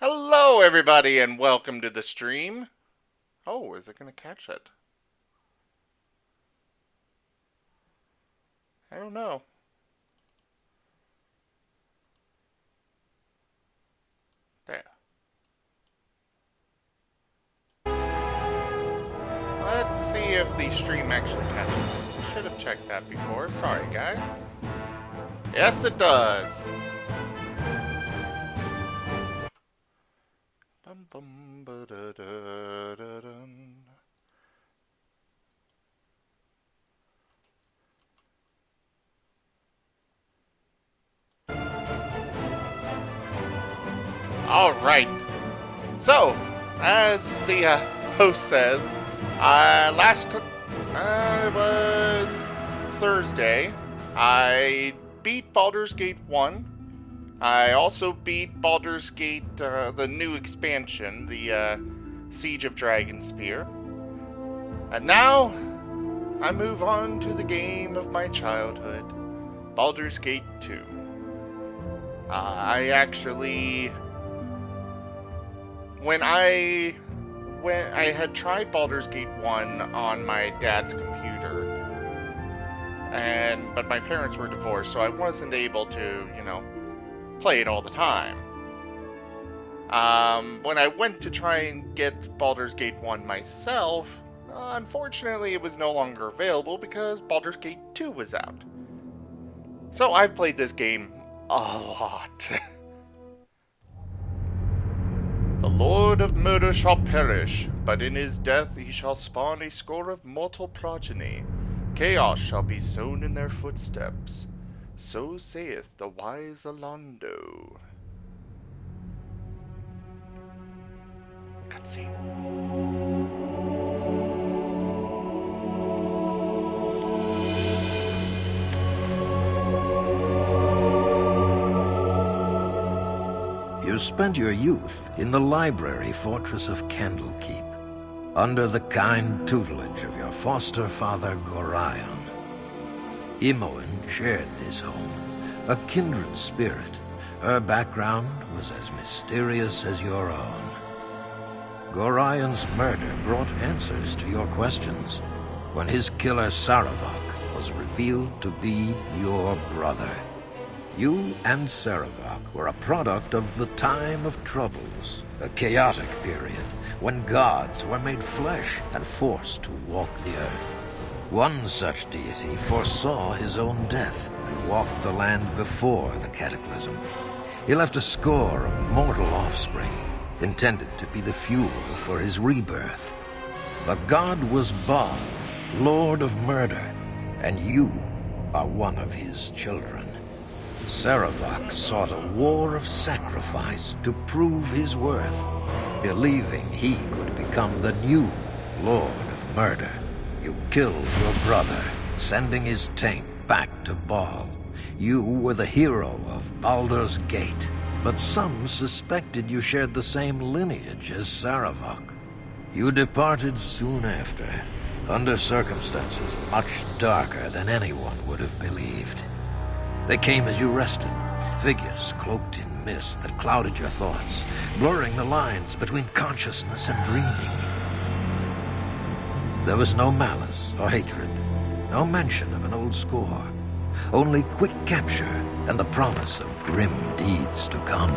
Hello, everybody, and welcome to the stream. Oh, is it going to catch it? I don't know. There. Let's see if the stream actually catches this. I should have checked that before. Sorry, guys. Yes, it does. Bum bum ba da da da dun. All right. So, as the post says, it was Thursday. I beat Baldur's Gate 1. I also beat Baldur's Gate, the new expansion, the Siege of Dragonspear. And now, I move on to the game of my childhood, Baldur's Gate 2. I actually... When I had tried Baldur's Gate 1 on my dad's computer, but my parents were divorced, so I wasn't able to, play it all the time. When I went to try and get Baldur's Gate 1 myself, unfortunately it was no longer available because Baldur's Gate 2 was out. So I've played this game a lot. The Lord of Murder shall perish, but in his death he shall spawn a score of mortal progeny. Chaos shall be sown in their footsteps. So saith the wise Alondo. Cutscene. You spent your youth in the library fortress of Candlekeep, under the kind tutelage of your foster father Gorion. Imoen shared this home, a kindred spirit. Her background was as mysterious as your own. Gorion's murder brought answers to your questions when his killer Saravok was revealed to be your brother. You and Saravok were a product of the Time of Troubles, a chaotic period when gods were made flesh and forced to walk the earth. One such deity foresaw his own death and walked the land before the cataclysm. He left a score of mortal offspring, intended to be the fuel for his rebirth. The god was Baal, Lord of Murder, and you are one of his children. Saravok sought a war of sacrifice to prove his worth, believing he could become the new Lord of Murder. You killed your brother, sending his taint back to Baal. You were the hero of Baldur's Gate, but some suspected you shared the same lineage as Saravok. You departed soon after, under circumstances much darker than anyone would have believed. They came as you rested, figures cloaked in mist that clouded your thoughts, blurring the lines between consciousness and dreaming. There was no malice or hatred, no mention of an old score, only quick capture and the promise of grim deeds to come.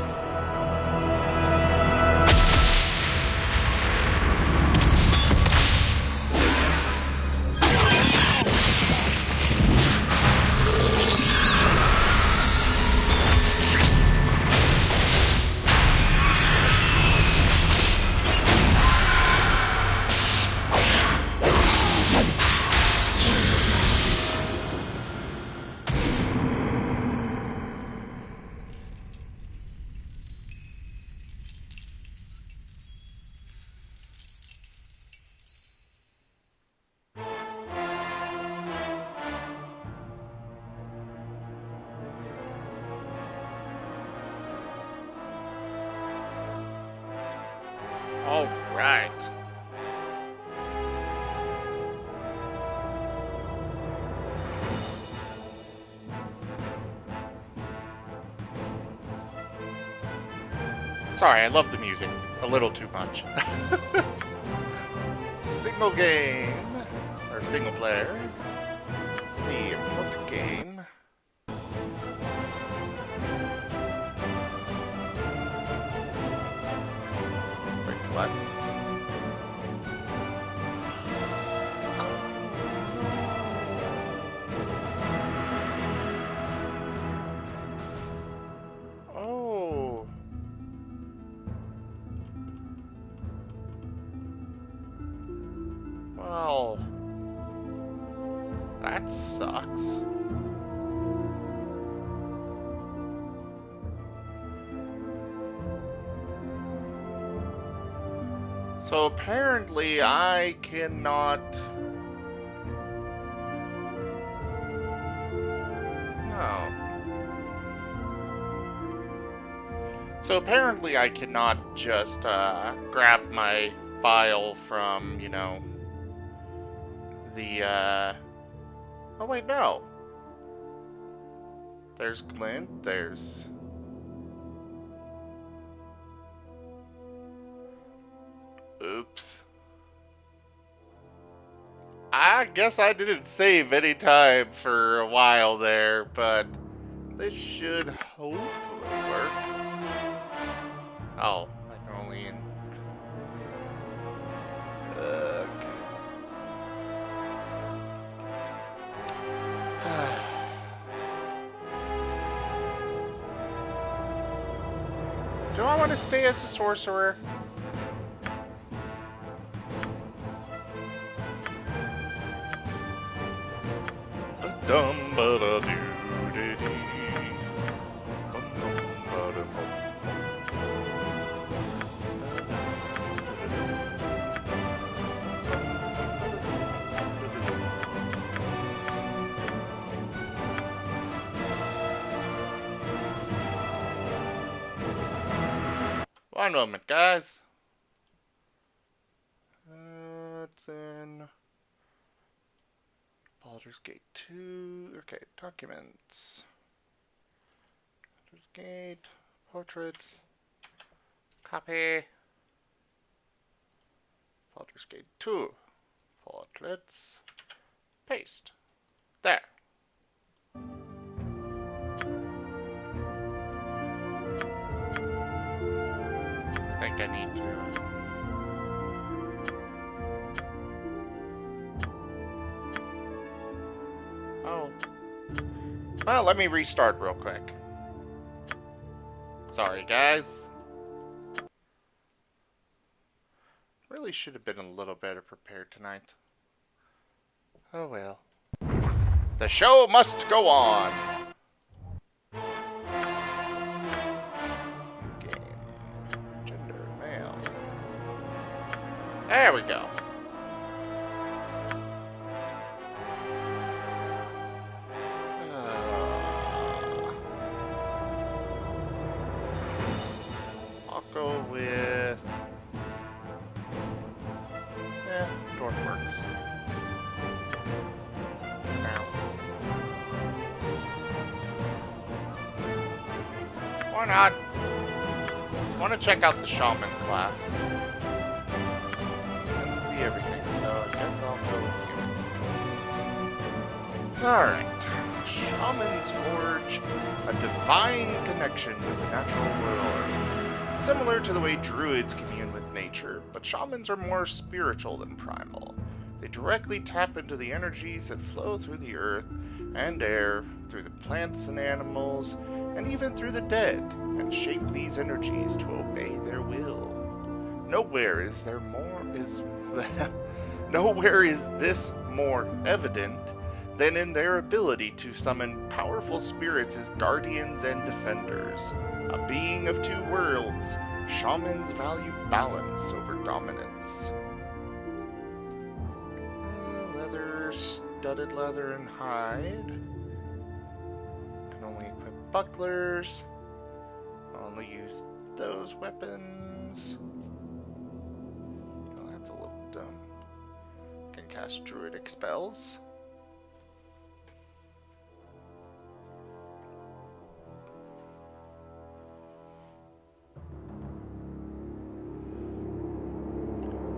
Sorry, I love the music a little too much. Single game. Or single player. Let's see, import game. Wait, what? Oh. Well, that sucks. So apparently I cannot... Oh. So apparently I cannot just grab my file from, you know, the... Oh wait, no. There's Clint, there's... Oops. I guess I didn't save any time for a while there, but this should hopefully work. Oh, I can only in... Do I want to stay as a sorcerer? Dum ba da doo dee dee. Bum bum ba da bum. One moment, guys. It's in Baldur's Gate 2. Okay, documents. Baldur's Gate, portraits, copy. Baldur's Gate 2, portraits, paste. There. I think I need to. Oh. Well, let me restart real quick. Sorry, guys. Really should have been a little better prepared tonight. Oh well. The show must go on. There we go. I'll go with... dwarf works. Now. Why not? I want to check out the shaman class. Everything, so I guess I'll go with you. Alright. Shamans forge a divine connection with the natural world, similar to the way druids commune with nature, but shamans are more spiritual than primal. They directly tap into the energies that flow through the earth and air, through the plants and animals, and even through the dead, and shape these energies to obey their will. Nowhere is there more Nowhere is this more evident than in their ability to summon powerful spirits as guardians and defenders. A being of two worlds, shamans value balance over dominance. Leather, studded leather and hide. Can only equip bucklers. Only use those weapons. Can cast druidic spells.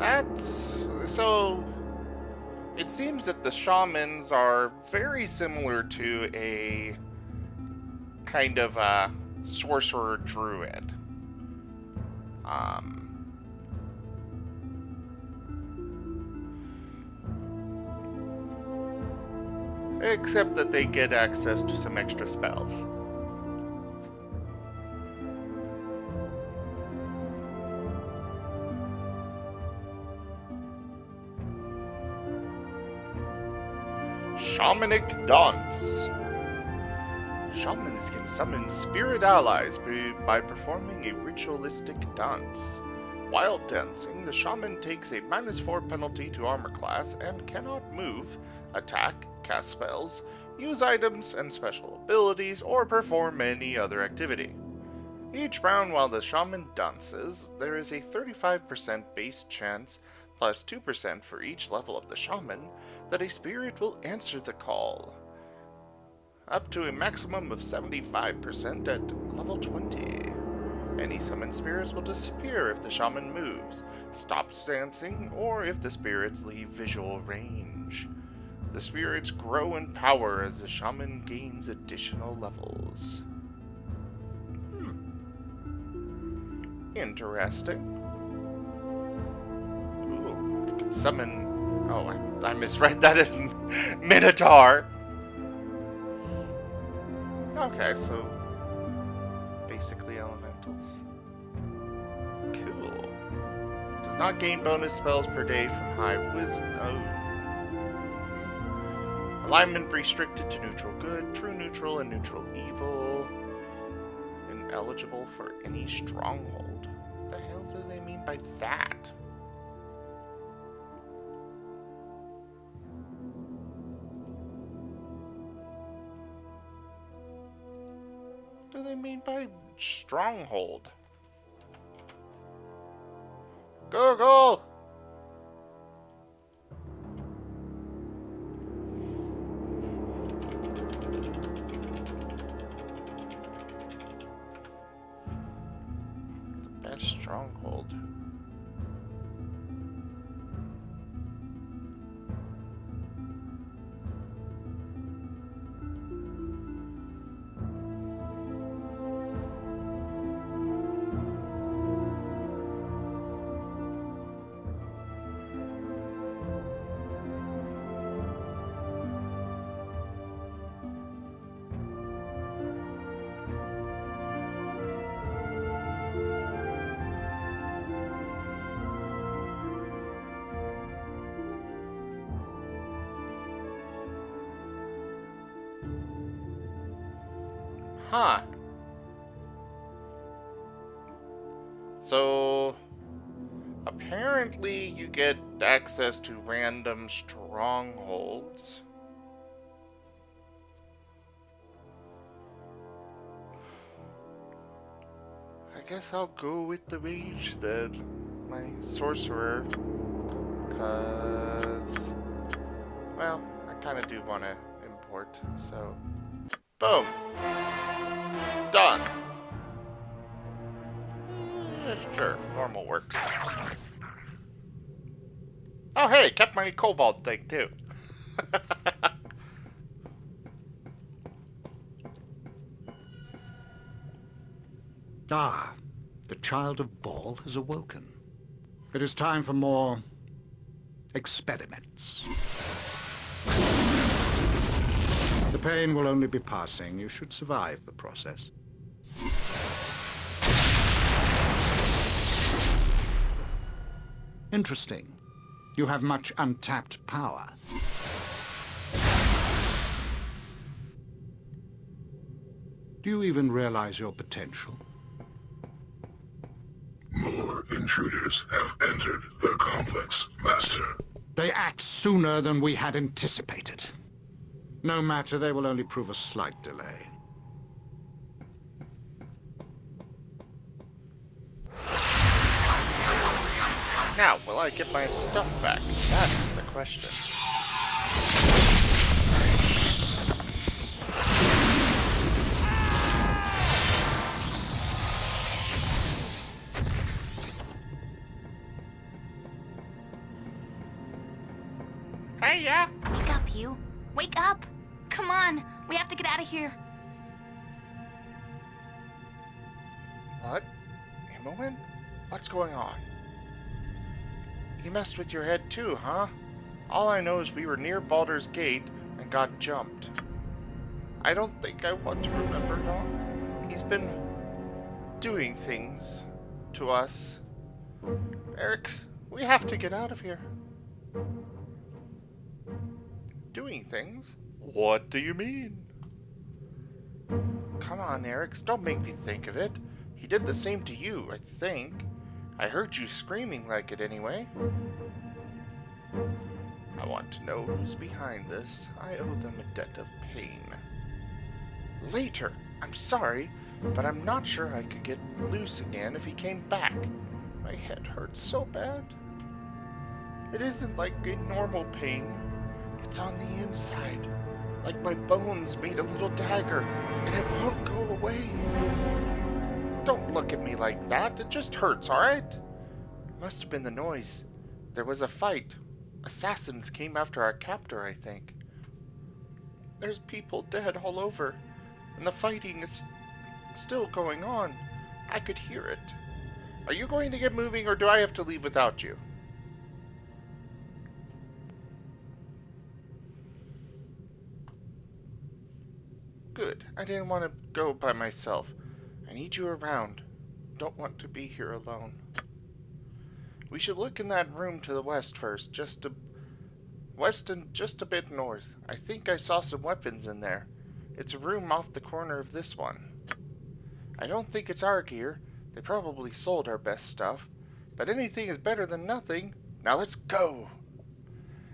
That's... So... It seems that the shamans are very similar to a kind of a sorcerer druid. Except that they get access to some extra spells. Shamanic Dance. Shamans can summon spirit allies by performing a ritualistic dance. While dancing, the shaman takes a -4 penalty to armor class and cannot move, attack, cast spells, use items and special abilities, or perform any other activity. Each round while the shaman dances, there is a 35% base chance, plus 2% for each level of the shaman, that a spirit will answer the call. Up to a maximum of 75% at level 20. Any summoned spirits will disappear if the shaman moves, stops dancing, or if the spirits leave visual range. The spirits grow in power as the shaman gains additional levels. Interesting. Ooh, I can summon... Oh, I misread that as Minotaur. Okay, so basically elementals. Cool. Does not gain bonus spells per day from high wisdom. Oh. Alignment restricted to neutral good, true neutral, and neutral evil. Ineligible for any stronghold. What the hell do they mean by that? What do they mean by stronghold? Google! The best stronghold. Huh. So, apparently you get access to random strongholds. I guess I'll go with the mage then, my sorcerer, cause, well, I kind of do want to import, so, boom. Done. Sure, normal works. Oh hey, kept my cobalt thing too. Ah, the child of Baal has awoken. It is time for more experiments. The pain will only be passing. You should survive the process. Interesting. You have much untapped power. Do you even realize your potential? More intruders have entered the complex, Master. They act sooner than we had anticipated. No matter, they will only prove a slight delay. Now, will I get my stuff back? That's the question. ya! Wake up, you. Wake up! Come on, we have to get out of here. What? Imoen? What's going on? You messed with your head too, huh? All I know is we were near Baldur's Gate and got jumped. I don't think I want to remember, no. He's been doing things to us. Eric's, we have to get out of here. Doing things? What do you mean? Come on, Eric's, don't make me think of it. He did the same to you, I think. I heard you screaming like it anyway. I want to know who's behind this. I owe them a debt of pain. Later. I'm sorry, but I'm not sure I could get loose again if he came back. My head hurts so bad. It isn't like a normal pain. It's on the inside. Like my bones made a little dagger, and it won't go away. Don't look at me like that. It just hurts, alright? Must have been the noise. There was a fight. Assassins came after our captor, I think. There's people dead all over, and the fighting is still going on. I could hear it. Are you going to get moving, or do I have to leave without you? Good. I didn't want to go by myself. I need you around. Don't want to be here alone. We should look in that room to the west first, west and just a bit north. I think I saw some weapons in there. It's a room off the corner of this one. I don't think it's our gear. They probably sold our best stuff. But anything is better than nothing. Now let's go.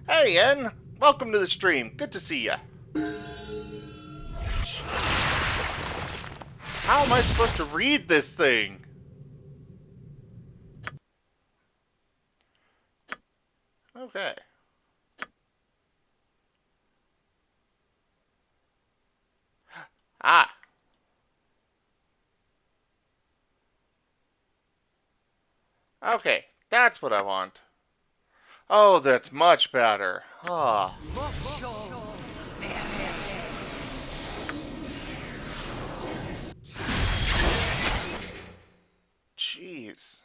Hey, En! Welcome to the stream. Good to see ya. How am I supposed to read this thing? Okay. Ah. Okay, that's what I want. Oh, that's much better. Ah. Jeez.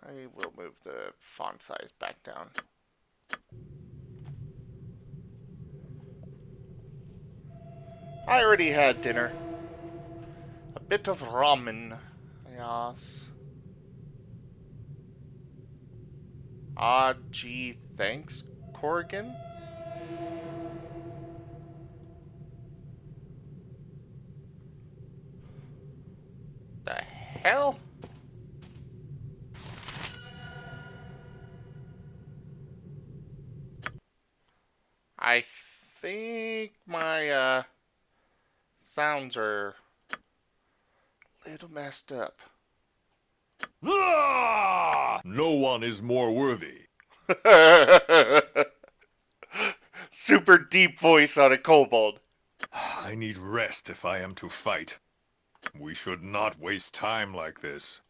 I will move the font size back down. I already had dinner. A bit of ramen. Yes. Ah, gee, thanks, Corrigan. The hell? I think my sounds are a little messed up. No one is more worthy. Super deep voice on a kobold. I need rest if I am to fight. We should not waste time like this.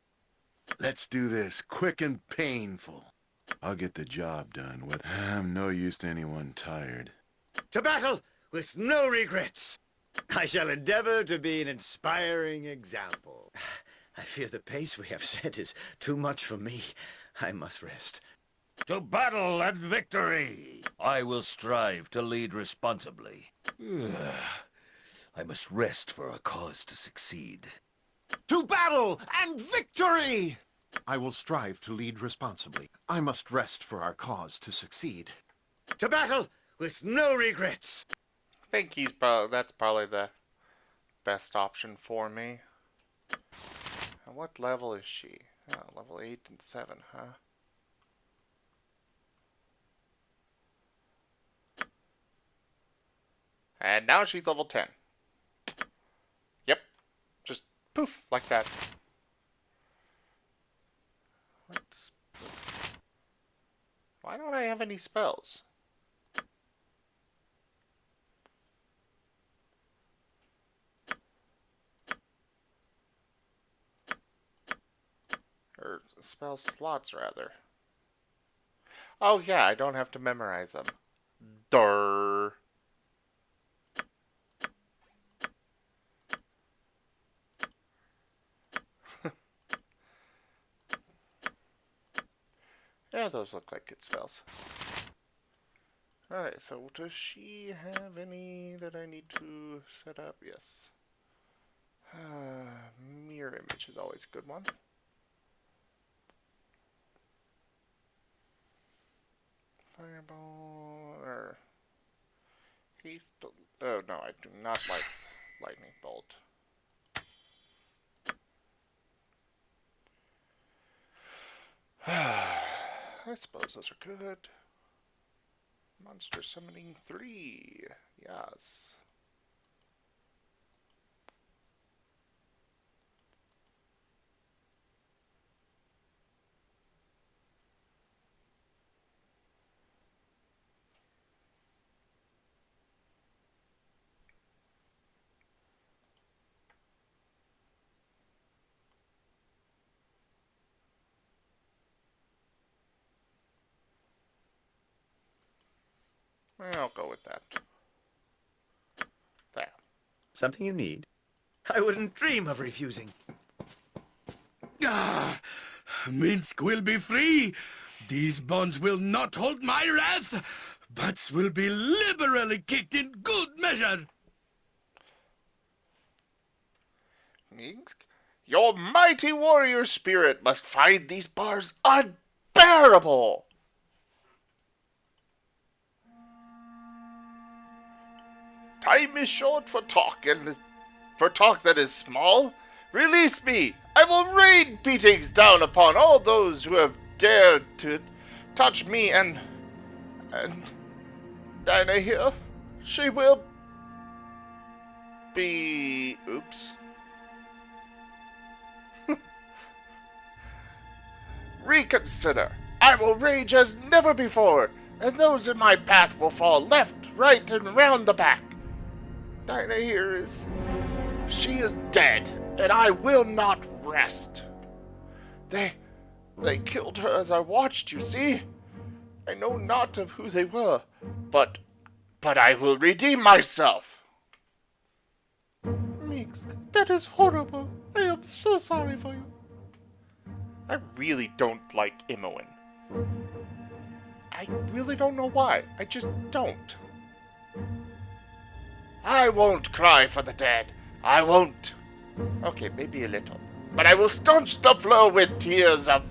Let's do this quick and painful. I'll get the job done. I'm no use to anyone tired. To battle with no regrets. I shall endeavor to be an inspiring example. I fear the pace we have set is too much for me. I must rest. To battle and victory! I will strive to lead responsibly. I must rest for a cause to succeed. To battle and victory! I will strive to lead responsibly. I must rest for our cause to succeed. To battle with no regrets. I think that's probably the best option for me. And what level is she? Oh, level 8 and 7, huh? And now she's level 10. Yep. Just poof, like that. Why don't I have any spells? Or spell slots, rather. Oh yeah, I don't have to memorize them. Durr. Yeah, those look like good spells. Alright, so does she have any that I need to set up? Yes. Mirror image is always a good one. Fireball, or haste. Oh no, I do not like lightning bolt. I suppose those are good. Monster summoning 3. Yes. I'll go with that. There. Something you need? I wouldn't dream of refusing. Ah, Minsk will be free. These bonds will not hold my wrath, but will be liberally kicked in good measure. Minsk, your mighty warrior spirit must find these bars unbearable. Time is short for talk, and for talk that is small. Release me! I will rain beatings down upon all those who have dared to touch me and Dinah here. She will be... Oops. Reconsider. I will rage as never before, and those in my path will fall left, right, and round the back. Dinah here is... She is dead, and I will not rest. They killed her as I watched, you see? I know not of who they were, but I will redeem myself. Minsk, that is horrible. I am so sorry for you. I really don't like Imoen. I really don't know why. I just don't. I won't cry for the dead. I won't. Okay, maybe a little. But I will staunch the flow with tears of...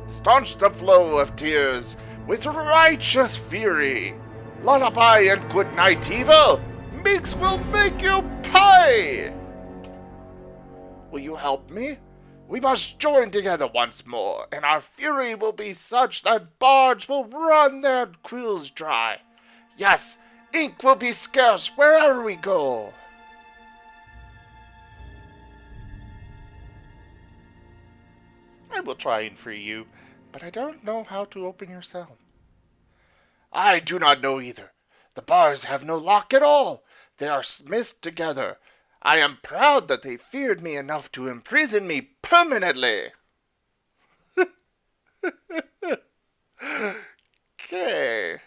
staunch the flow of tears with righteous fury. Lullaby and good night, evil. Minks will make you pay. Will you help me? We must join together once more, and our fury will be such that bards will run their quills dry. Yes, ink will be scarce wherever we go. I will try and free you, but I don't know how to open your cell. I do not know either. The bars have no lock at all. They are smithed together. I am proud that they feared me enough to imprison me permanently. Okay.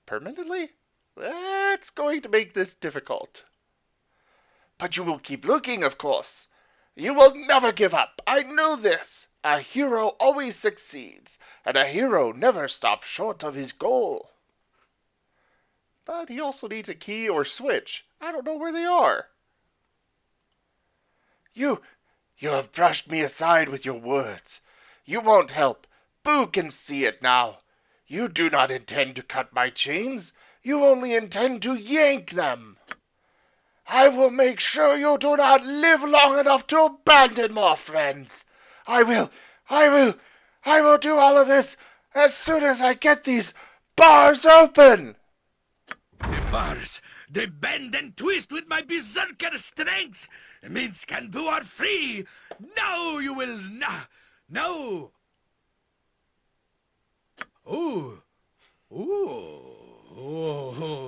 Permanently? That's going to make this difficult. But you will keep looking, of course. You will never give up. I know this. A hero always succeeds, and a hero never stops short of his goal. But he also needs a key or switch. I don't know where they are. You have brushed me aside with your words. You won't help. Boo can see it now. You do not intend to cut my chains. You only intend to yank them. I will make sure you do not live long enough to abandon more friends. I will do all of this as soon as I get these bars open. The bars, they bend and twist with my berserker strength. Minsk and Boo are free. Now you will no. Oh,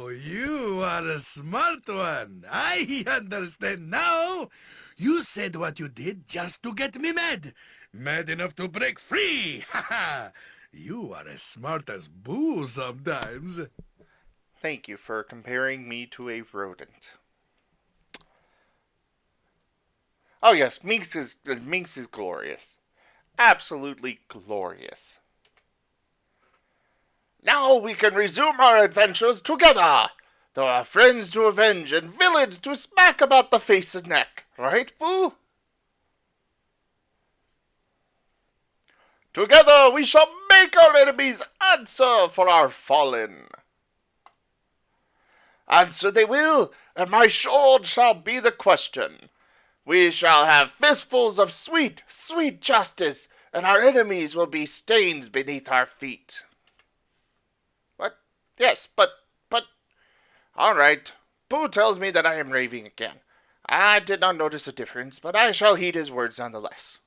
you are are a smart one. I understand now. You said what you did just to get me mad. Mad enough to break free. Ha ha! You are as smart as Boo sometimes. Thank you for comparing me to a rodent. Oh yes, Minx is glorious. Absolutely glorious. Now we can resume our adventures together. There are friends to avenge and villains to smack about the face and neck. Right, Boo? Together we shall make our enemies answer for our fallen. Answer they will, and my sword shall be the question. We shall have fistfuls of sweet, sweet justice, and our enemies will be stains beneath our feet. What? Yes, but... All right. Boo tells me that I am raving again. I did not notice a difference, but I shall heed his words nonetheless.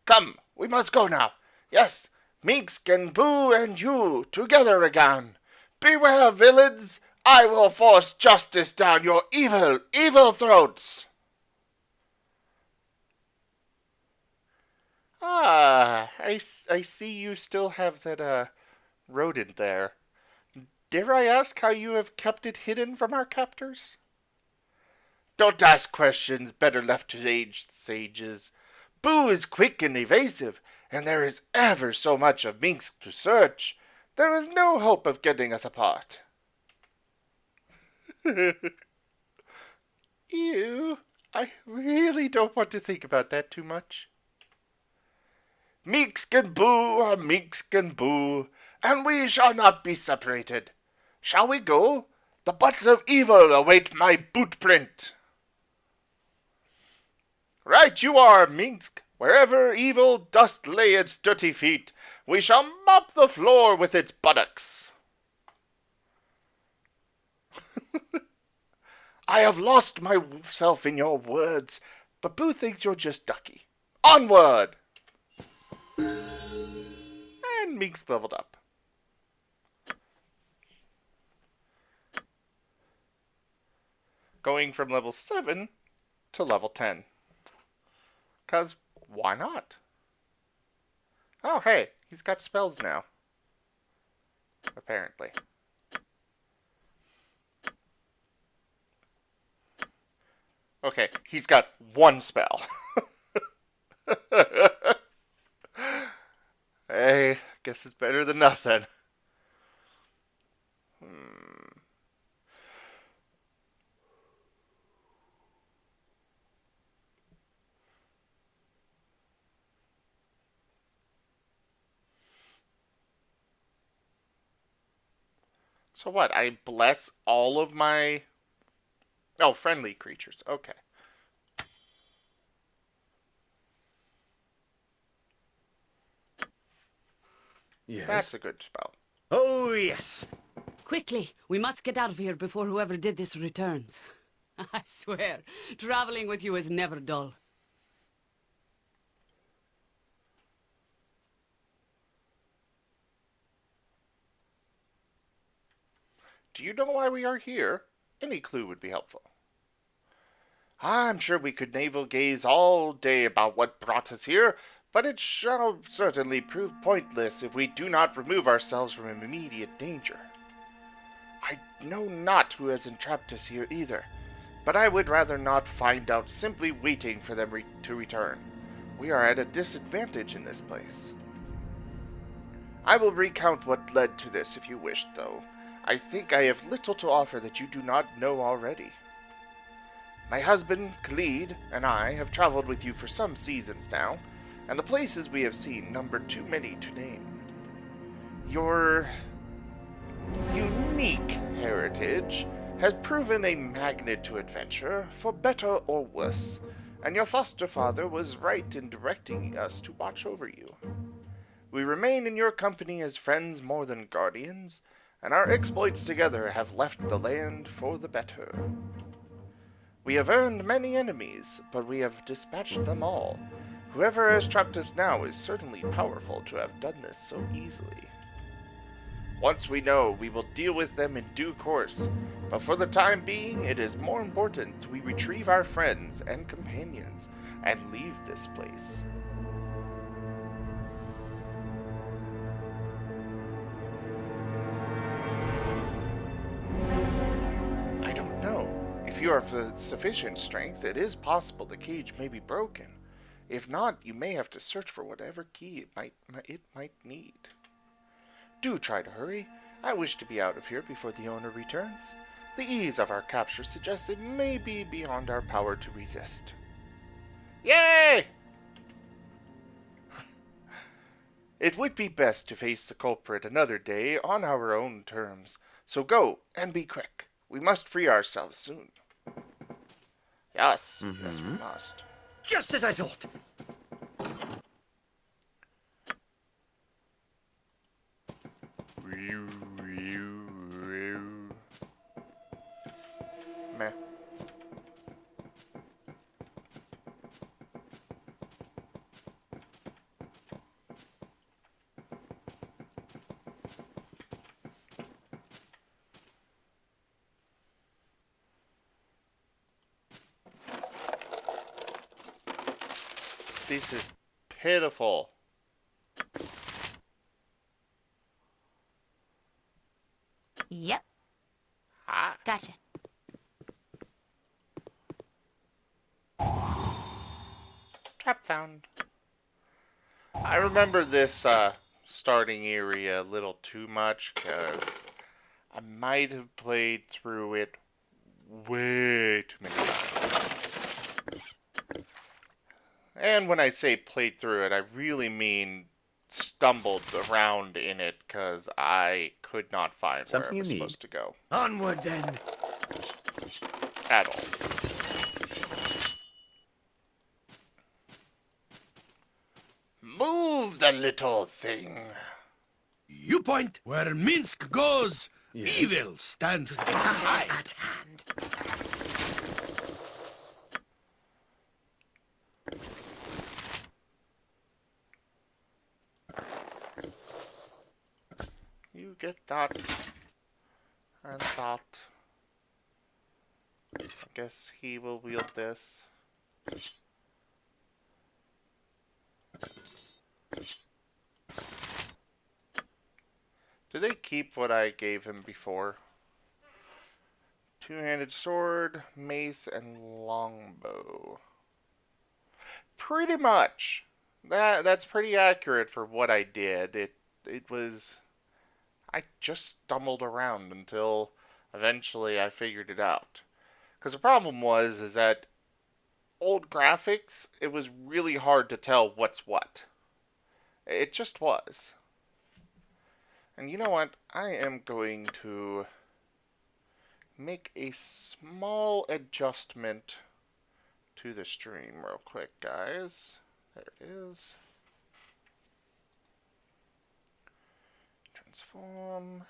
Come, we must go now. Yes, Minx and Boo and you, together again. Beware, villains! I will force justice down your evil, evil throats! Ah, I see you still have that, rodent there. Dare I ask how you have kept it hidden from our captors? Don't ask questions better left to aged sages. Boo is quick and evasive, and there is ever so much of Minx to search. There is no hope of getting us apart. Ew, I really don't want to think about that too much. Minx and Boo are Minx and Boo, and we shall not be separated. Shall we go? The butts of evil await my boot print. Right you are, Minx. Wherever evil dost lay its dirty feet, we shall mop the floor with its buttocks. I have lost myself in your words, but Boo thinks you're just ducky. Onward! And Minx leveled up. Going from level 7 to level 10. 'Cause why not? Oh, hey, he's got spells now. Apparently. Okay, he's got one spell. Hey, guess it's better than nothing. So what? I bless all of my... Oh, friendly creatures. Okay. Yes? That's a good spell. Oh, yes. Quickly, we must get out of here before whoever did this returns. I swear, traveling with you is never dull. Do you know why we are here? Any clue would be helpful. I'm sure we could navel gaze all day about what brought us here, but it shall certainly prove pointless if we do not remove ourselves from immediate danger. I know not who has entrapped us here either, but I would rather not find out simply waiting for them to return. We are at a disadvantage in this place. I will recount what led to this if you wish, though. I think I have little to offer that you do not know already. My husband, Khalid, and I have traveled with you for some seasons now, and the places we have seen number too many to name. Your unique heritage has proven a magnet to adventure, for better or worse, and your foster father was right in directing us to watch over you. We remain in your company as friends more than guardians, and our exploits together have left the land for the better. We have earned many enemies, but we have dispatched them all. Whoever has trapped us now is certainly powerful to have done this so easily. Once we know, we will deal with them in due course. But for the time being, it is more important we retrieve our friends and companions and leave this place. I don't know. If you are of sufficient strength, it is possible the cage may be broken. If not, you may have to search for whatever key it might need. Do try to hurry. I wish to be out of here before the owner returns. The ease of our capture suggests it may be beyond our power to resist. Yay! It would be best to face the culprit another day on our own terms. So go, and be quick. We must free ourselves soon. Yes, yes we must. Just as I thought. Meh. This is pitiful. Yep. Ah. Gotcha. Trap found. I remember this starting area a little too much because I might have played through it way too many times. And when I say played through it, I really mean stumbled around in it because I could not find where I was supposed to go. Onward, then. At all. Move the little thing. You point where Minsk goes. Yes. Evil stands aside. At hand. You get that. And that. I guess he will wield this. Do they keep what I gave him before? Two-handed sword, mace, and longbow. Pretty much. That's pretty accurate for what I did. It was... I just stumbled around until eventually I figured it out. Because the problem is that old graphics, it was really hard to tell what's what. It just was. And you know what? I am going to make a small adjustment to the stream real quick, guys. There it is. Transform.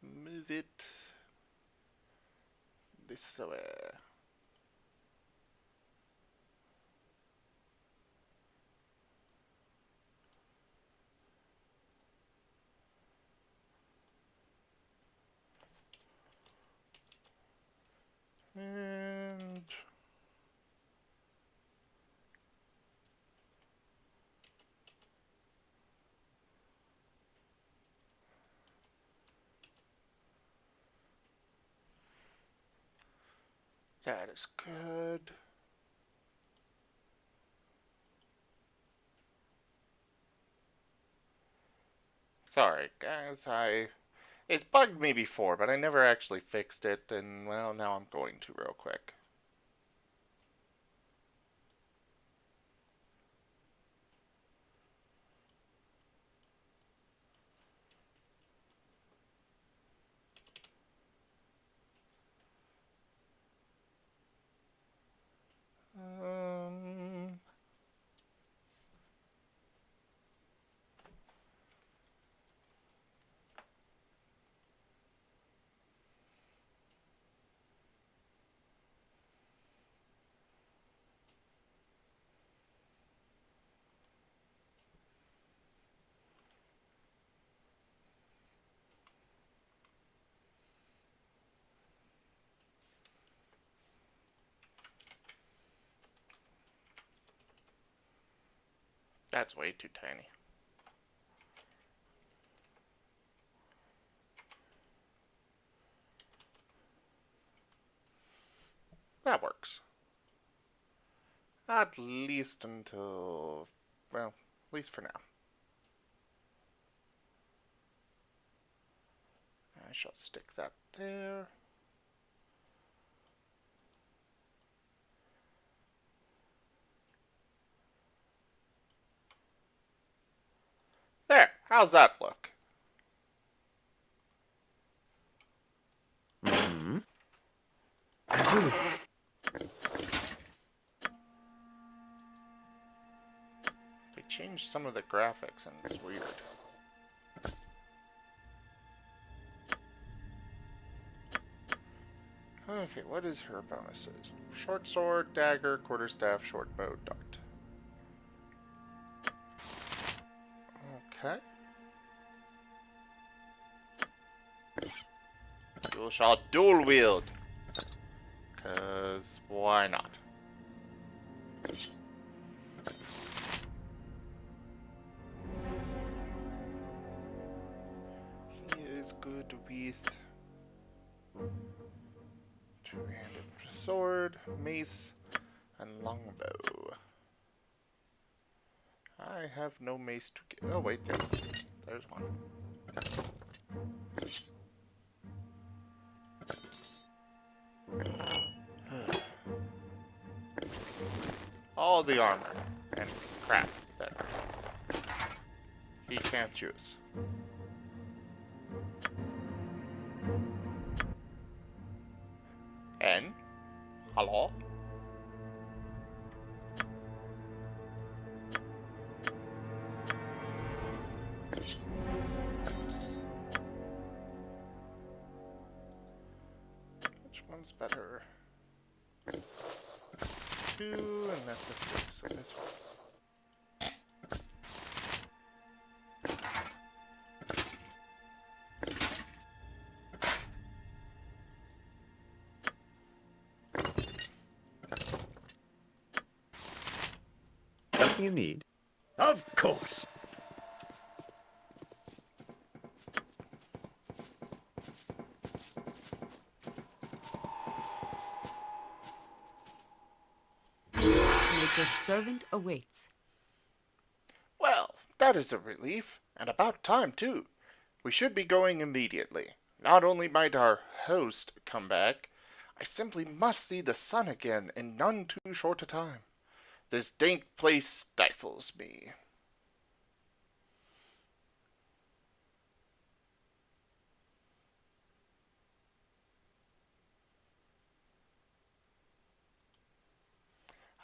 Move it this way. And that is good. Sorry, guys, it's bugged me before, but I never actually fixed it, and, well, now I'm going to real quick. That's way too tiny. That works. At least until, well, at least for now. I shall stick that there. There, how's that look? Mm-hmm. They changed some of the graphics and it's weird. Okay, what is her bonuses? Short sword, dagger, quarterstaff, short bow, dart. Okay. You shall dual wield. 'Cause why not? He is good with two-handed sword, mace, and longbow. I have no mace to get. Oh wait, there's one. All the armor and crap that he can't use. And hello? Which one's better? 2 and that's a 3, so this one. Something you need? Of course. Nature's servant awaits. Well, that is a relief, and about time too. We should be going immediately. Not only might our host come back, I simply must see the sun again in none too short a time. This dank place stifles me.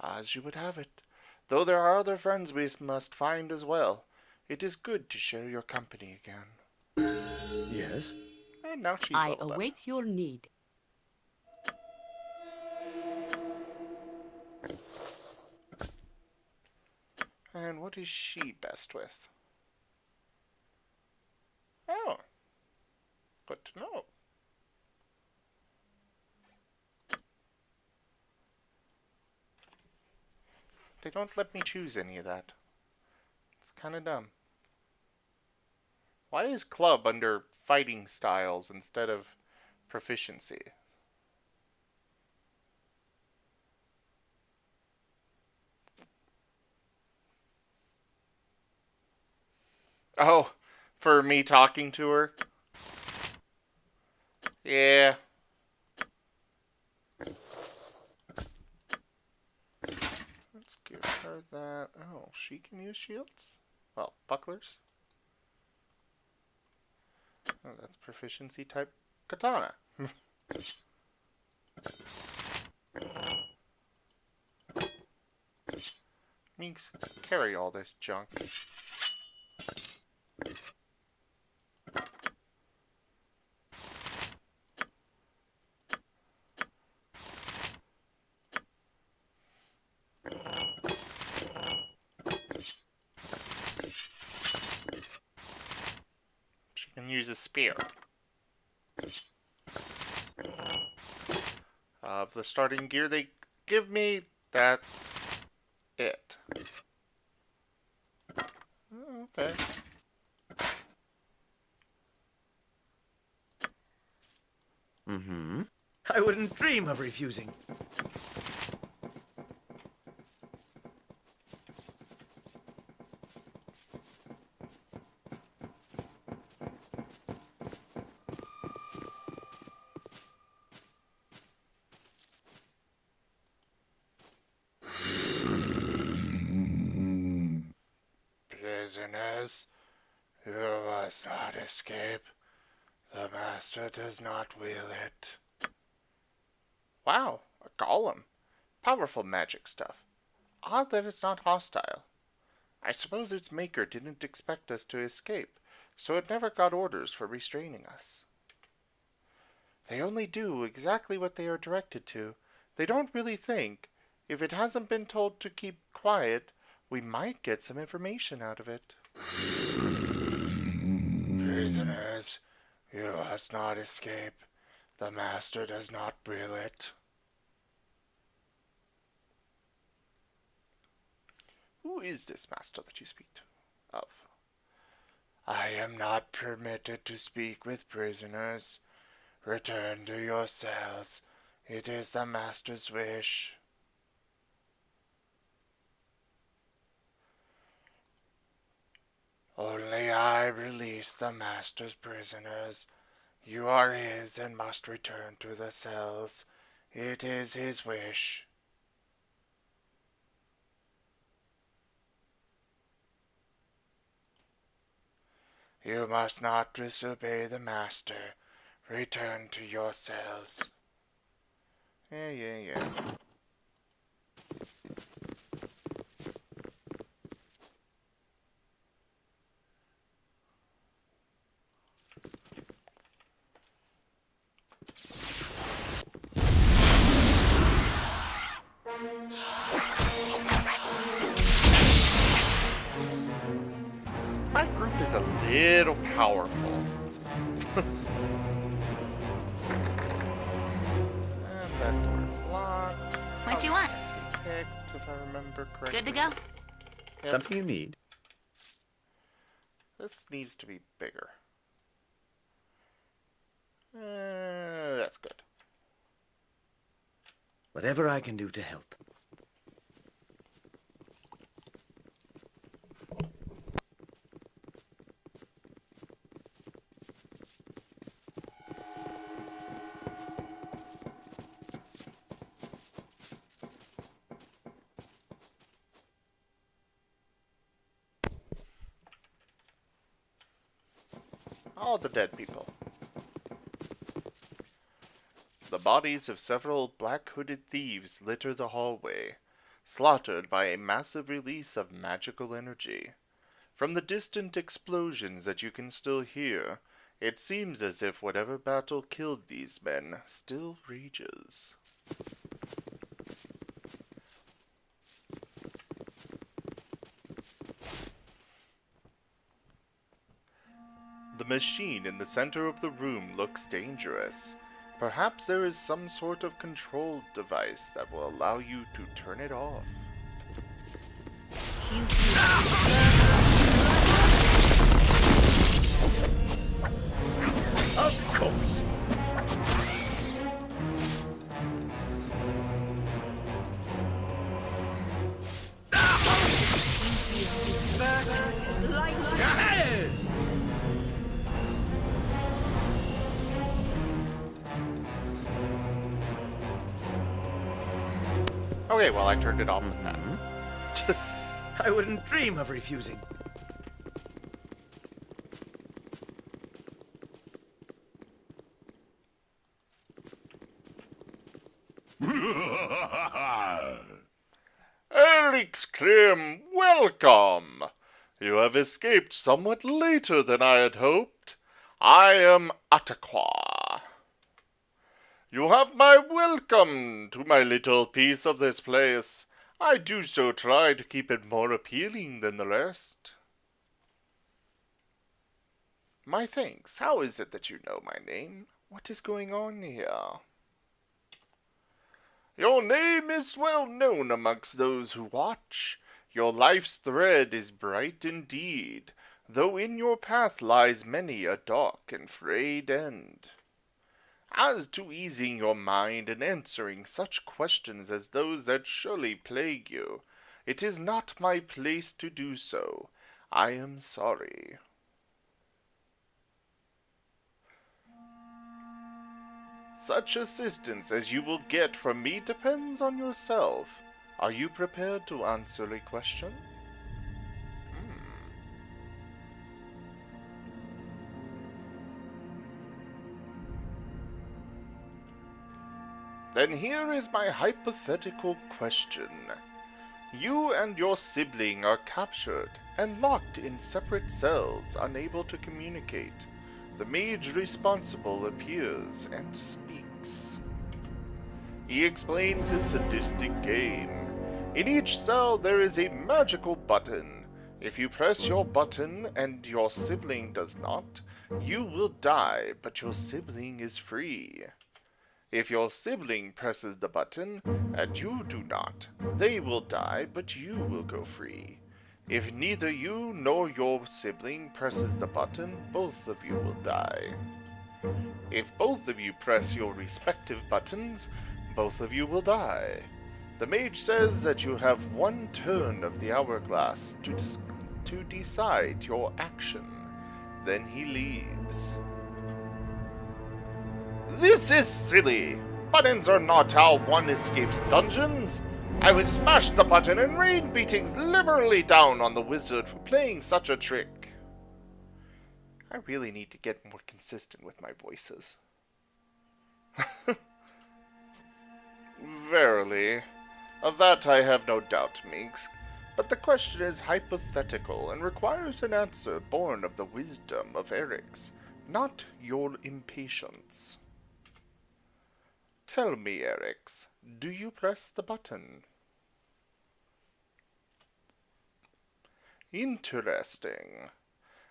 As you would have it. Though there are other friends we must find as well, it is good to share your company again. Yes? And now she's I leveled up. await your need. And what is she best with? Oh. Good to know. They don't let me choose any of that. It's kind of dumb. Why is club under fighting styles instead of proficiency? Oh, for me talking to her? Yeah. Let's give her that. Oh, she can use shields? Well, bucklers? Oh, that's proficiency type katana. Meeks, carry all this junk. She can use a spear. Of the starting gear they give me, that's it. Okay. Mm-hmm. I wouldn't dream of refusing. Prisoners, you must not escape. The master does not will it. Wow, a golem. Powerful magic stuff. Odd that it's not hostile. I suppose its maker didn't expect us to escape, so it never got orders for restraining us. They only do exactly what they are directed to. They don't really think. If it hasn't been told to keep quiet, we might get some information out of it. Prisoners, you must not escape. The master does not will it. Who is this master that you speak of? I am not permitted to speak with prisoners. Return to your cells. It is the master's wish. Only I release the master's prisoners. You are his and must return to the cells. It is his wish. You must not disobey the master. Return to your cells. Yeah. My group is a little powerful. And that door is locked. What do you want? Picked, if I remember correctly. Good to go? Yep. Something you need? This needs to be bigger. That's good. Whatever I can do to help. All the dead people. The bodies of several black-hooded thieves litter the hallway, slaughtered by a massive release of magical energy. From the distant explosions that you can still hear, it seems as if whatever battle killed these men still rages. The machine in the center of the room looks dangerous. Perhaps there is some sort of control device that will allow you to turn it off. Of course. Okay, well, I turned it off with that. I wouldn't dream of refusing. Eric's Krim, welcome! You have escaped somewhat later than I had hoped. I am Ataqua. You have my welcome to my little piece of this place. I do so try to keep it more appealing than the rest. My thanks. How is it that you know my name? What is going on here? Your name is well known amongst those who watch. Your life's thread is bright indeed. though in your path lies many a dark and frayed end. As to easing your mind and answering such questions as those that surely plague you, it is not my place to do so. I am sorry. Such assistance as you will get from me depends on yourself. Are you prepared to answer a question? Then here is my hypothetical question. You and your sibling are captured and locked in separate cells, unable to communicate. The mage responsible appears and speaks. He explains his sadistic game. In each cell there is a magical button. If you press your button and your sibling does not, you will die, but your sibling is free. If your sibling presses the button and you do not, they will die, but you will go free. If neither you nor your sibling presses the button, both of you will die. If both of you press your respective buttons, both of you will die. The mage says that you have one turn of the hourglass to decide your action. Then he leaves. This is silly! Buttons are not how one escapes dungeons! I would smash the button and rain beatings liberally down on the wizard for playing such a trick. I really need to get more consistent with my voices. Verily, of that I have no doubt, Minx, but the question is hypothetical and requires an answer born of the wisdom of Eric's, not your impatience. Tell me, Eric's, do you press the button? Interesting.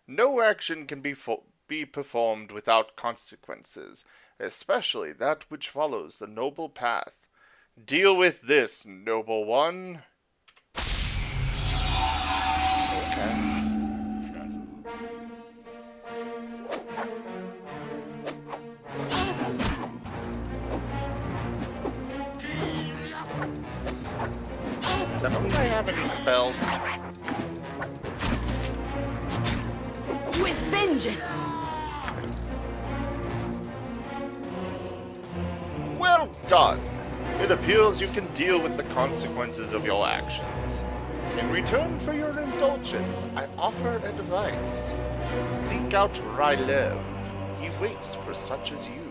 No action can be performed without consequences, especially that which follows the noble path. Deal with this, noble one. Okay. Does anyone have any spells? With vengeance! Well done! It appears you can deal with the consequences of your actions. In return for your indulgence, I offer advice. Seek out Rylev. He waits for such as you.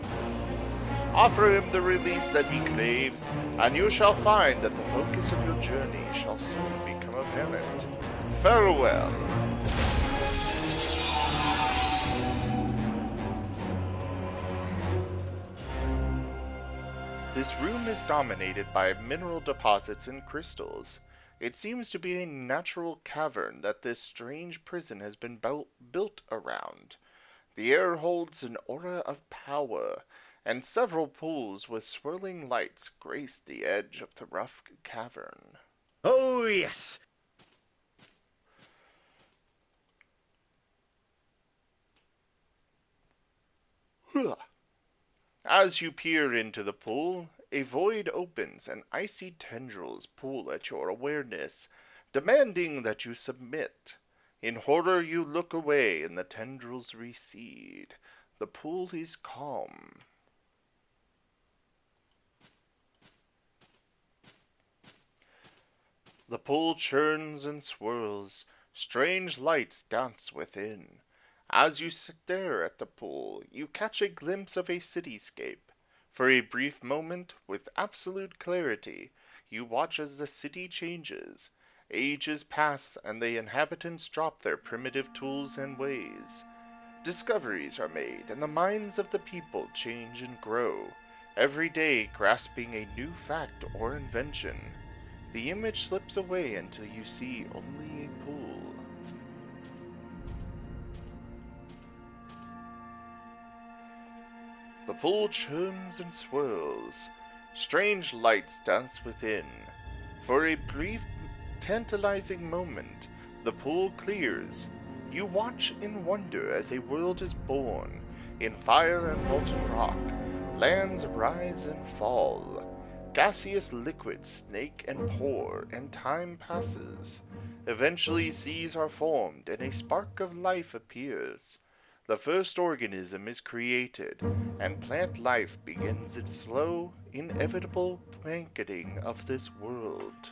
Offer him the release that he craves, and you shall find that the focus of your journey shall soon become apparent. Farewell. This room is dominated by mineral deposits and crystals. It seems to be a natural cavern that this strange prison has been built around. The air holds an aura of power, and several pools with swirling lights grace the edge of the rough cavern. Oh, yes! As you peer into the pool, a void opens and icy tendrils pull at your awareness, demanding that you submit. In horror you look away and the tendrils recede. The pool is calm. The pool churns and swirls. Strange lights dance within. As you stare at the pool, you catch a glimpse of a cityscape. For a brief moment, with absolute clarity, you watch as the city changes. Ages pass and the inhabitants drop their primitive tools and ways. Discoveries are made and the minds of the people change and grow, every day grasping a new fact or invention. The image slips away until you see only a pool. The pool churns and swirls. Strange lights dance within. For a brief, tantalizing moment, the pool clears. You watch in wonder as a world is born, in fire and molten rock. Lands rise and fall. Gaseous liquids snake and pour, and time passes. Eventually seas are formed, and a spark of life appears. The first organism is created, and plant life begins its slow, inevitable blanketing of this world.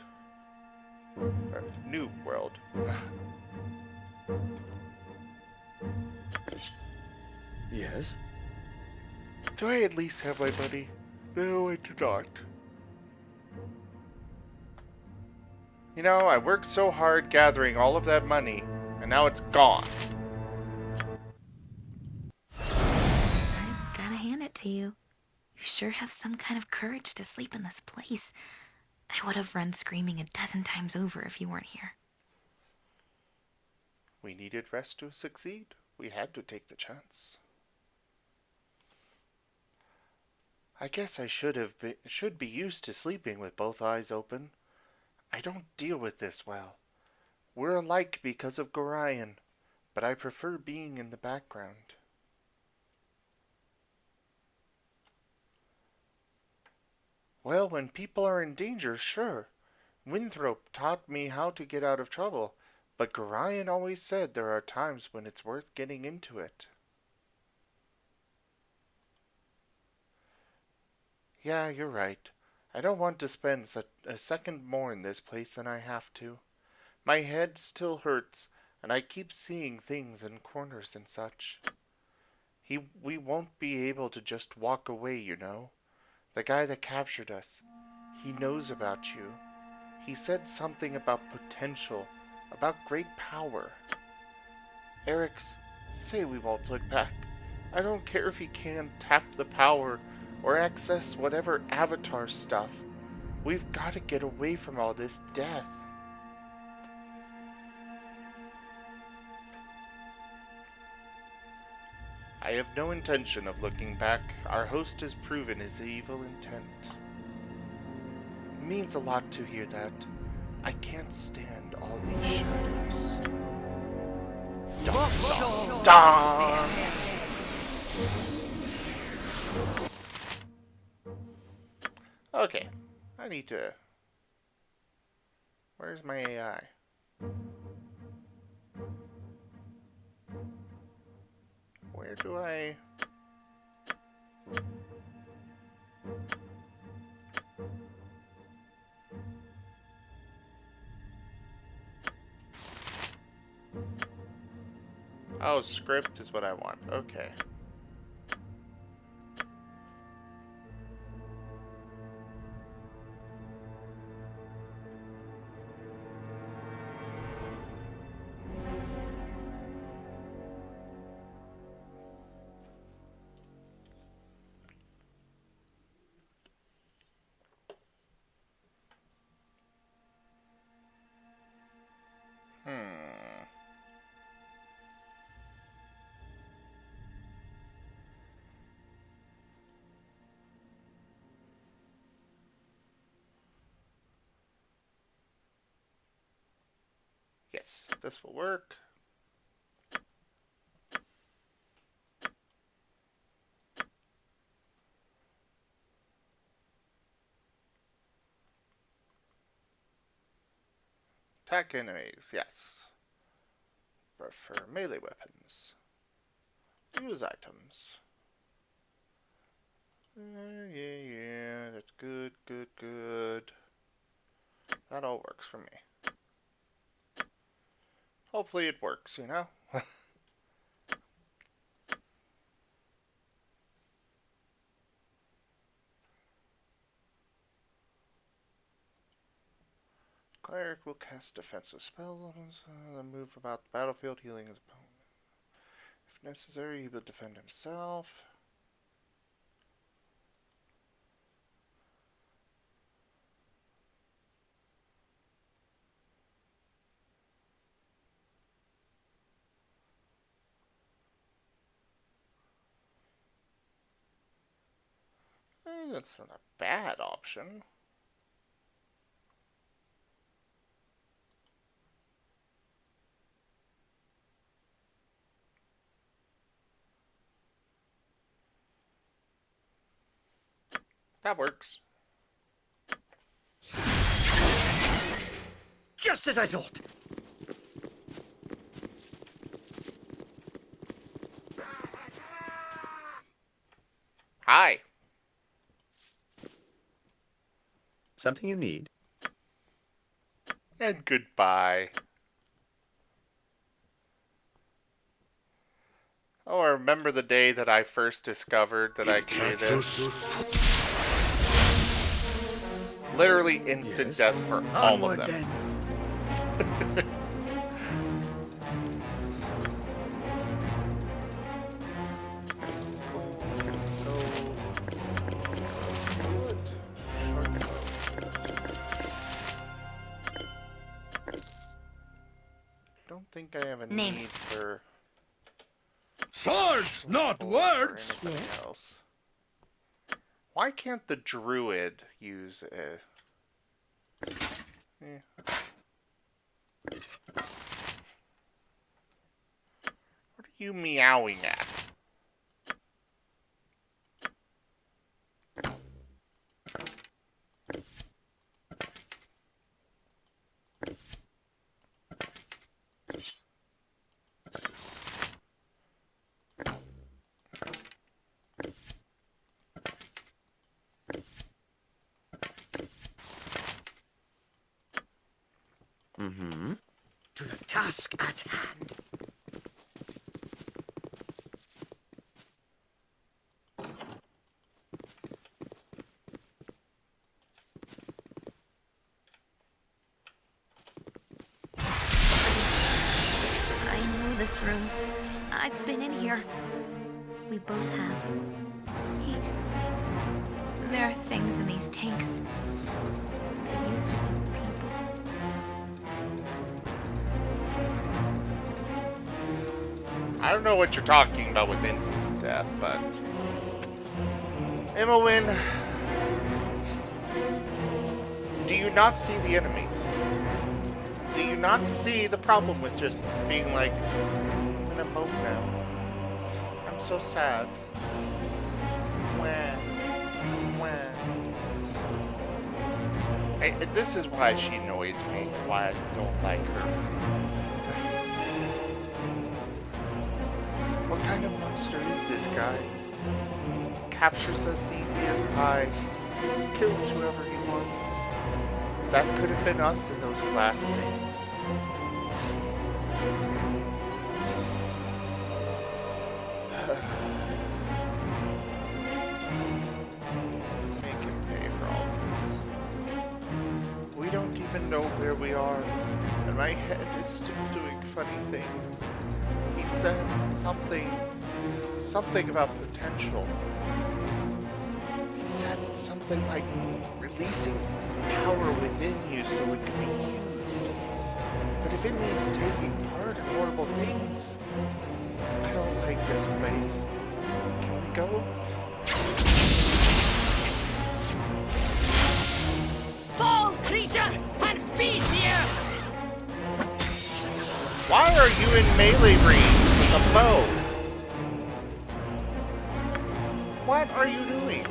New world. Yes? Do I at least have my money? No, I do not. You know, I worked so hard gathering all of that money, and now it's gone. I gotta hand it to you. You sure have some kind of courage to sleep in this place. I would have run screaming a dozen times over if you weren't here. We needed rest to succeed. We had to take the chance. I guess I should be used to sleeping with both eyes open. I don't deal with this well. We're alike because of Gorion, but I prefer being in the background. Well, when people are in danger, sure. Winthrop taught me how to get out of trouble, but Gorion always said there are times when it's worth getting into it. Yeah, you're right. I don't want to spend a second more in this place than I have to. My head still hurts, and I keep seeing things in corners and such. We won't be able to just walk away, you know. The guy that captured us, he knows about you. He said something about potential, about great power. Eric's, say we won't look back. I don't care if he can tap the power or access whatever avatar stuff. We've got to get away from all this death. I have no intention of looking back. Our host has proven his evil intent. It means a lot to hear that. I can't stand all these shadows. Dun, dun, dun. Okay, I need to... Where's my AI? Where do I... Oh, script is what I want. Okay. Yes, this will work. Attack enemies, yes. Prefer melee weapons. Use items. Yeah, that's good, good, good. That all works for me. Hopefully it works, you know? Cleric will cast defensive spells, then move about the battlefield, healing his opponent. If necessary, he will defend himself. That's not a bad option. That works. Just as I thought. Hi. Something you need? And goodbye. Oh, I remember the day that I first discovered that I could do this. Literally instant death for all of Onward them. then. Don't think I have a Name need it. for Swords, not or words! anything else. Why can't the druid use a... What are you meowing at? Mm-hmm. To the task at hand. I know this room. I've been in here. We both have. There are things in these tanks. They used to be people. I don't know what you're talking about with instant death, but... Imowen, do you not see the enemies? Do you not see the problem with just being like, I'm gonna mope now. I'm so sad. Wah. Wah. Hey, this is why she annoys me, why I don't like her. What kind of monster is this guy? Captures us easy as pie, kills whoever he wants. That could have been us in those glass things. Make him pay for all this. We don't even know where we are, and my head is still doing funny things. He said something about potential. He said something like releasing power within you so it could be used. But if it means taking part in horrible things, I don't like this place. Can we go? Fall, creature, and feed the earth! Why are you in melee range with a bow? What are you doing?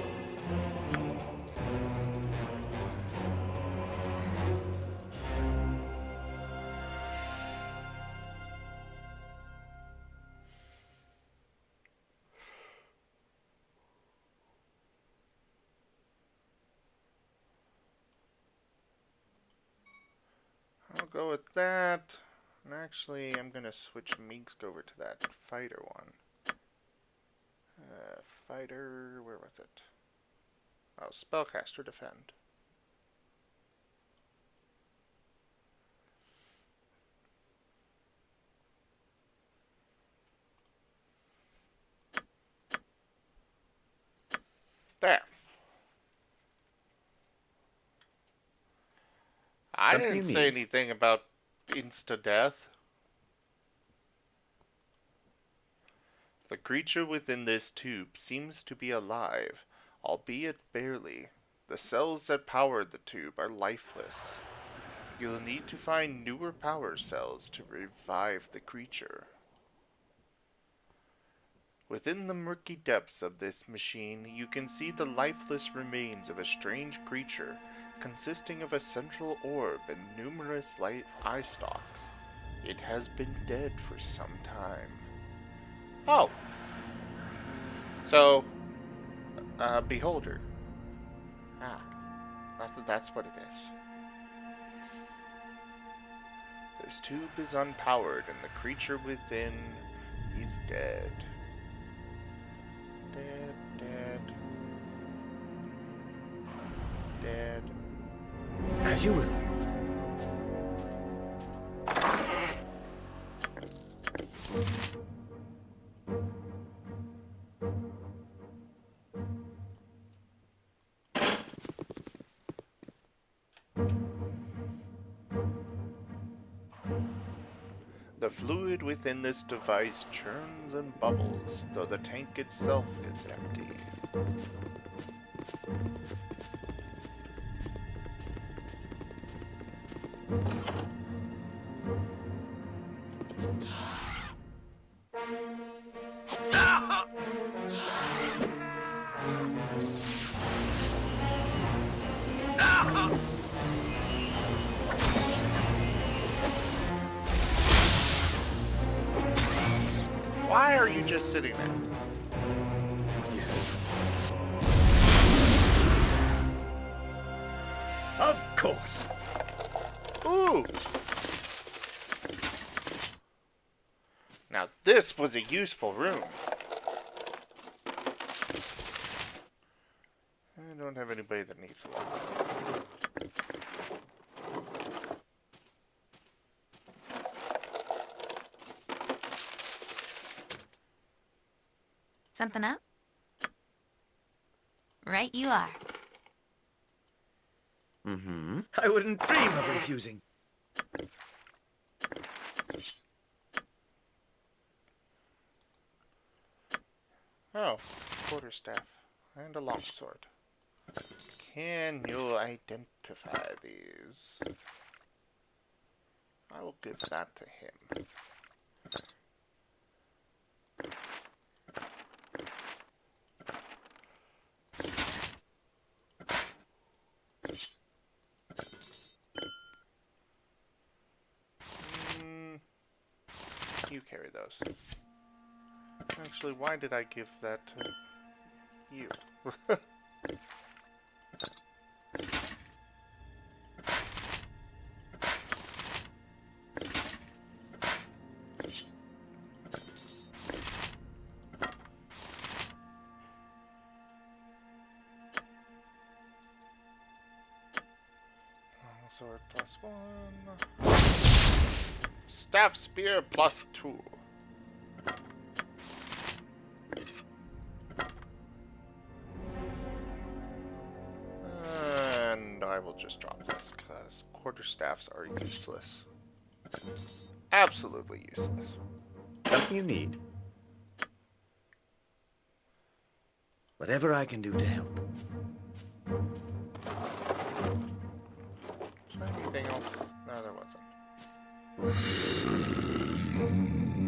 I'll go with that. And actually, I'm gonna switch Minsk over to that fighter one. Fighter, where was it? Oh, spellcaster defend. There. I Something didn't you say need. anything about insta-death. The creature within this tube seems to be alive, albeit barely. The cells that power the tube are lifeless. You'll need to find newer power cells to revive the creature. Within the murky depths of this machine, you can see the lifeless remains of a strange creature consisting of a central orb and numerous light eye stalks. It has been dead for some time. Oh. So, Beholder. Ah, that's what it is. This tube is unpowered and the creature within is dead. Dead. Dead. As you will. The fluid within this device churns and bubbles, though the tank itself is empty. Why are you just sitting there? Of course. Ooh! Now this was a useful room. I don't have anybody that needs a lot. Something up? Right you are. Mm-hmm. I wouldn't dream of refusing. Oh, quarterstaff and a longsword. Can you identify these? I will give that to him. You carry those. Actually, why did I give that to you? Sword +1. Staff spear +2. And I will just drop this because quarterstaffs are useless. Absolutely useless. Something you need. Whatever I can do to help. Is there anything else? No, there wasn't.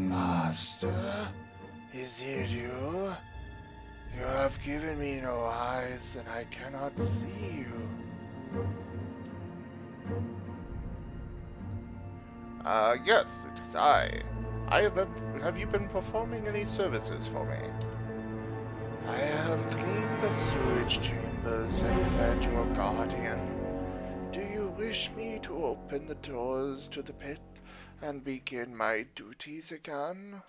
Master, is it you? You have given me no eyes, and I cannot see you. Yes, it is I. Have you been performing any services for me? I have cleaned the sewage chambers and fed your guardian. Do you wish me to open the doors to the pit and begin my duties again?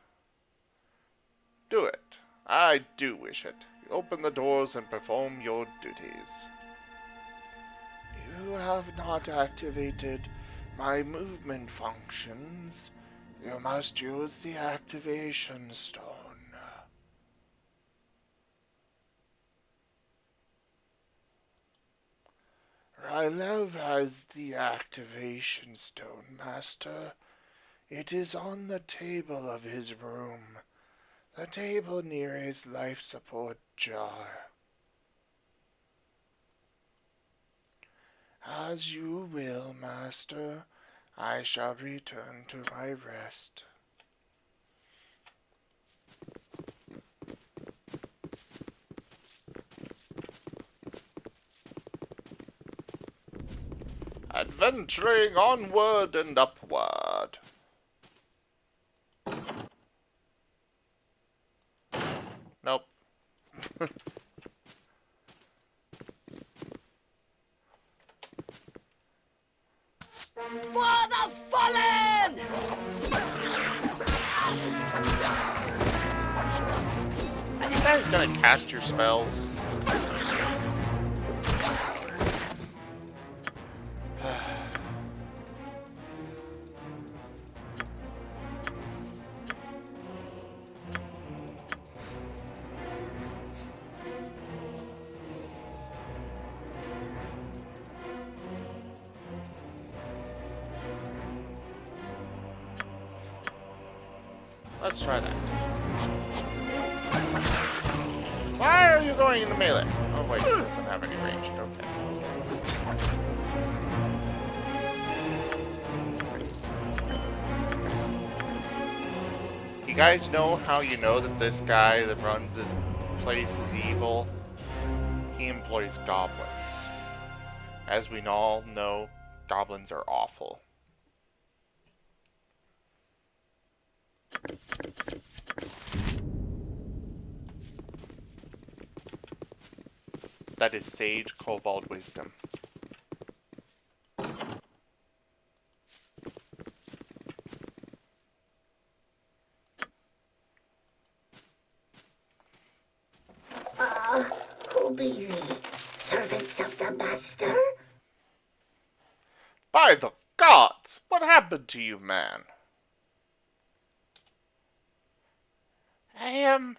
Do it. I do wish it. Open the doors and perform your duties. You have not activated my movement functions. You must use the activation stone. Rylev has the activation stone, Master. It is on the table of his room. The table near his life support jar. As you will, Master. I shall return to my rest. Adventuring onward and upward. Nope. For the fallen! Are you guys gonna cast your spells? Let's try that. Why are you going into melee? Oh wait, it doesn't have any ranged. Okay. You guys know how you know that this guy that runs this place is evil? He employs goblins. As we all know, goblins are awful. That is sage kobold wisdom. Who be ye? Servants of the Master? By the gods! What happened to you, man? I am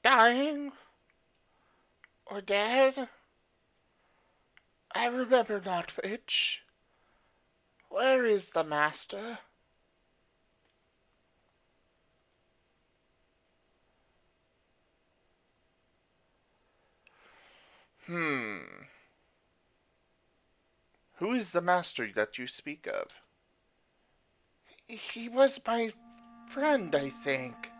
dying or dead. I remember not which. Where is the Master? Who is the Master that you speak of? He was my friend, I think.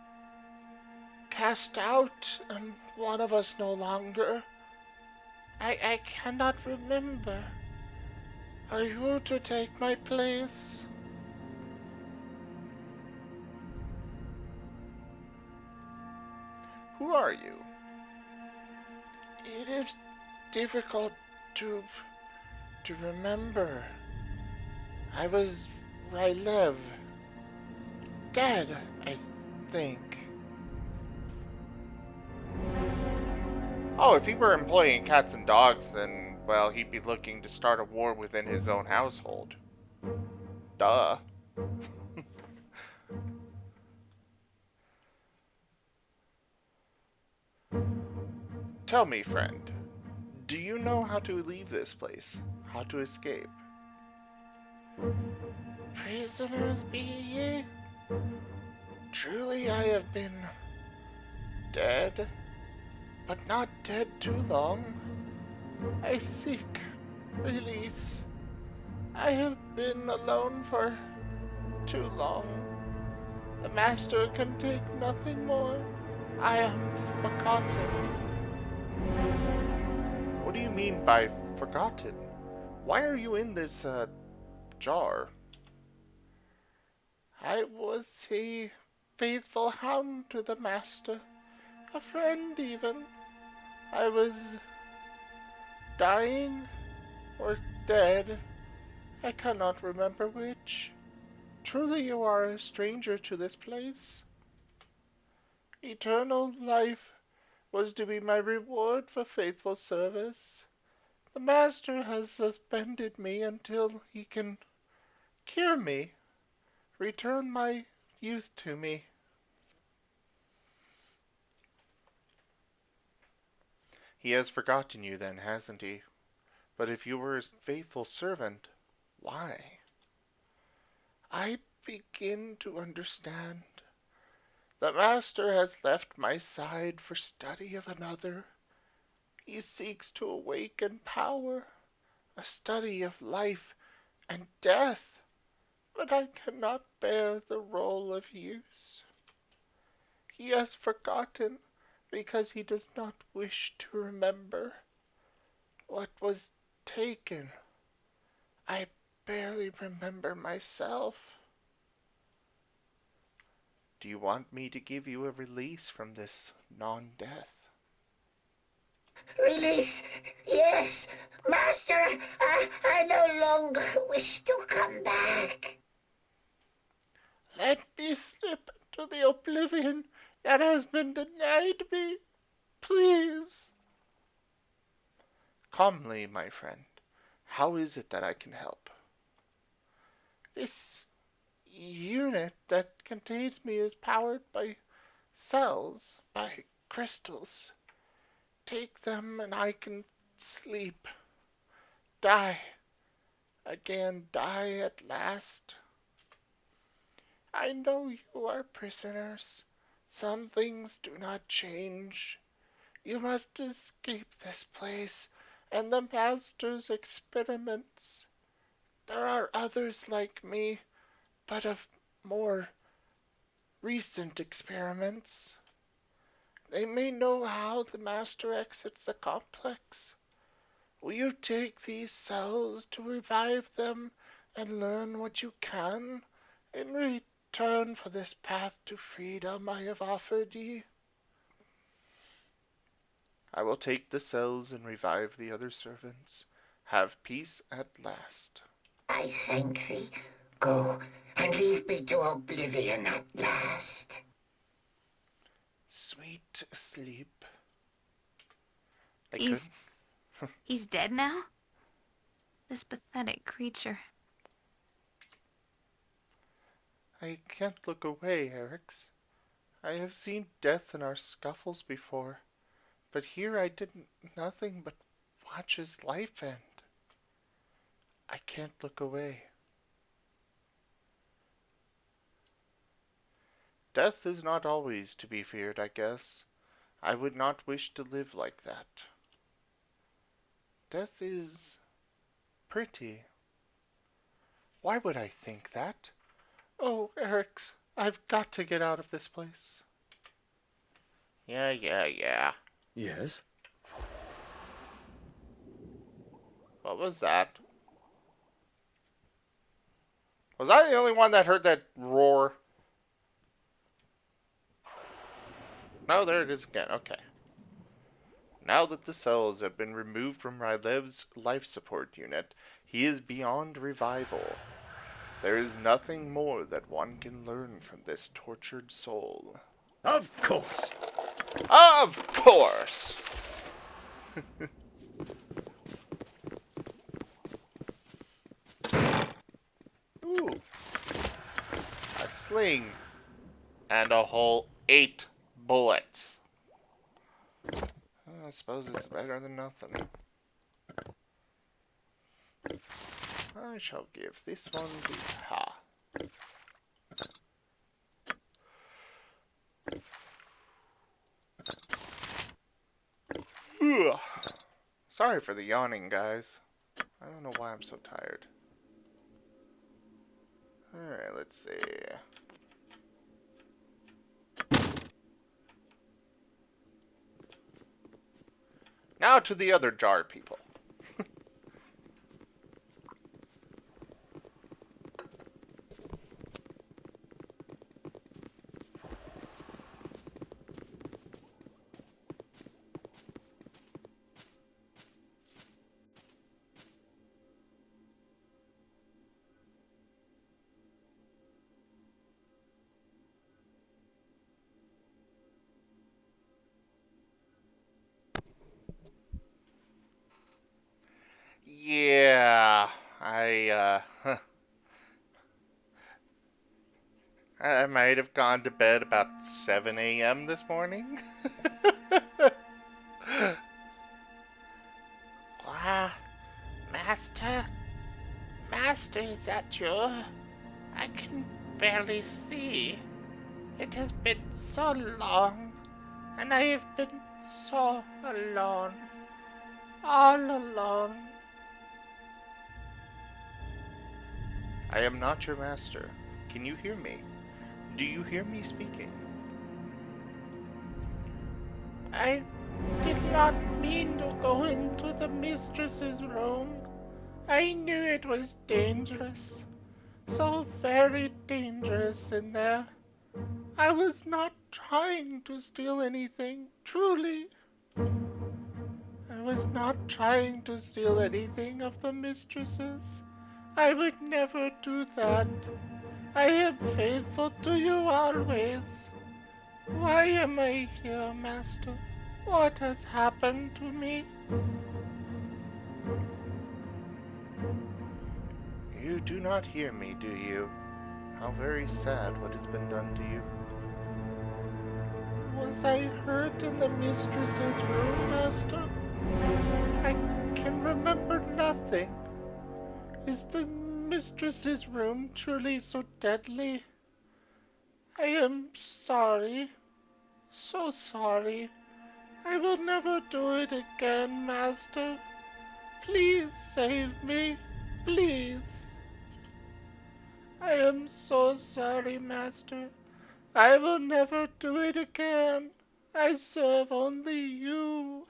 Cast out, and one of us no longer. I cannot remember. Are you to take my place? Who are you? It is difficult to remember. I was Rylev. Dead, I think. Oh, if he were employing cats and dogs, then, well, he'd be looking to start a war within his own household. Duh. Tell me, friend, do you know how to leave this place? How to escape? Prisoners be ye? Truly I have been dead, but not dead too long. I seek release. I have been alone for too long. The Master can take nothing more. I am forgotten. What do you mean by forgotten? Why are you in this, jar? I was a faithful hound to the Master. A friend, even. I was dying or dead. I cannot remember which. Truly you are a stranger to this place. Eternal life was to be my reward for faithful service. The Master has suspended me until he can cure me, return my youth to me. He has forgotten you then, hasn't he? But if you were his faithful servant, why? I begin to understand. The Master has left my side for study of another. He seeks to awaken power, a study of life and death, but I cannot bear the role of use. He has forgotten because he does not wish to remember what was taken. I barely remember myself. Do you want me to give you a release from this non-death? Release? Yes. Master, I no longer wish to come back. Let me slip into the oblivion that has been denied me. Please. Calmly, my friend. How is it that I can help? This unit that contains me is powered by cells, by crystals. Take them and I can sleep. Die. Again, die at last. I know you are prisoners. Some things do not change. You must escape this place and the Master's experiments. There are others like me, but of more recent experiments. They may know how the Master exits the complex. Will you take these cells to revive them and learn what you can in return for this path to freedom I have offered ye? I will take the cells and revive the other servants. Have peace at last. I thank thee. Go, and leave me to oblivion at last. Sweet sleep. He's dead now? This pathetic creature. I can't look away, Erix. I have seen death in our scuffles before, but here I did nothing but watch his life end. I can't look away. Death is not always to be feared, I guess. I would not wish to live like that. Death is pretty. Why would I think that? Oh, Erix, I've got to get out of this place. Yeah. Yes? What was that? Was I the only one that heard that roar? No, there it is again. Okay. Now that the cells have been removed from Rylev's life support unit, he is beyond revival. There is nothing more that one can learn from this tortured soul. Of course! Of course! Ooh. A sling. And a whole 8 bullets. I suppose it's better than nothing. I shall give this one the ha. Sorry for the yawning, guys. I don't know why I'm so tired. Alright, let's see. Now to the other jar people. Yeah, I might have gone to bed about 7 a.m. this morning. Wow, Master? Master, is that you? I can barely see. It has been so long, and I have been so alone. All alone. I am not your master. Can you hear me? Do you hear me speaking? I did not mean to go into the mistress's room. I knew it was dangerous. So very dangerous in there. I was not trying to steal anything, truly. I was not trying to steal anything of the mistresses. I would never do that. I am faithful to you always. Why am I here, Master? What has happened to me? You do not hear me, do you? How very sad what has been done to you. Was I hurt in the mistress's room, Master? I can remember nothing. Is the mistress's room truly so deadly? I am sorry. So sorry. I will never do it again, Master. Please save me. Please. I am so sorry, Master. I will never do it again. I serve only you.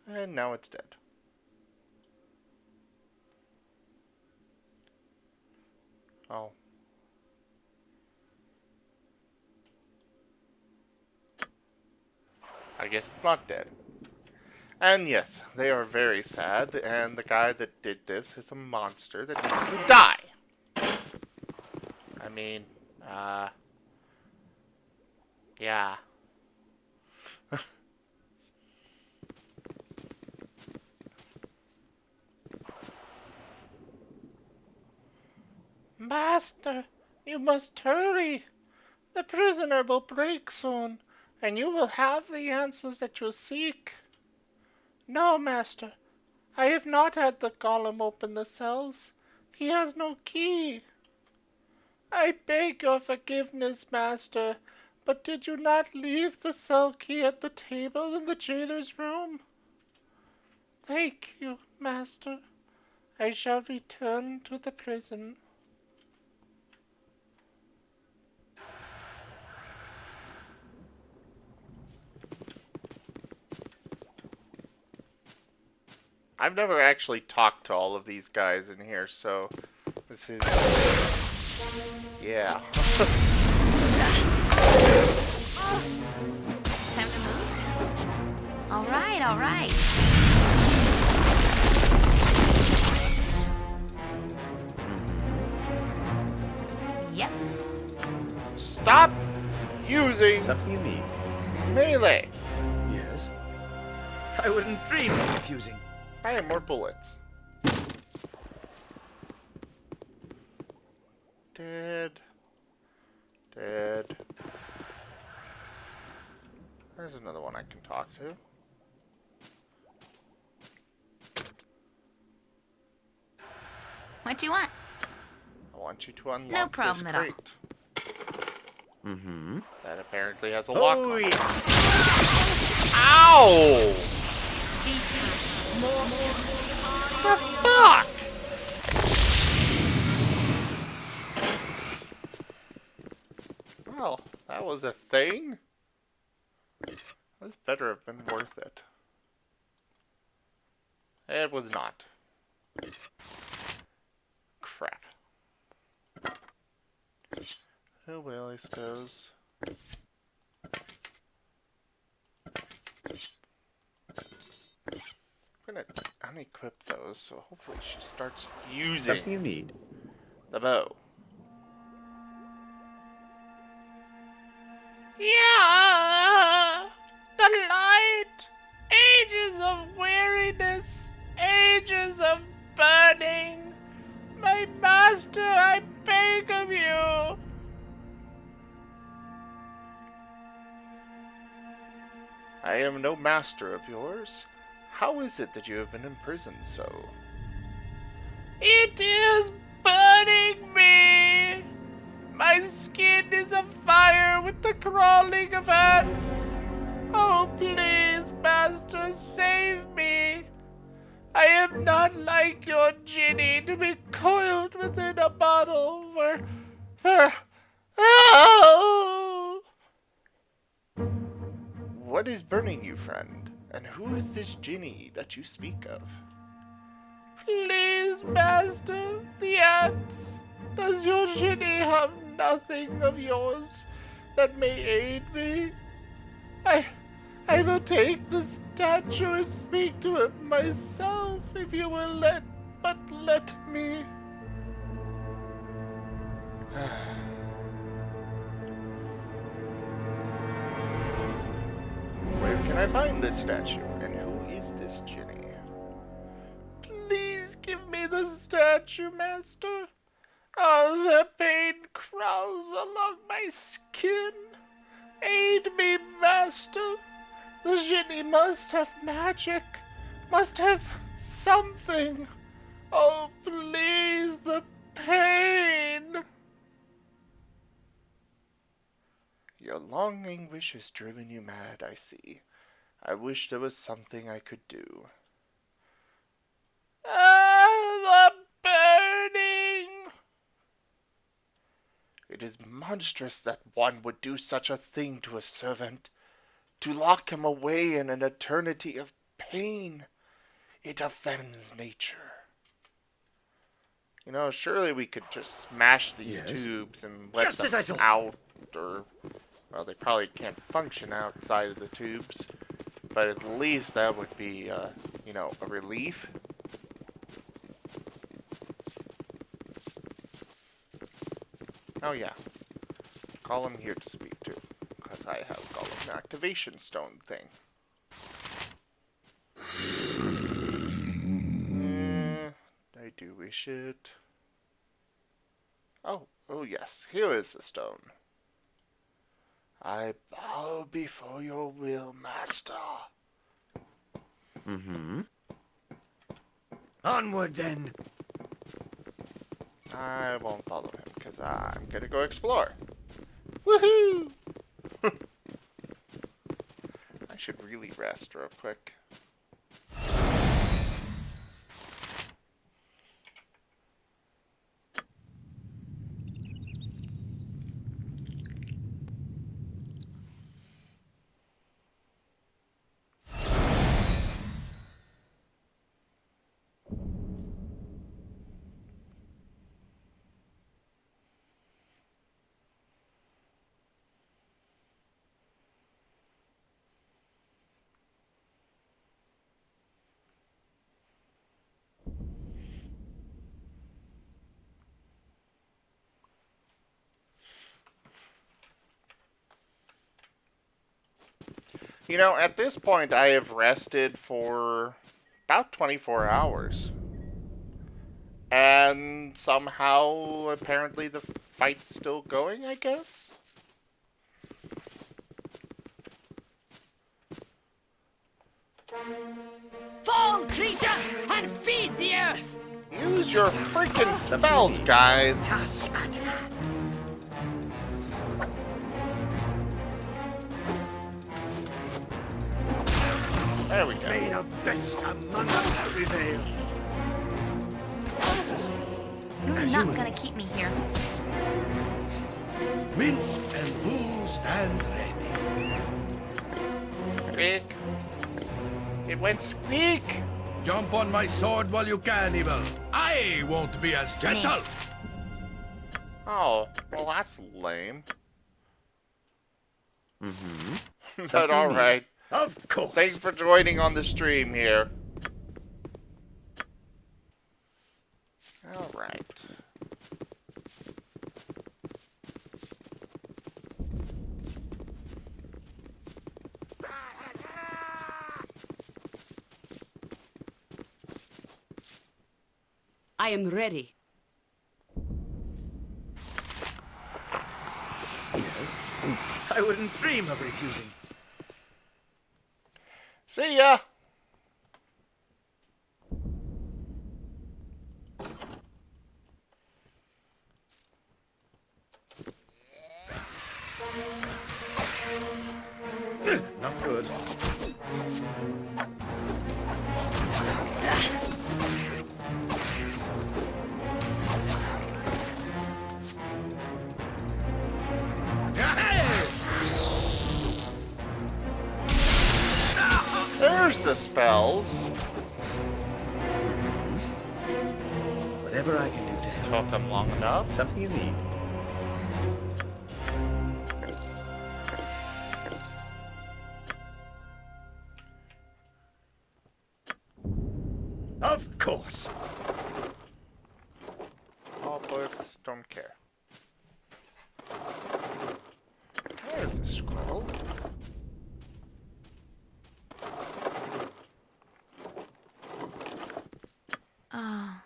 And now it's dead. Oh. I guess it's not dead. And yes, they are very sad, and the guy that did this is a monster that needs to die. I mean, yeah. Master, you must hurry. The prisoner will break soon, and you will have the answers that you seek. No, Master. I have not had the golem open the cells. He has no key. I beg your forgiveness, Master, but did you not leave the cell key at the table in the jailer's room? Thank you, Master. I shall return to the prison. I've never actually talked to all of these guys in here, so this is... yeah. Time to move? Alright, alright. Yep. Stop using Something you need? melee. Yes. I wouldn't dream of refusing. I have more bullets. Dead. Dead. There's another one I can talk to. What do you want? I want you to unlock No problem this at all. crate. Mm-hmm. That apparently has a lock Oh, on it. yeah. Ow! The fuck? Well, that was a thing. This better have been worth it. It was not. Crap. Oh well, I suppose. I'm gonna unequip those, so hopefully she starts using Something you need? the bow. Yeah! The light! Ages of weariness! Ages of burning! My master, I beg of you! I am no master of yours. How is it that you have been imprisoned so? It is burning me! My skin is afire with the crawling of ants! Oh, please, master, save me! I am not like your Ginny to be coiled within a bottle for... Oh! What is burning you, friend? And who is this Ginny that you speak of? Please, Master, the ants. Does your genie have nothing of yours that may aid me? I will take the statue and speak to it myself if you will let me. Where can I find this statue, and who is this genie? Please give me the statue, Master. Oh, the pain crawls along my skin. Aid me, Master. The genie must have magic, must have something. Oh, please, the pain. Your long anguish has driven you mad, I see. I wish there was something I could do. Ah, the burning! It is monstrous that one would do such a thing to a servant. To lock him away in an eternity of pain. It offends nature. You know, surely we could just smash these tubes and let them out, or... Well, they probably can't function outside of the tubes, but at least that would be, you know, a relief. Oh yeah, call him here to speak to, because I have got an activation stone thing. I do wish it. Oh yes, here is the stone. I bow before your will, Master. Onward, then. I won't follow him, because I'm gonna go explore. Woohoo! I should really rest real quick. You know, at this point, I have rested for about 24 hours. And somehow, apparently, the fight's still going, I guess? Fall, creature, and feed the earth! Use your freaking spells, guys! Task at hand. There we go. May the best among us prevail. You're not gonna keep me here. Minsk and Boo stand ready. Squeak. It went squeak! Jump on my sword while you can, Evil. I won't be as gentle. Oh, well that's lame. But alright. Of course. Thanks for joining on the stream here. Alright. I am ready. Yes. I wouldn't dream of refusing. See ya! Not good. There's the spells. Whatever I can do to help. Took him long enough. Something you need. Of course. All books, don't care. Where's the scroll? Oh,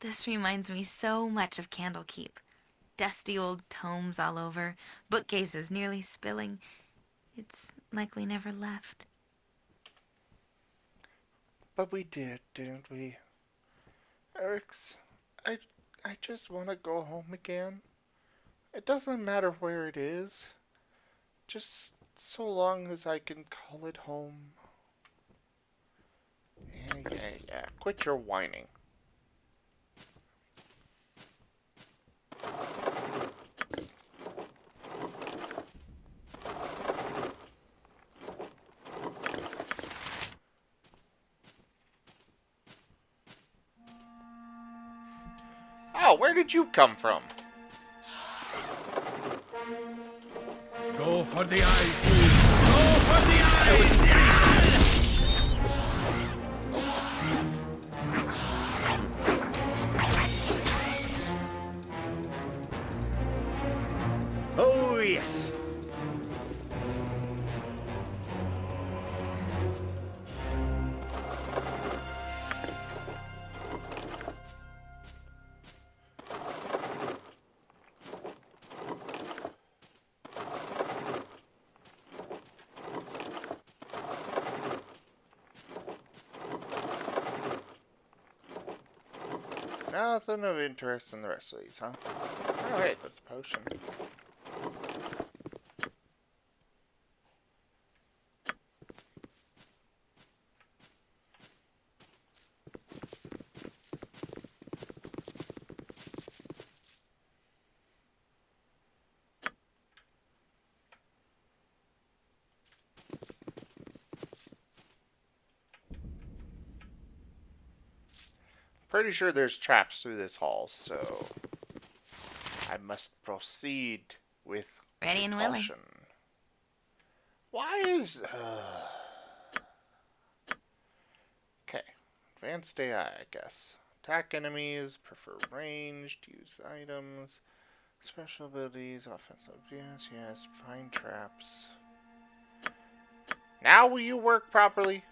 this reminds me so much of Candlekeep. Dusty old tomes all over, bookcases nearly spilling. It's like we never left. But we did, didn't we? Eric's, I just want to go home again. It doesn't matter where it is. Just so long as I can call it home. Yeah. Quit your whining. Oh, where did you come from? Go for the eyes! Go for the eyes! Oh, yes. Nothing of interest in the rest of these, huh? Oh, hey, that's a potion. Pretty sure there's traps through this hall, so I must proceed with Ready and willing. caution. Why is... Okay. Advanced AI, I guess. Attack enemies, prefer ranged, use items, special abilities, offensive, yes, find traps. Now will you work properly?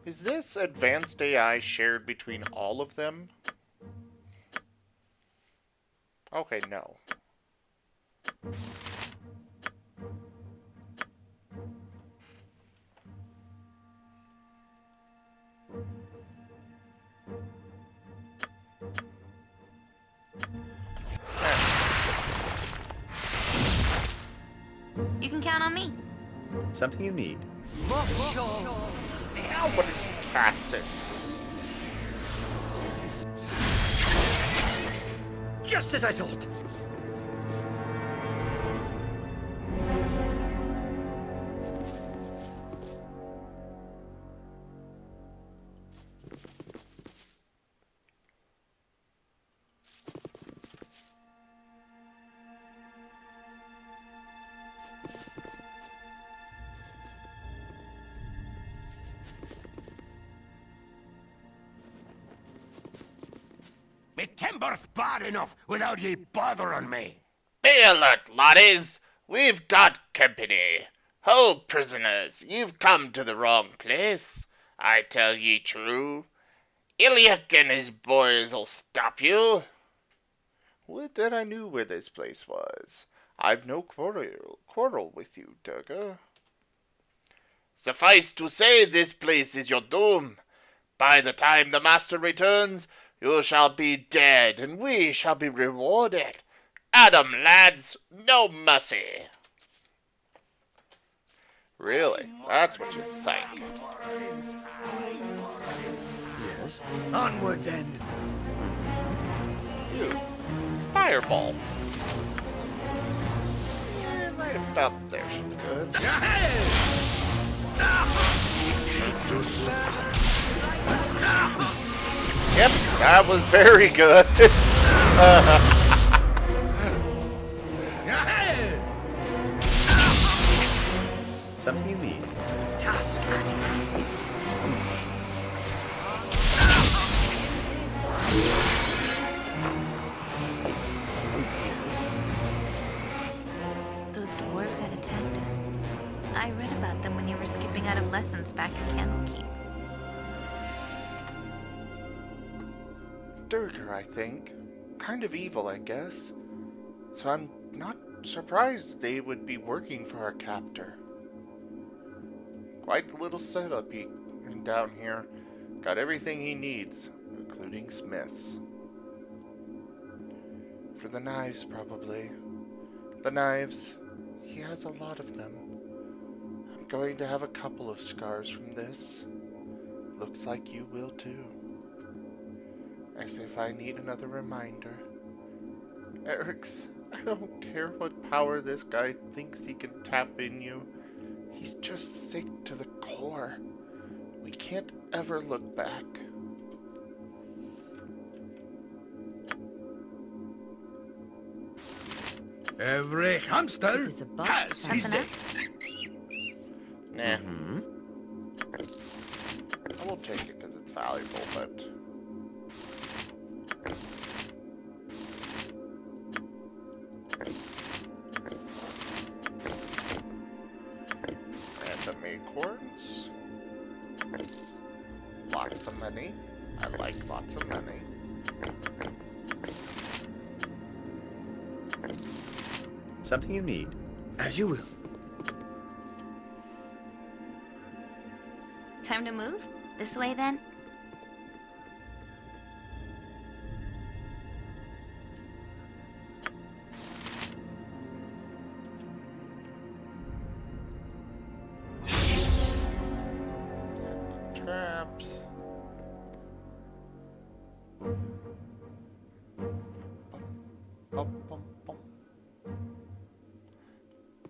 Is this advanced AI shared between all of them? Okay, no. You can count on me. Something you need. Now what did you cast it? Just as I thought. Me timber's bad enough without ye bothering me. Be alert, laddies! We've got company. Ho, prisoners, you've come to the wrong place. I tell ye true. Iliak and his boys'll stop you. Would that I knew where this place was. I've no quarrel with you, Durga. Suffice to say, this place is your doom. By the time the master returns, you shall be dead, and we shall be rewarded. Adam, lads, no mercy. Really? That's what you think. Yes. Onward, then. You. Fireball. Right about there should be good. Yep, that was very good. Something you need. Tusk. Those dwarves had attacked us. I read about them when you were skipping out of lessons back in Candlekeep. Durgar, I think. Kind of evil, I guess. So I'm not surprised they would be working for our captor. Quite the little setup he down here. Got everything he needs, including smiths. For the knives, probably. The knives, he has a lot of them. I'm going to have a couple of scars from this. Looks like you will too. As if I need another reminder. Eric's, I don't care what power this guy thinks he can tap in you. He's just sick to the core. We can't ever look back. Every hamster It is a bug. has his Something day. else? Nah. I will take it because it's valuable, but... Random acorns. Lots of money. I like lots of money. Something you need. As you will. Time to move? This way, then? Traps. Bum, bum, bum.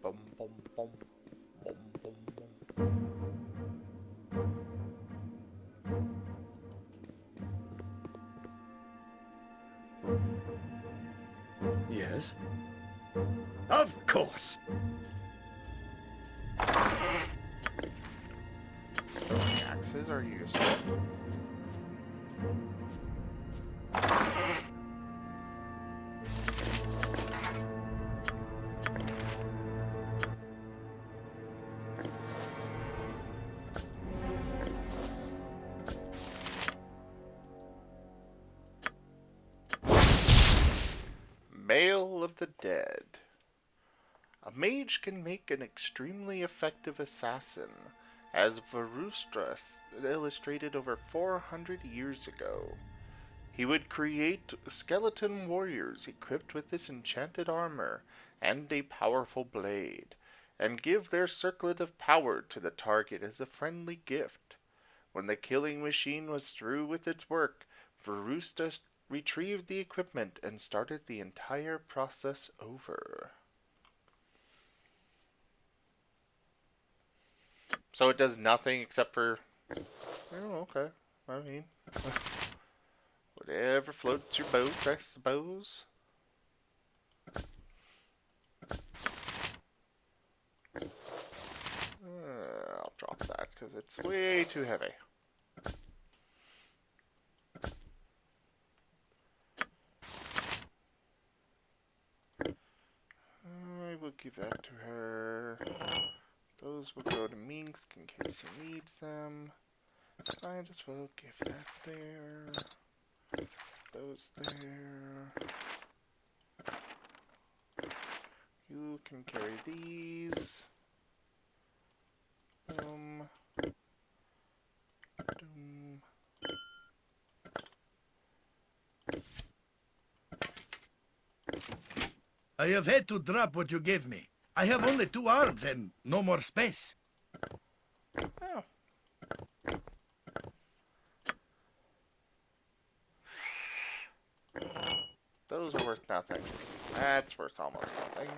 Bum, bum, bum. Bum, bum, bum. Yes. Of course. Axes are useful. Mail of the Dead. A mage can make an extremely effective assassin, as Varustra illustrated over 400 years ago. He would create skeleton warriors equipped with this enchanted armor and a powerful blade, and give their circlet of power to the target as a friendly gift. When the killing machine was through with its work, Varustra retrieved the equipment and started the entire process over. So it does nothing except for... Oh, okay. I mean... whatever floats your boat, I suppose. I'll drop that because it's way too heavy. I will give that to her. Those will go to Minsk in case he needs them. Might as well give that there. Those there. You can carry these. Boom. I have had to drop what you gave me. I have only 2 arms and no more space. Oh. Those are worth nothing. That's worth almost nothing.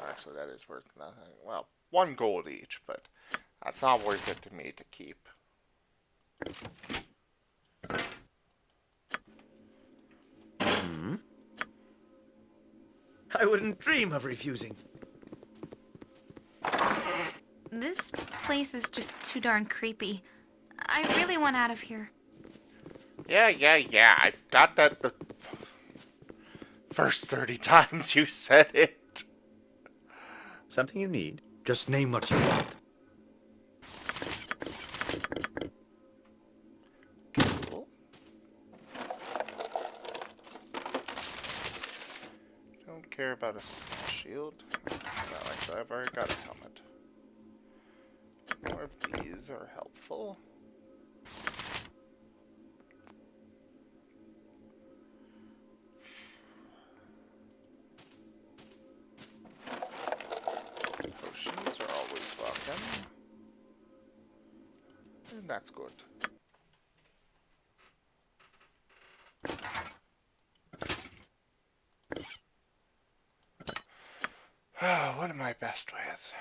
Actually, that is worth nothing. Well, 1 gold each, but that's not worth it to me to keep. I wouldn't dream of refusing. This place is just too darn creepy. I really want out of here. Yeah. I've got that the first 30 times you said it. Something you need? Just name what you want. Cool. Don't care about a small shield. No, actually, I've already got a helmet. More of these are helpful. Potions are always welcome. And that's good. What am I best with?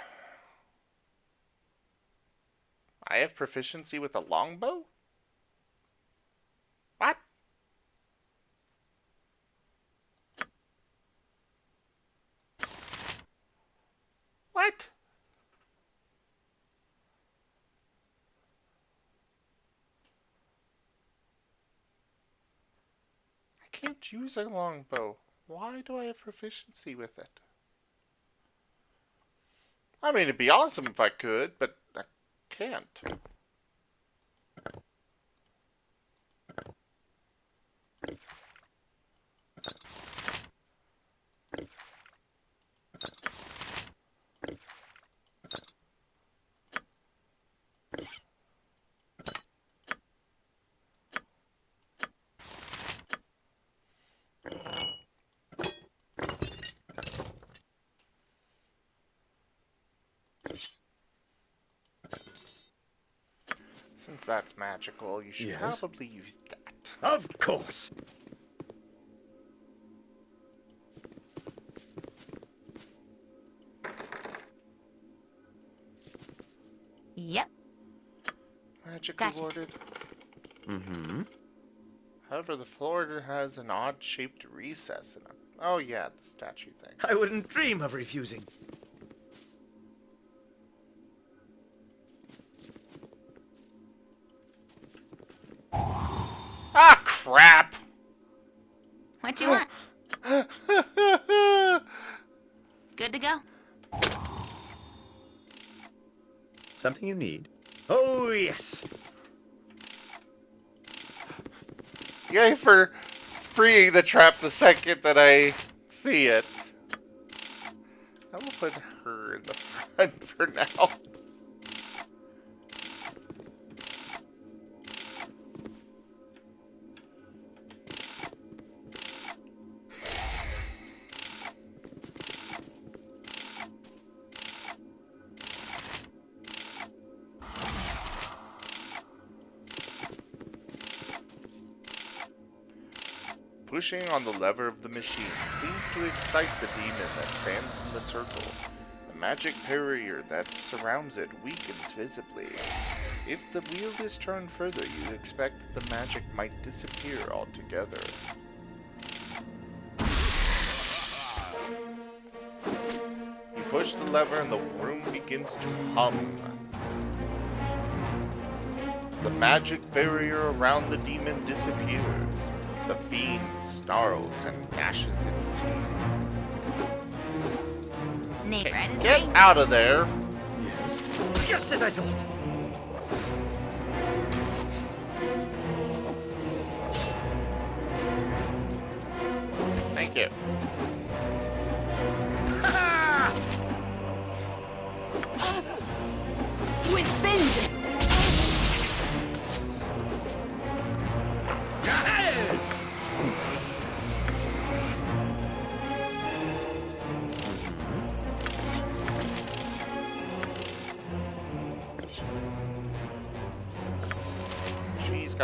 I have proficiency with a longbow? What? What? I can't use a longbow. Why do I have proficiency with it? I mean, it'd be awesome if I could, but I can't. Since that's magical, you should Yes? probably use that. Of course. Yep. Magically Gotcha. warded. Mm-hmm. However, the floor has an odd-shaped recess in it. Oh yeah, the statue thing. I wouldn't dream of refusing. Ah, crap! What do you want? Good to go. Something you need? Oh, yes. Yay for spreeing the trap the second that I see it. I will put her in the front for now. Pushing on the lever of the machine seems to excite the demon that stands in the circle. The magic barrier that surrounds it weakens visibly. If the wheel is turned further, you expect that the magic might disappear altogether. You push the lever and the room begins to hum. The magic barrier around the demon disappears. The fiend snarls and gnashes its teeth. Name right is Get right. out of there! Yes. Just as I thought. Thank you. With vengeance!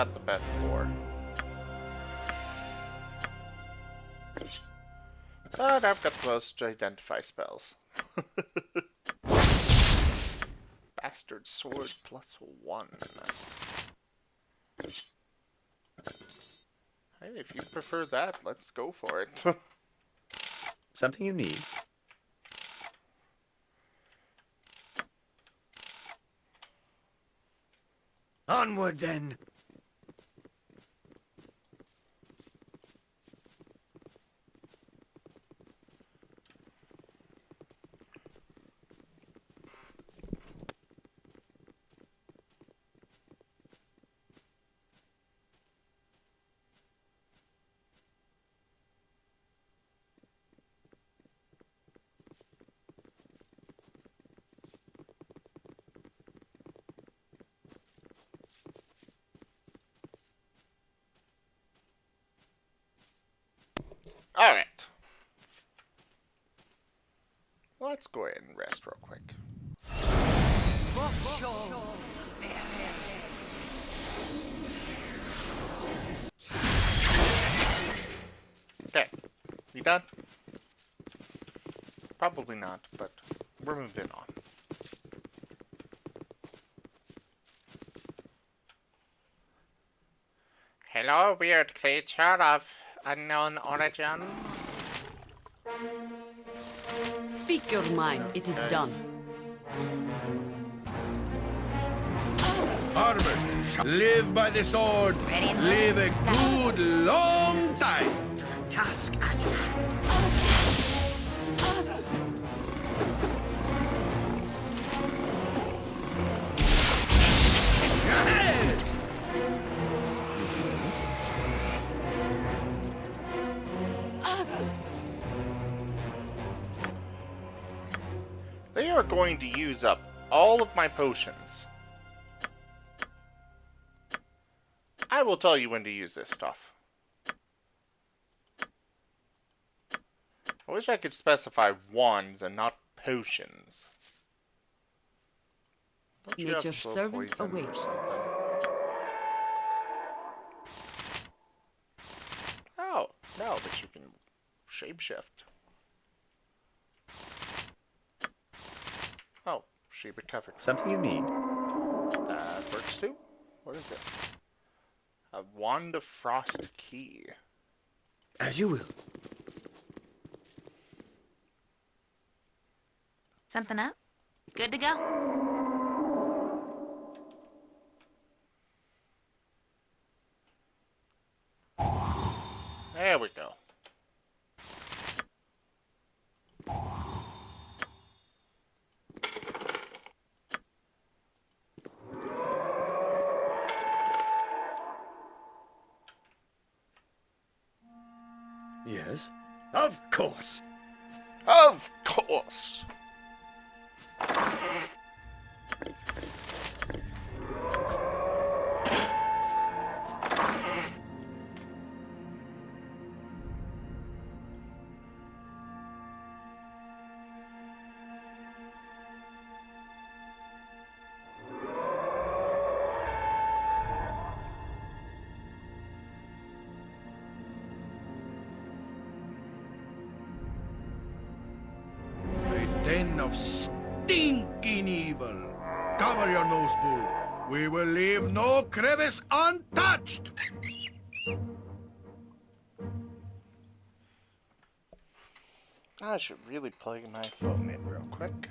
got the best lore. But I've got the most to identify spells. Bastard sword +1. Hey, if you prefer that, let's go for it. Something you need. Onward, then. Alright. Let's go ahead and rest real quick. Okay. You done? Probably not, but we're moving on. Hello, weird creature of unknown origin. Speak your mind. It is done. Armored, live by the sword. Ready and Live a good long time. Task They are going to use up all of my potions. I will tell you when to use this stuff. I wish I could specify wands and not potions. Don't you have Nature's slow servant poison or awaits. something? Oh, no, but you can shapeshift. Oh, she recovered. Something you need. That works too. What is this? A Wand of Frost key. As you will. Something up? Good to go? There we go. Yes. Of course. Of course. A den of stinking evil. Cover your nose, Boo. We will leave no crevice untouched. I should really plug my phone in real quick.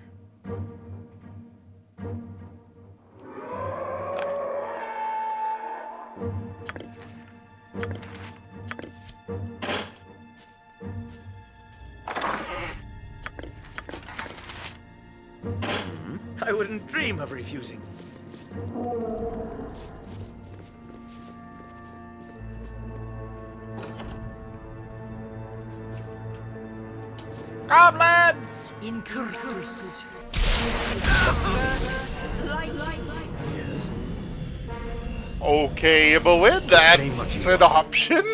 I wouldn't dream of refusing. Goblins! Incursus. Yes. Okay, but when that's an option.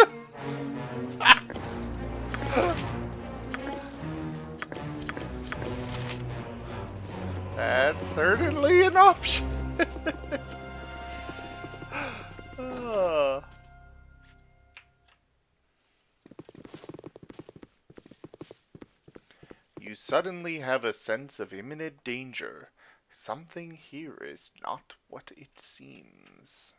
That's certainly an option. Ah. You suddenly have a sense of imminent danger. Something here is not what it seems.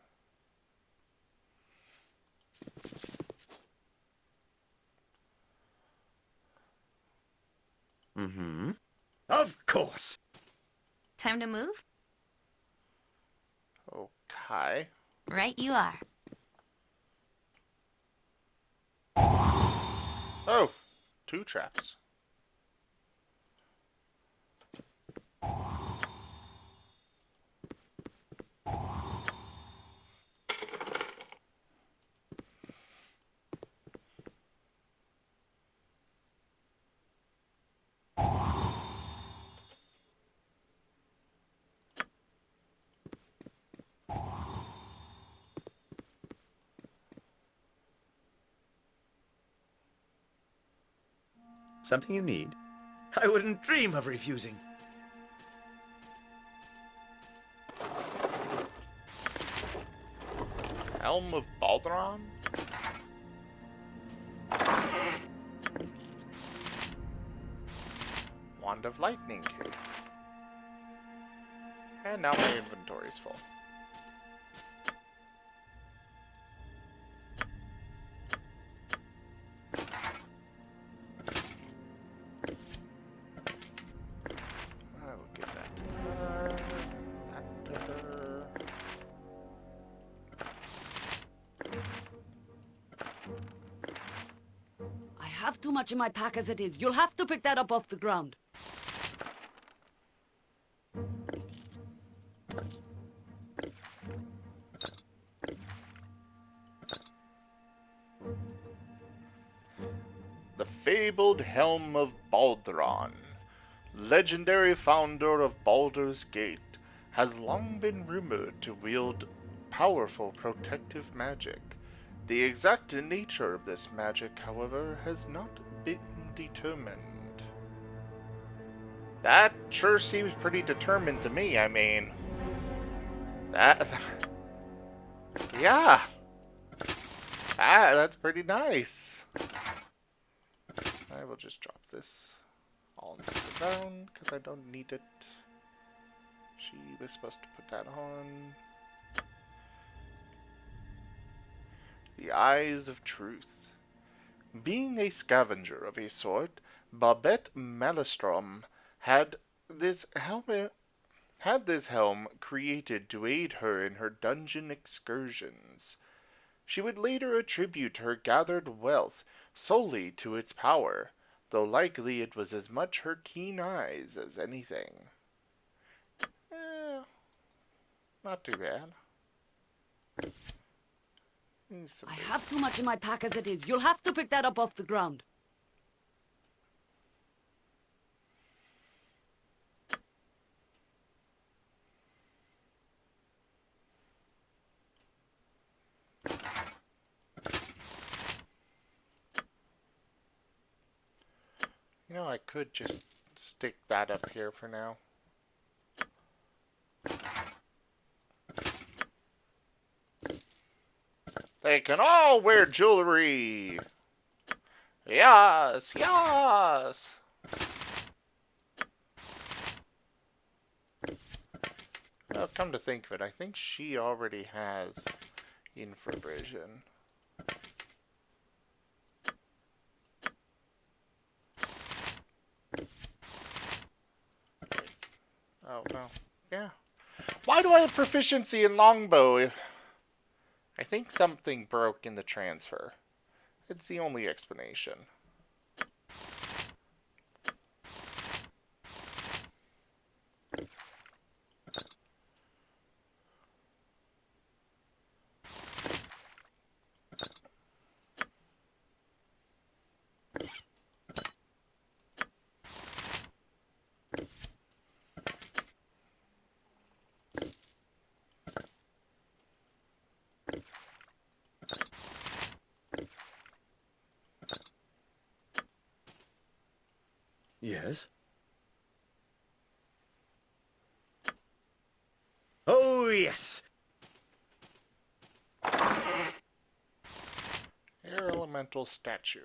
Mm-hmm. Of course. Time to move? Okay. Right you are. Oh, 2 traps. Something you need? I wouldn't dream of refusing. Helm of Baldur? Wand of Lightning Cube. And now my inventory's full. I will give that to her. That to her. I have too much in my pack as it is. You'll have to pick that up off the ground. The fabled Helm of Baldur, legendary founder of Baldur's Gate, has long been rumored to wield powerful protective magic. The exact nature of this magic, however, has not been determined. That sure seems pretty determined to me. I mean, that... yeah. That's pretty nice. I will just drop this all this down because I don't need it. She was supposed to put that on. The Eyes of Truth. Being a scavenger of a sort, Babette Maelstrom had this helm created to aid her in her dungeon excursions. She would later attribute her gathered wealth solely to its power, though likely it was as much her keen eyes as anything. Not too bad. I have too much in my pack as it is. You'll have to pick that up off the ground. You know, I could just stick that up here for now. They can all wear jewelry! Yes! Yes! Well, come to think of it, I think she already has infravision. Oh, well, yeah. Why do I have proficiency in longbow? I think something broke in the transfer. It's the only explanation. Yes? Oh, yes. Air elemental statue.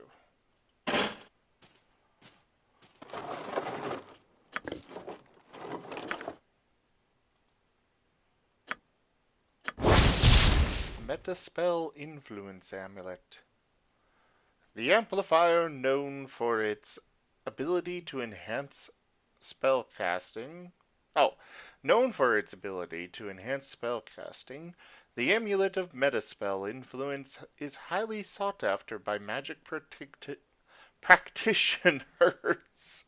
Metaspell Influence Amulet. The amplifier, known for its ability to enhance spellcasting. Known for its ability to enhance spellcasting, the Amulet of Metaspell Influence is highly sought after by magic practitioners.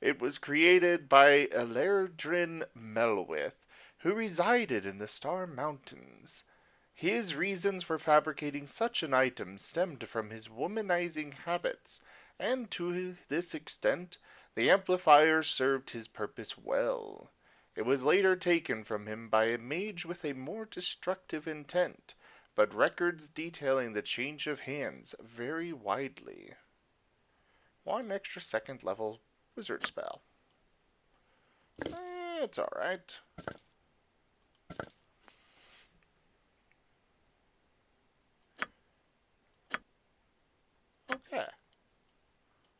It was created by Elardrin Melwith, who resided in the Star Mountains. His reasons for fabricating such an item stemmed from his womanizing habits, and to this extent, the amplifier served his purpose well. It was later taken from him by a mage with a more destructive intent, but records detailing the change of hands vary widely. 1 extra second level wizard spell. It's alright. Okay.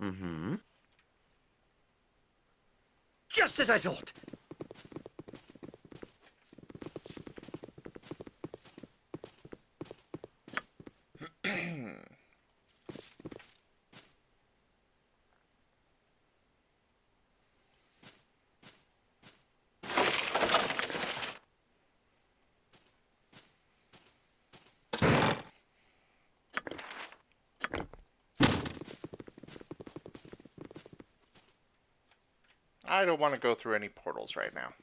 Mm-hmm. Just as I thought. I don't want to go through any portals right now.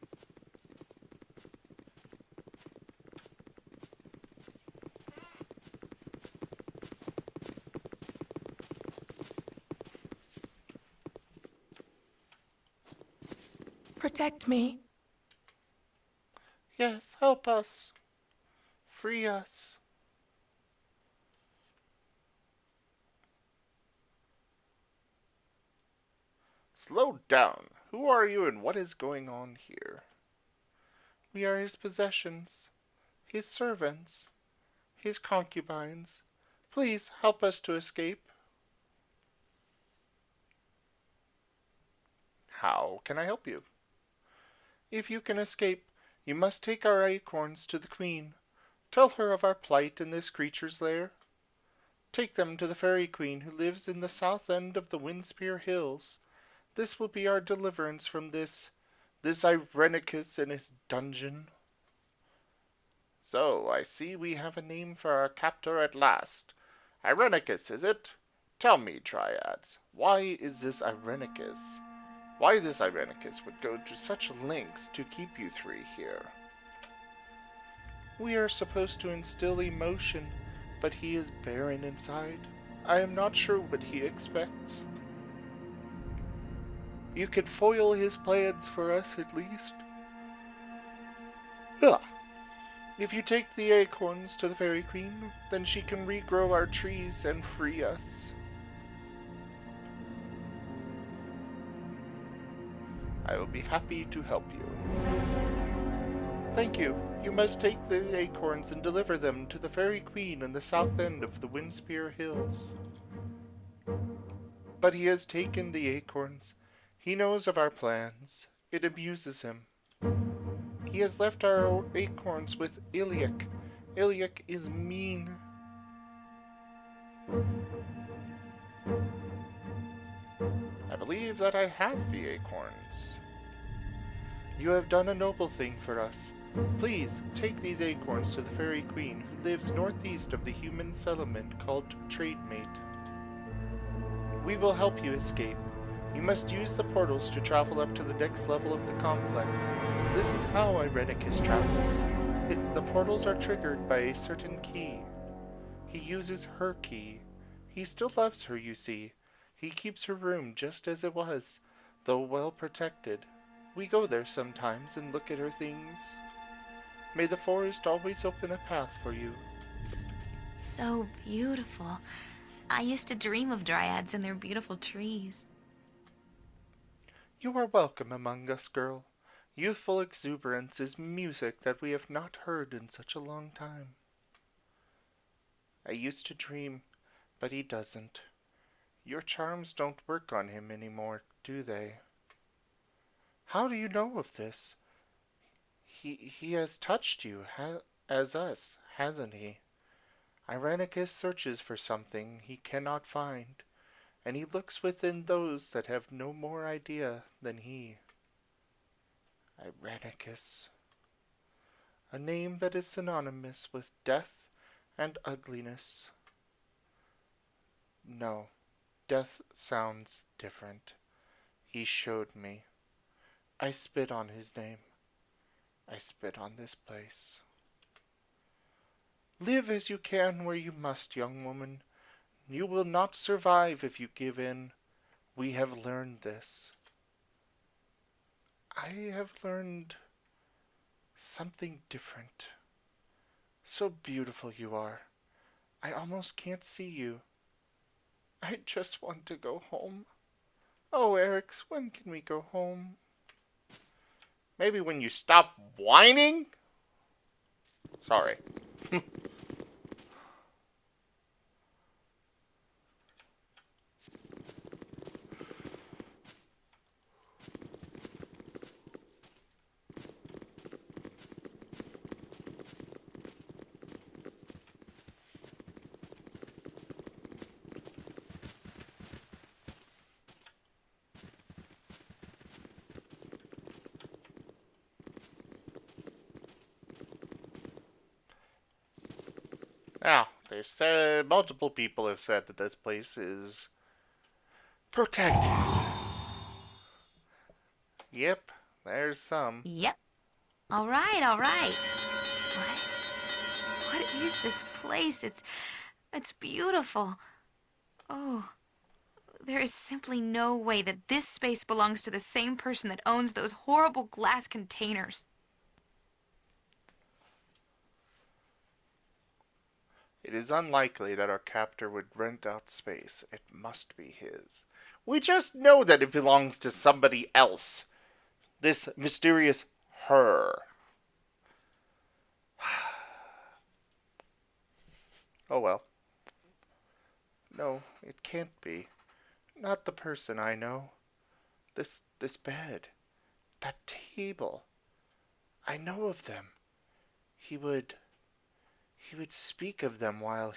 Protect me. Yes, help us. Free us. Slow down. Who are you and what is going on here? We are his possessions, his servants, his concubines. Please help us to escape. How can I help you? If you can escape, you must take our acorns to the queen. Tell her of our plight in this creature's lair. Take them to the fairy queen who lives in the south end of the Windspear Hills. This will be our deliverance from this Irenicus in his dungeon. So, I see we have a name for our captor at last. Irenicus, is it? Tell me, Triads, why this Irenicus would go to such lengths to keep you three here? We are supposed to instill emotion, but he is barren inside. I am not sure what he expects. You could foil his plans for us, at least. If you take the acorns to the Fairy Queen, then she can regrow our trees and free us. I will be happy to help you. Thank you. You must take the acorns and deliver them to the Fairy Queen in the south end of the Windspear Hills. But he has taken the acorns. He knows of our plans. It amuses him. He has left our acorns with Iliac. Iliac is mean. I believe that I have the acorns. You have done a noble thing for us. Please, take these acorns to the Fairy Queen, who lives northeast of the human settlement called Trademate. We will help you escape. You must use the portals to travel up to the next level of the complex. This is how Irenicus travels. The portals are triggered by a certain key. He uses her key. He still loves her, you see. He keeps her room just as it was, though well protected. We go there sometimes and look at her things. May the forest always open a path for you. So beautiful. I used to dream of dryads and their beautiful trees. You are welcome among us, girl. Youthful exuberance is music that we have not heard in such a long time. I used to dream, but he doesn't. Your charms don't work on him anymore, do they? How do you know of this? He has touched you, as us, hasn't he? Irenicus searches for something he cannot find, and he looks within those that have no more idea than he. Irenicus. A name that is synonymous with death and ugliness. No, death sounds different. He showed me. I spit on his name. I spit on this place. Live as you can where you must, young woman. You will not survive if you give in. We have learned this. I have learned something different. So beautiful you are. I almost can't see you. I just want to go home. Oh, Eric's, when can we go home? Maybe when you stop whining? Sorry. Now, they've said, multiple people have said that this place is protected. Yep, there's some. Yep. All right, all right. What is this place? It's beautiful. Oh, there is simply no way that this space belongs to the same person that owns those horrible glass containers. It is unlikely that our captor would rent out space. It must be his. We just know that it belongs to somebody else. This mysterious her. Oh well. No, it can't be. Not the person I know. This bed. That table. I know of them. He would speak of them while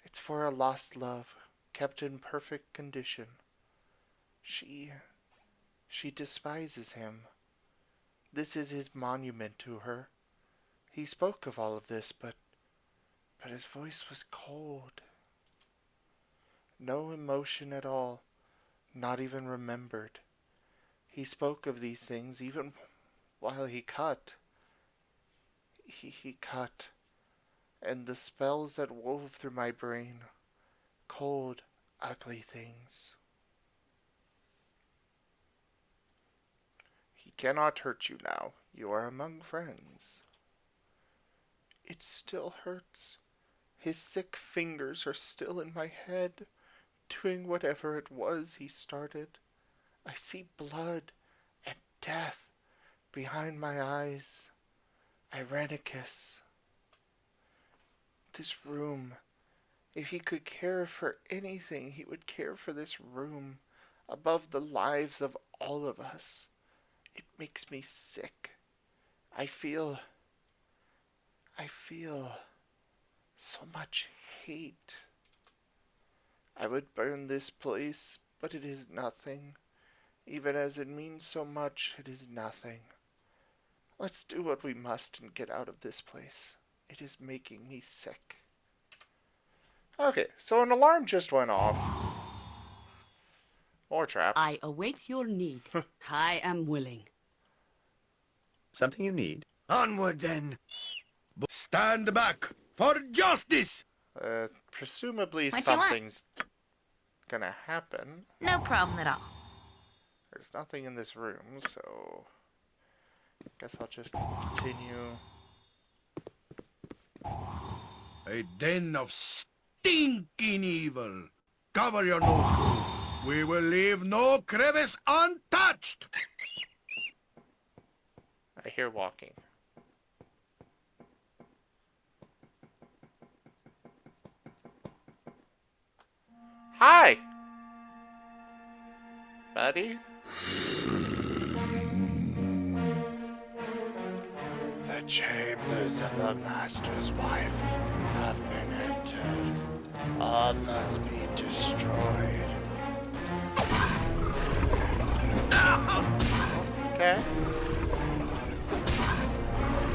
it's for a lost love, kept in perfect condition. She despises him. This is his monument to her. He spoke of all of this, but his voice was cold. No emotion at all, not even remembered. He spoke of these things even while he cut. He cut, and the spells that wove through my brain, cold, ugly things. He cannot hurt you now. You are among friends. It still hurts. His sick fingers are still in my head, doing whatever it was he started. I see blood and death behind my eyes. Irenicus. This room. If he could care for anything, he would care for this room above the lives of all of us. It makes me sick. I feel so much hate. I would burn this place, but it is nothing. Even as it means so much, it is nothing. Let's do what we must and get out of this place. It is making me sick. Okay, so an alarm just went off. More traps. I await your need. I am willing. Something you need? Onward, then. Stand back for justice! Presumably What you want? something's gonna happen. No problem at all. There's nothing in this room, so guess I'll just continue. A den of stinking evil. Cover your nose. We will leave no crevice untouched. I hear walking. Hi, buddy. The chambers of the Master's wife have been entered. All must be destroyed. Okay.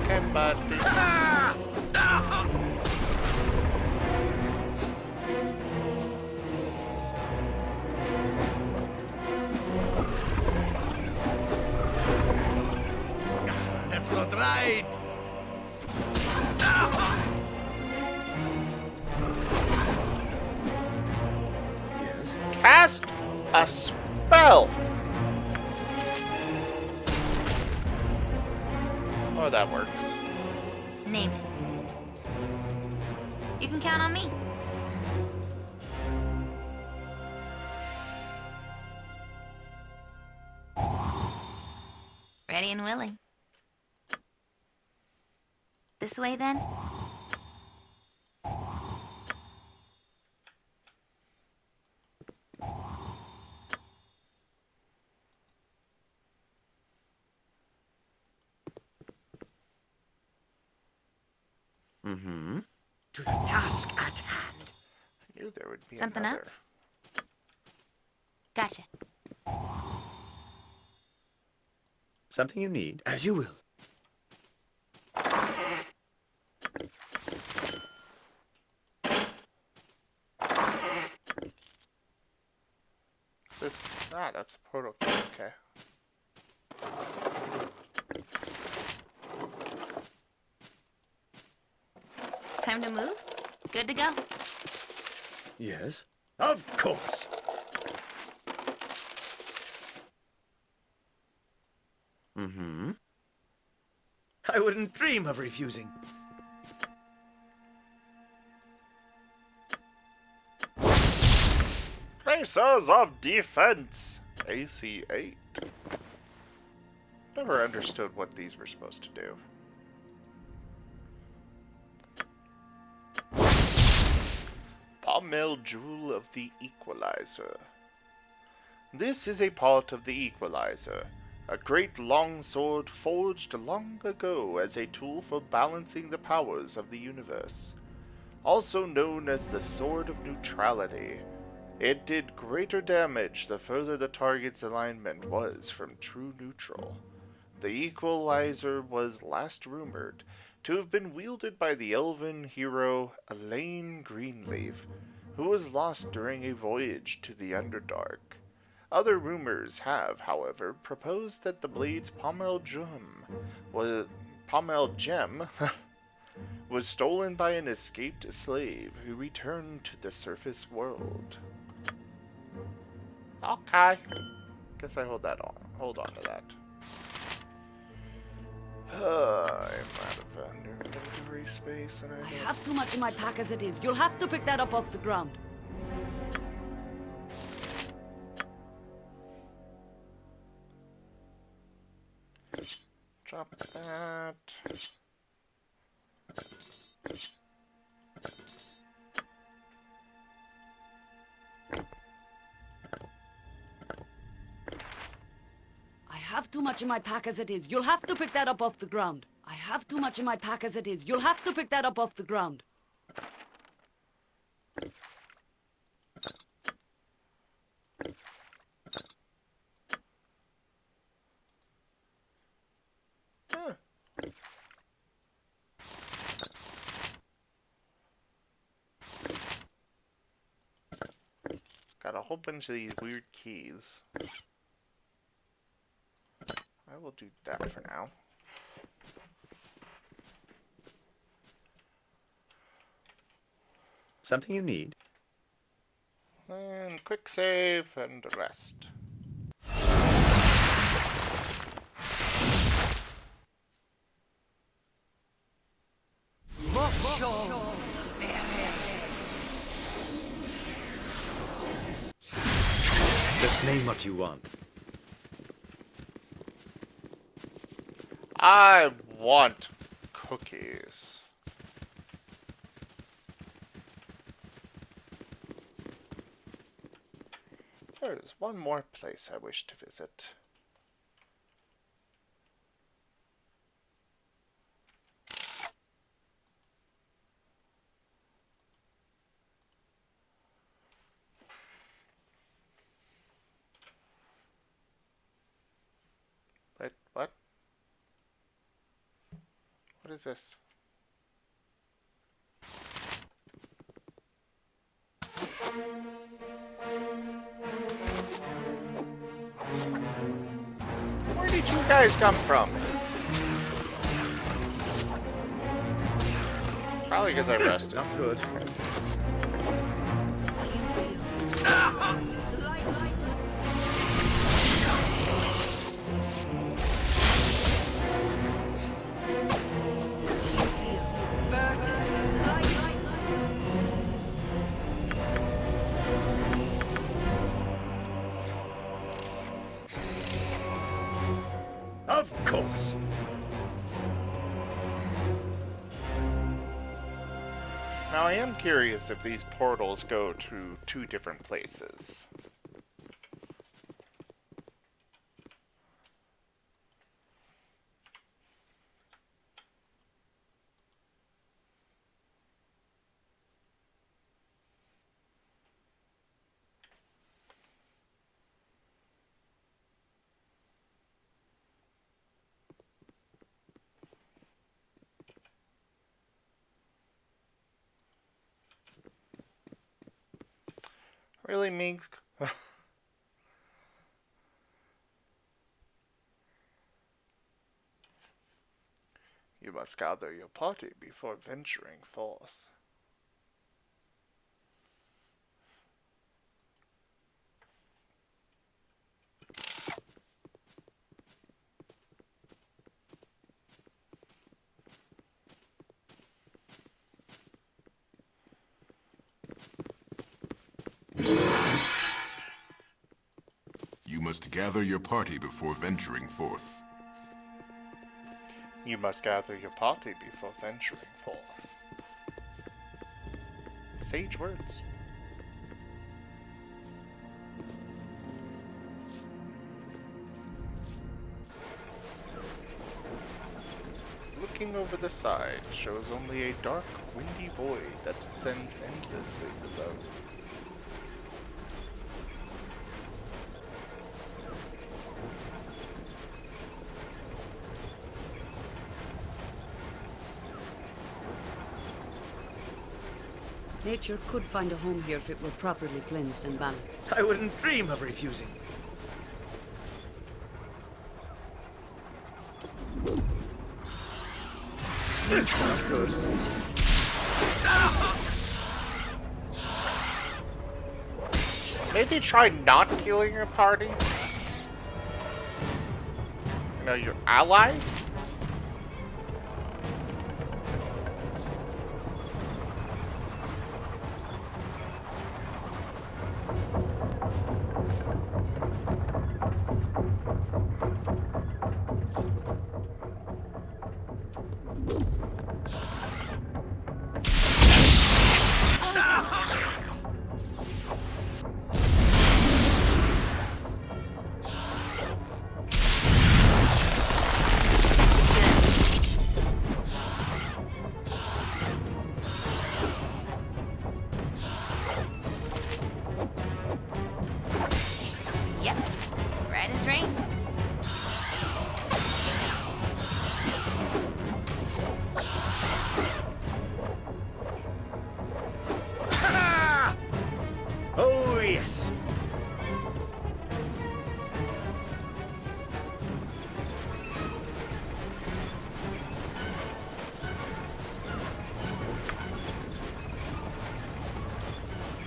Okay, buddy. That's not right. Yes? Cast a spell. Oh, that works. Name it. You can count on me. Ready and willing. This way, then? Mm-hmm. To the task at hand. I knew there would be Something up? another. Gotcha. Something you need? As you will. Is this... Ah, that's a portal key. Okay. Time to move? Good to go. Yes? Of course. Mm-hmm. I wouldn't dream of refusing. Places of Defense. AC 8. Never understood what these were supposed to do. Pommel Jewel of the Equalizer. This is a part of the Equalizer, a great long sword forged long ago as a tool for balancing the powers of the universe. Also known as the Sword of Neutrality, it did greater damage the further the target's alignment was from true neutral. The Equalizer was last rumored to have been wielded by the elven hero Elaine Greenleaf, who was lost during a voyage to the Underdark. Other rumors have, however, proposed that the blade's pommel gem was stolen by an escaped slave who returned to the surface world. Okay. Guess I hold on to that. I'm out of inventory space and I have too much in my pack as it is. You'll have to pick that up off the ground. Drop that. I have too much in my pack as it is. You'll have to pick that up off the ground. I have too much in my pack as it is. You'll have to pick that up off the ground. Huh. Got a whole bunch of these weird keys. I will do that for now. Something you need? And quick save and rest. Just name what you want. I want cookies. There is one more place I wish to visit. Wait, what? What is this? Where did you guys come from? Probably because I rested. Not good. Of course. Now I am curious if these portals go to two different places. Really, Meeks? You must gather your party before venturing forth. You must gather your party before venturing forth. You must gather your party before venturing forth. Sage words. Looking over the side shows only a dark, windy void that descends endlessly below. Nature could find a home here if it were properly cleansed and balanced. I wouldn't dream of refusing. Not good. Maybe try not killing your party? You know, your allies? Yep, right as rain. Oh, yes.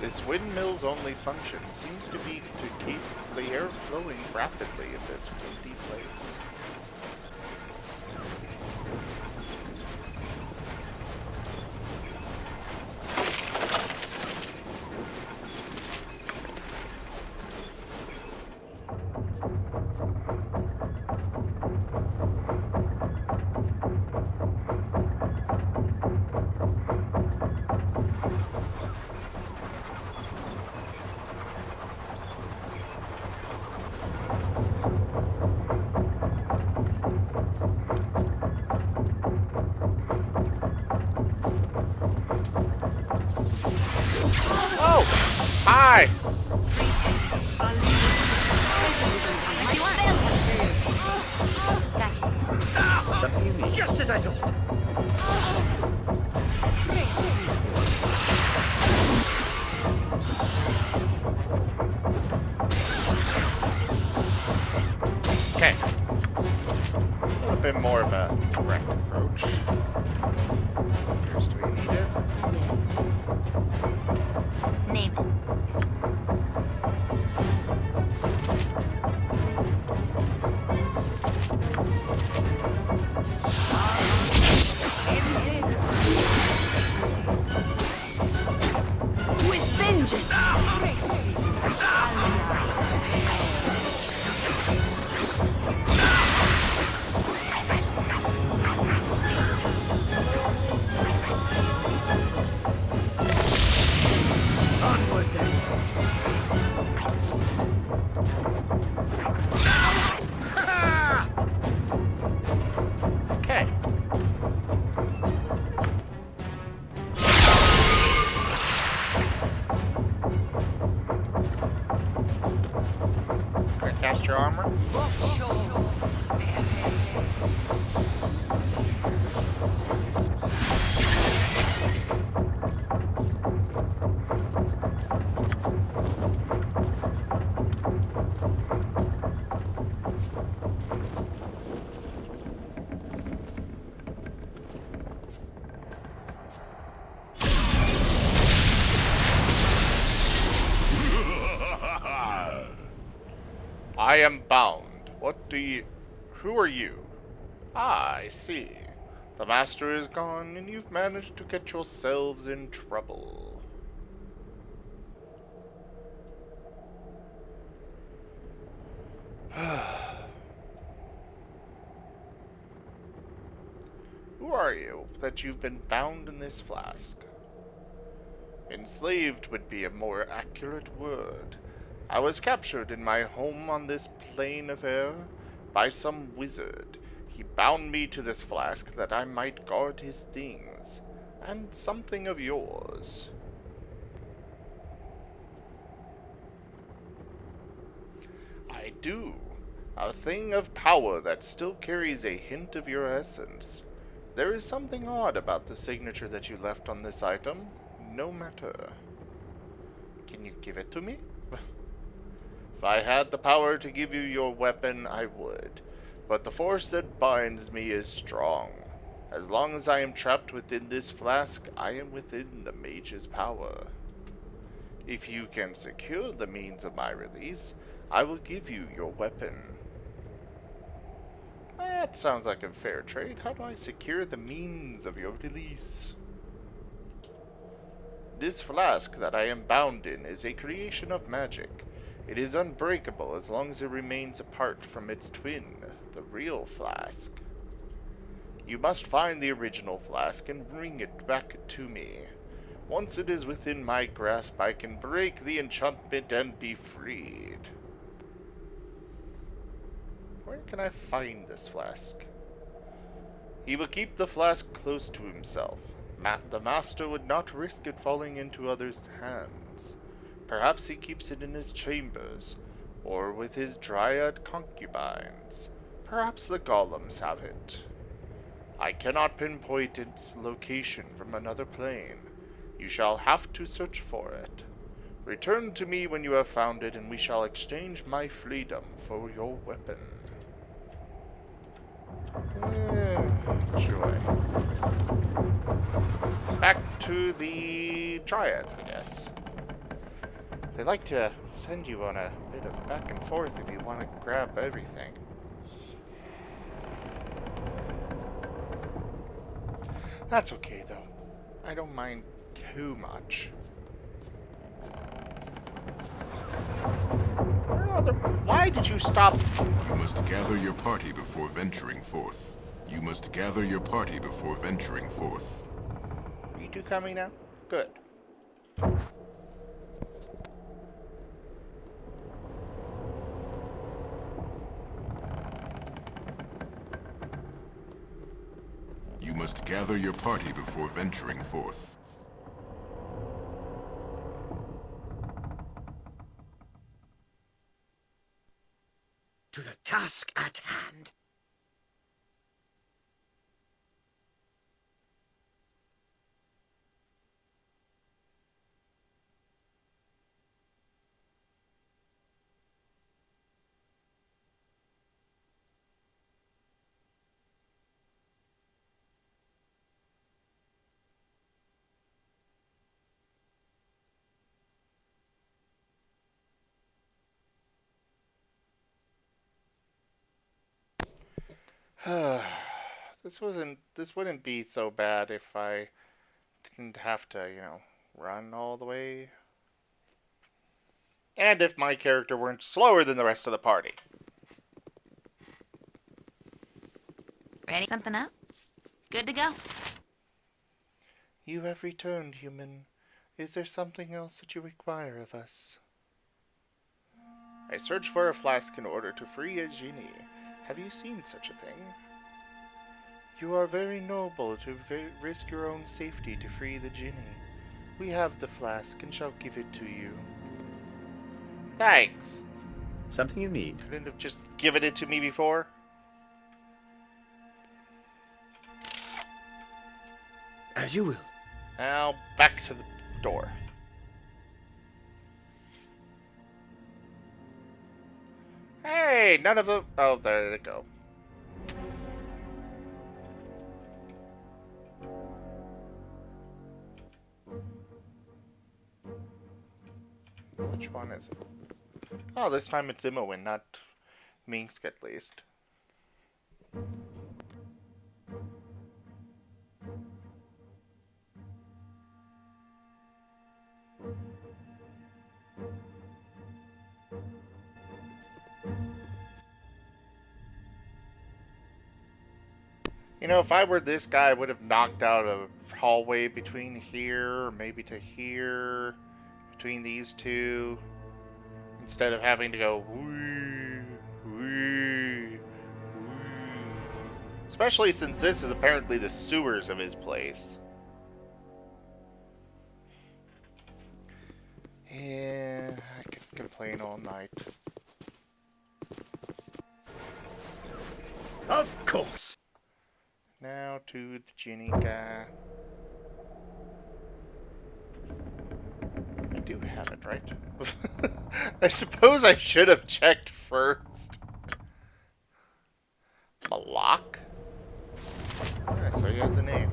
This windmill's only function seems to be to keep the air flowing rapidly in this windy place. Hi! What do you want? Gotcha. Something you need. Just as I thought. Okay. A little bit more of a direct approach. Appears to be needed. Yes. Name it. With vengeance. Onwards then. Okay. Can I cast your armor? I am bound. What do you... Who are you? Ah, I see. The master is gone, and you've managed to get yourselves in trouble. Who are you, that you've been bound in this flask? Enslaved would be a more accurate word. I was captured in my home on this plane of air by some wizard. He bound me to this flask that I might guard his things, and something of yours. I do. A thing of power that still carries a hint of your essence. There is something odd about the signature that you left on this item. No matter. Can you give it to me? If I had the power to give you your weapon, I would. But the force that binds me is strong. As long as I am trapped within this flask, I am within the mage's power. If you can secure the means of my release, I will give you your weapon. That sounds like a fair trade. How do I secure the means of your release? This flask that I am bound in is a creation of magic. It is unbreakable as long as it remains apart from its twin, the real flask. You must find the original flask and bring it back to me. Once it is within my grasp, I can break the enchantment and be freed. Where can I find this flask? He will keep the flask close to himself. The master would not risk it falling into others' hands. Perhaps he keeps it in his chambers, or with his dryad concubines. Perhaps the golems have it. I cannot pinpoint its location from another plane. You shall have to search for it. Return to me when you have found it, and we shall exchange my freedom for your weapon. Joy. Back to the dryads, I guess. They like to send you on a bit of back and forth if you want to grab everything. That's okay, though. I don't mind too much. Why did you stop? You must gather your party before venturing forth. You must gather your party before venturing forth. Are you two coming now? Good. You must gather your party before venturing forth. to the task at hand. This wouldn't be so bad if I didn't have to, run all the way. And if my character weren't slower than the rest of the party. Ready? Something up? Good to go. You have returned, human. Is there something else that you require of us? I searched for a flask in order to free a genie. Have you seen such a thing? You are very noble to risk your own safety to free the genie. We have the flask and shall give it to you. Thanks. Something you need. Couldn't have just given it to me before? As you will. Now, back to the door. Hey, none of them... Oh, there they go. Which one is it? Oh, this time it's Imoen, not Minsk at least. If I were this guy, I would have knocked out a hallway between here, or maybe to here, between these two, instead of having to go wee, wee, wee. Especially since this is apparently the sewers of his place. Yeah, I could complain all night. Of course. Now to the genie guy. I do have it, right? I suppose I should have checked first. Malak? Yeah, so he has a name.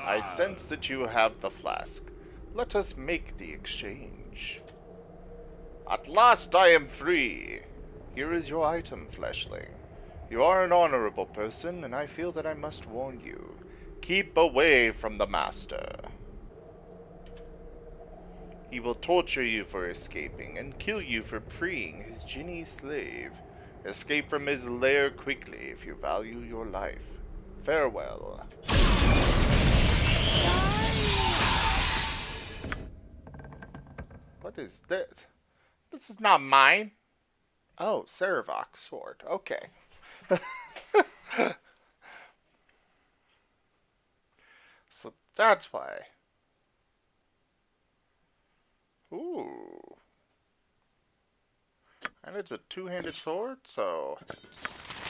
I sense that you have the flask. Let us make the exchange. At last I am free. Here is your item, fleshling. You are an honorable person, and I feel that I must warn you. Keep away from the master. He will torture you for escaping, and kill you for freeing his genie slave. Escape from his lair quickly if you value your life. Farewell. What is this? This is not mine. Oh, Saravok's sword. Okay. So that's why. Ooh. And it's a two-handed sword, so...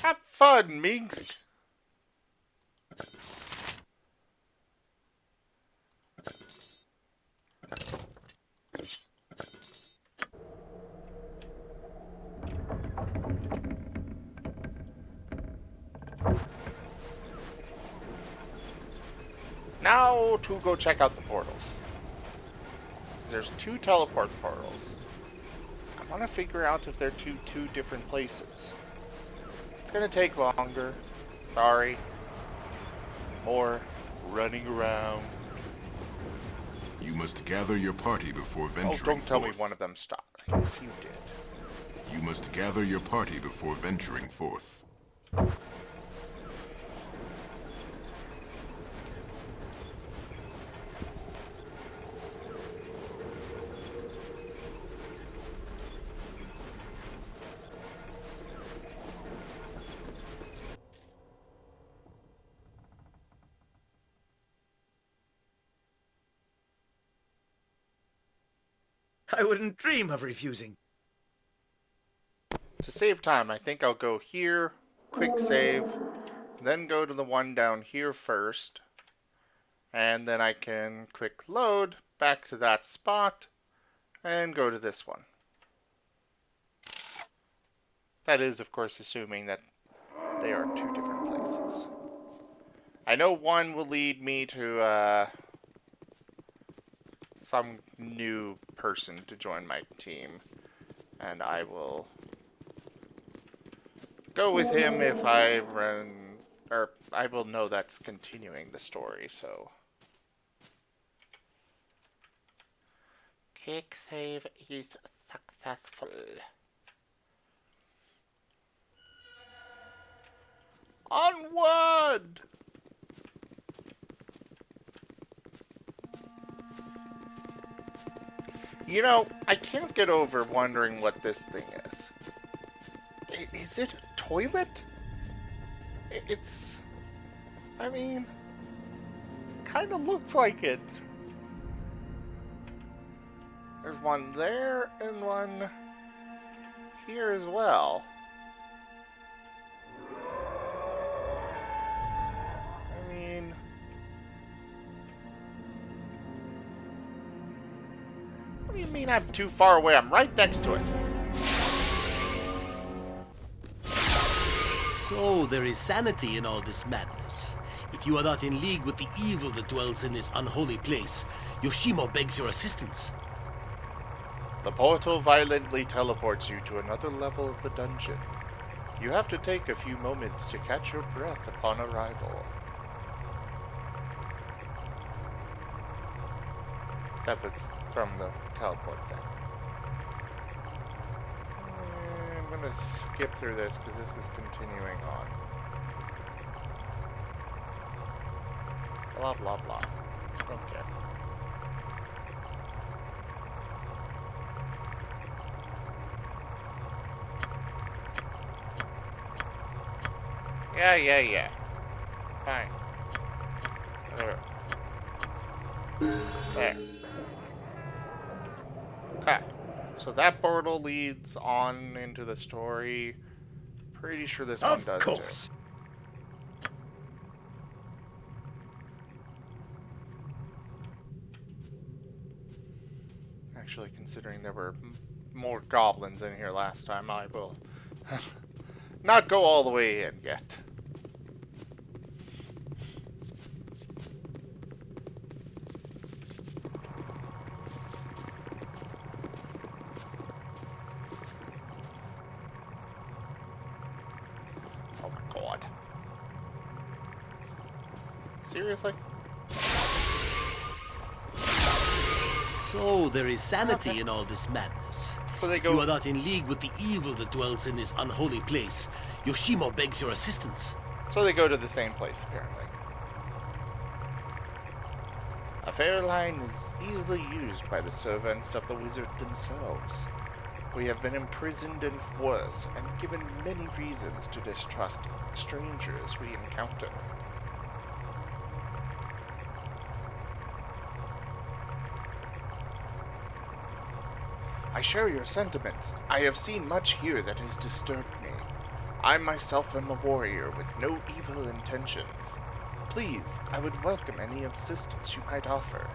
Have fun, Minx! Now to go check out the portals. There's 2 teleport portals. I want to figure out if they're two different places. It's gonna take longer. Sorry. More running around. You must gather your party before venturing forth. Oh, don't tell me one of them stopped. Yes, you did. You must gather your party before venturing forth. I wouldn't dream of refusing. To save time, I think I'll go here, quick save, then go to the one down here first, and then I can quick load back to that spot and go to this one. That is, of course, assuming that they are two different places. I know one will lead me to some new person to join my team, and I will go with him if I run, or I will know that's continuing the story, so. Quick save is successful. Onward! You know, I can't get over wondering what this thing is. Is it a toilet? It's... I mean... kind of looks like it. There's one there and one here as well. I mean... what do you mean I'm too far away? I'm right next to it. So there is sanity in all this madness. If you are not in league with the evil that dwells in this unholy place, Yoshimo begs your assistance. The portal violently teleports you to another level of the dungeon. You have to take a few moments to catch your breath upon arrival. That was from the teleport thing. I'm gonna skip through this because this is continuing on. Blah blah blah. Don't care. Yeah. Fine. Whatever. There. Okay. So that portal leads on into the story. Pretty sure this one does too. Of course. Actually, considering there were more goblins in here last time, I will not go all the way in yet. Oh my god. Seriously? So there is sanity in all this madness. So they If go... you are not in league with the evil that dwells in this unholy place, Yoshimo begs your assistance. So they go to the same place, apparently. A fair line is easily used by the servants of the wizard themselves. We have been imprisoned and worse, and given many reasons to distrust strangers we encounter. I share your sentiments. I have seen much here that has disturbed me. I myself am a warrior with no evil intentions. Please, I would welcome any assistance you might offer.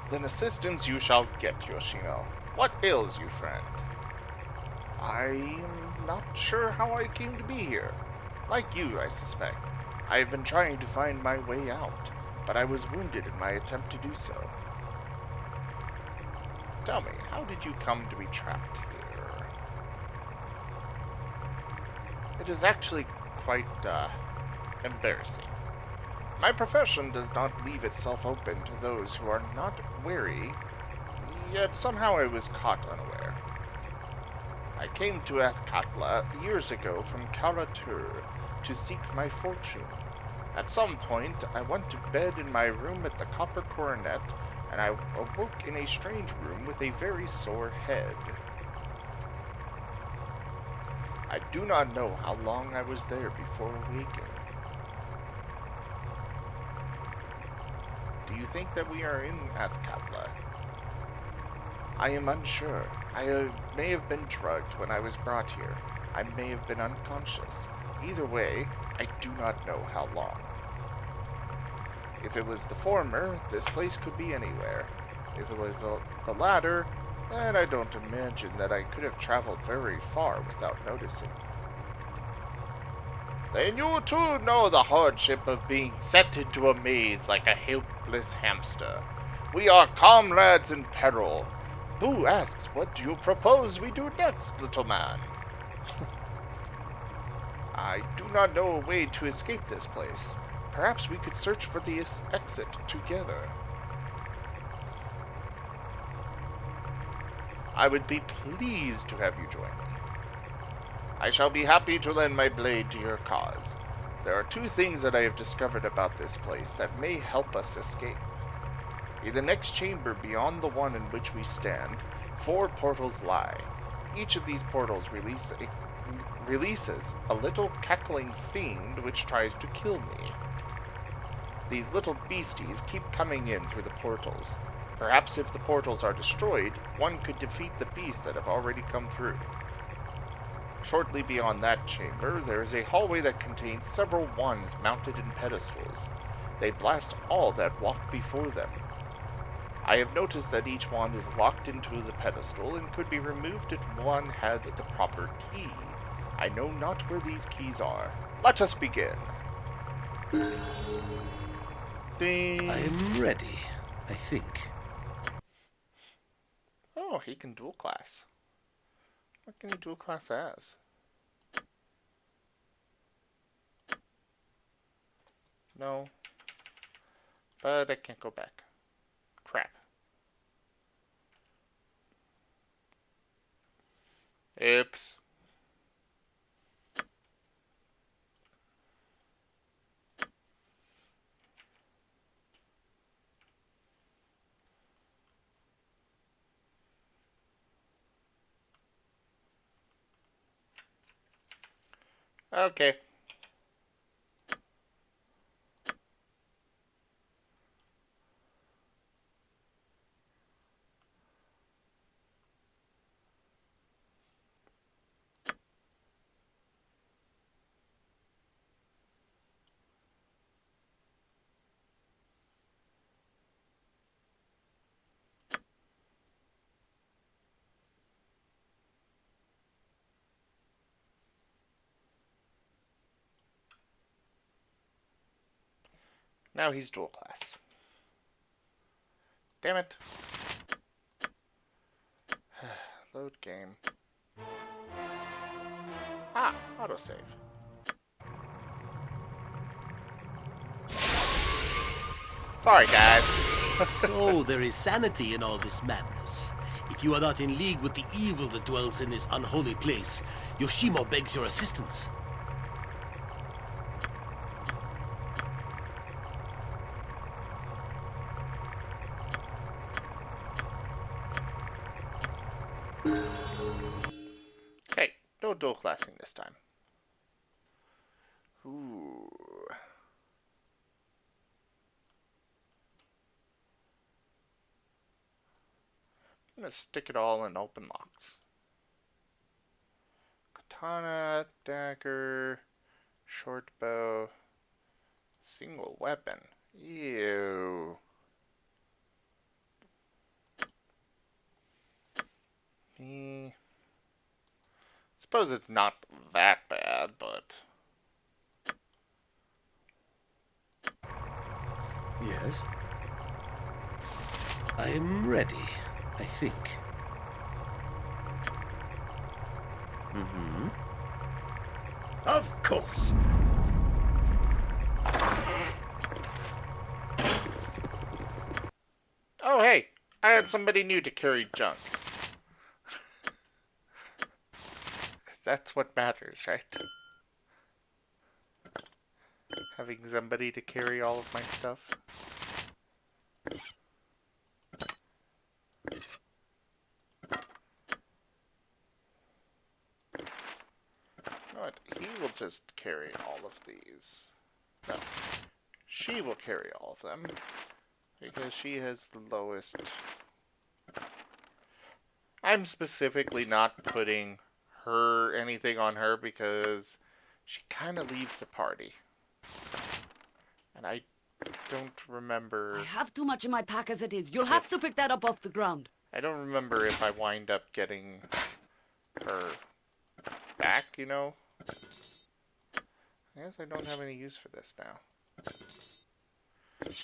Then assistance you shall get, Yoshino. What ails you, friend? I am not sure how I came to be here. Like you, I suspect. I have been trying to find my way out, but I was wounded in my attempt to do so. Tell me, how did you come to be trapped here? It is actually quite, embarrassing. My profession does not leave itself open to those who are not wary, yet somehow I was caught unaware. I came to Athkatla years ago from Karatur to seek my fortune. At some point, I went to bed in my room at the Copper Coronet, and I awoke in a strange room with a very sore head. I do not know how long I was there before waking. Do you think that we are in Athkatla? I am unsure. I may have been drugged when I was brought here. I may have been unconscious. Either way, I do not know how long. If it was the former, this place could be anywhere. If it was the latter, then I don't imagine that I could have traveled very far without noticing. Then you too know the hardship of being set into a maze like a helpless hamster. We are comrades in peril. Boo asks, what do you propose we do next, little man? I do not know a way to escape this place. Perhaps we could search for the exit together. I would be pleased to have you join me. I shall be happy to lend my blade to your cause. There are two things that I have discovered about this place that may help us escape. In the next chamber beyond the one in which we stand, 4 portals lie. Each of these portals releases a little cackling fiend which tries to kill me. These little beasties keep coming in through the portals. Perhaps if the portals are destroyed, one could defeat the beasts that have already come through. Shortly beyond that chamber, there is a hallway that contains several wands mounted in pedestals. They blast all that walk before them. I have noticed that each wand is locked into the pedestal and could be removed if one had the proper key. I know not where these keys are. Let us begin. Ding. I am ready, I think. Oh, he can dual class. What can he dual class as? No. But I can't go back. Crap. Oops. Okay. Now he's dual class. Damn it. Load game. Ah, autosave. Sorry, guys. So there is sanity in all this madness. If you are not in league with the evil that dwells in this unholy place, Yoshimo begs your assistance. Okay, no dual classing this time. Ooh. I'm gonna stick it all in open locks. Katana, dagger, short bow, single weapon. Ew. Suppose it's not that bad, but... Yes? I am ready, I think. Mm-hmm. Of course. Oh, hey! I had somebody new to carry junk. Because that's what matters, right? Having somebody to carry all of my stuff. You know what? He will just carry all of these. No. She will carry all of them. Because she has the lowest. I'm specifically not putting anything on her because she kind of leaves the party. And I don't remember. I have too much in my pack as it is. You'll have to pick that up off the ground. I don't remember if I wind up getting her back, you know? I guess I don't have any use for this now.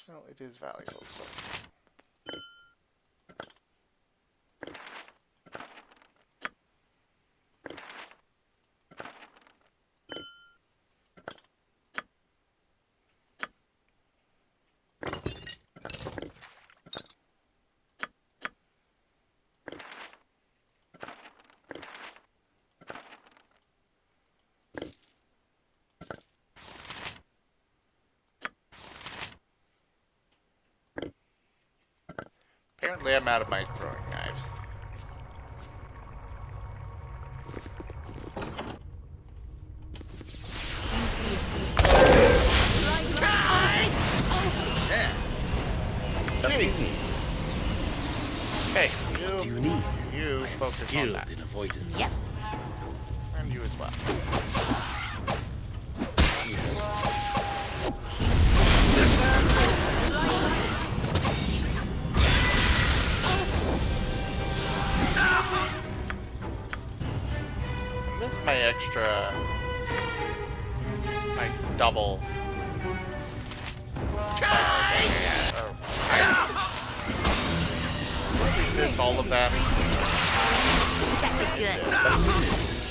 Well, it is valuable, so. Apparently I'm out of my throwing knives. Hey, What do you need? you I am focus on skilled that. in avoidance. Yep. And you as well. I missed my extra, my double. Resist all of that. Gotcha good.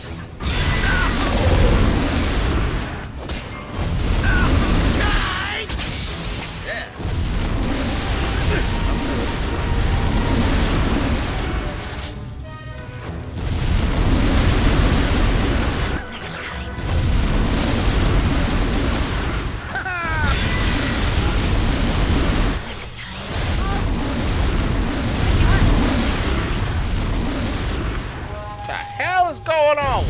Next time. Next time. What the hell is going on?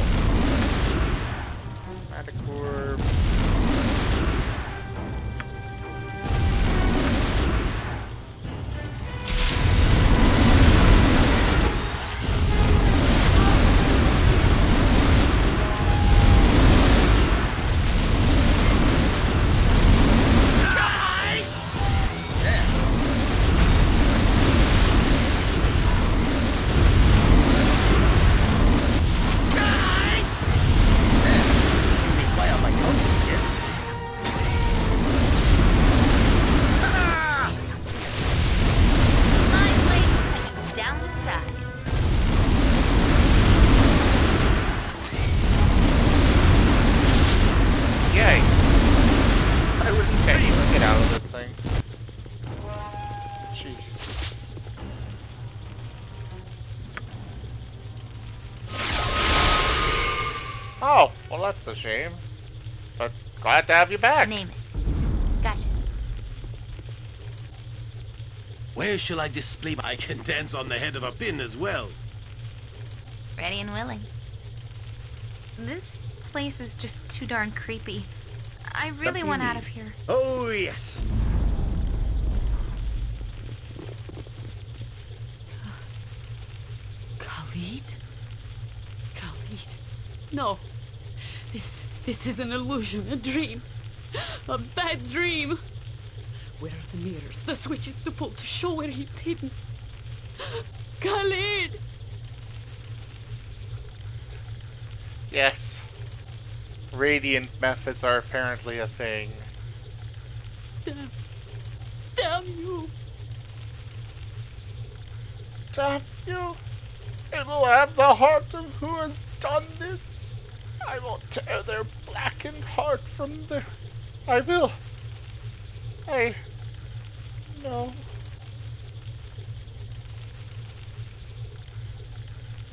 Manticore. Require my counsel, yes? My blade down to size. Yay! Okay, let's get out of this thing. Jeez. Oh, well that's a shame. But glad to have you back. Name it. Gotcha. Where shall I display I can dance on the head of a pin as well? Ready and willing. This place is just too darn creepy. I really want out of here. Oh, yes. Khalid? Khalid. No. This is an illusion, a dream. A bad dream. Where are the mirrors, the switches to pull to show where he's hidden? Khalid! Yes. Radiant methods are apparently a thing. Damn. Damn you. Damn you! It will have the heart of who has done this. I will tear their blackened heart from their... I will. No.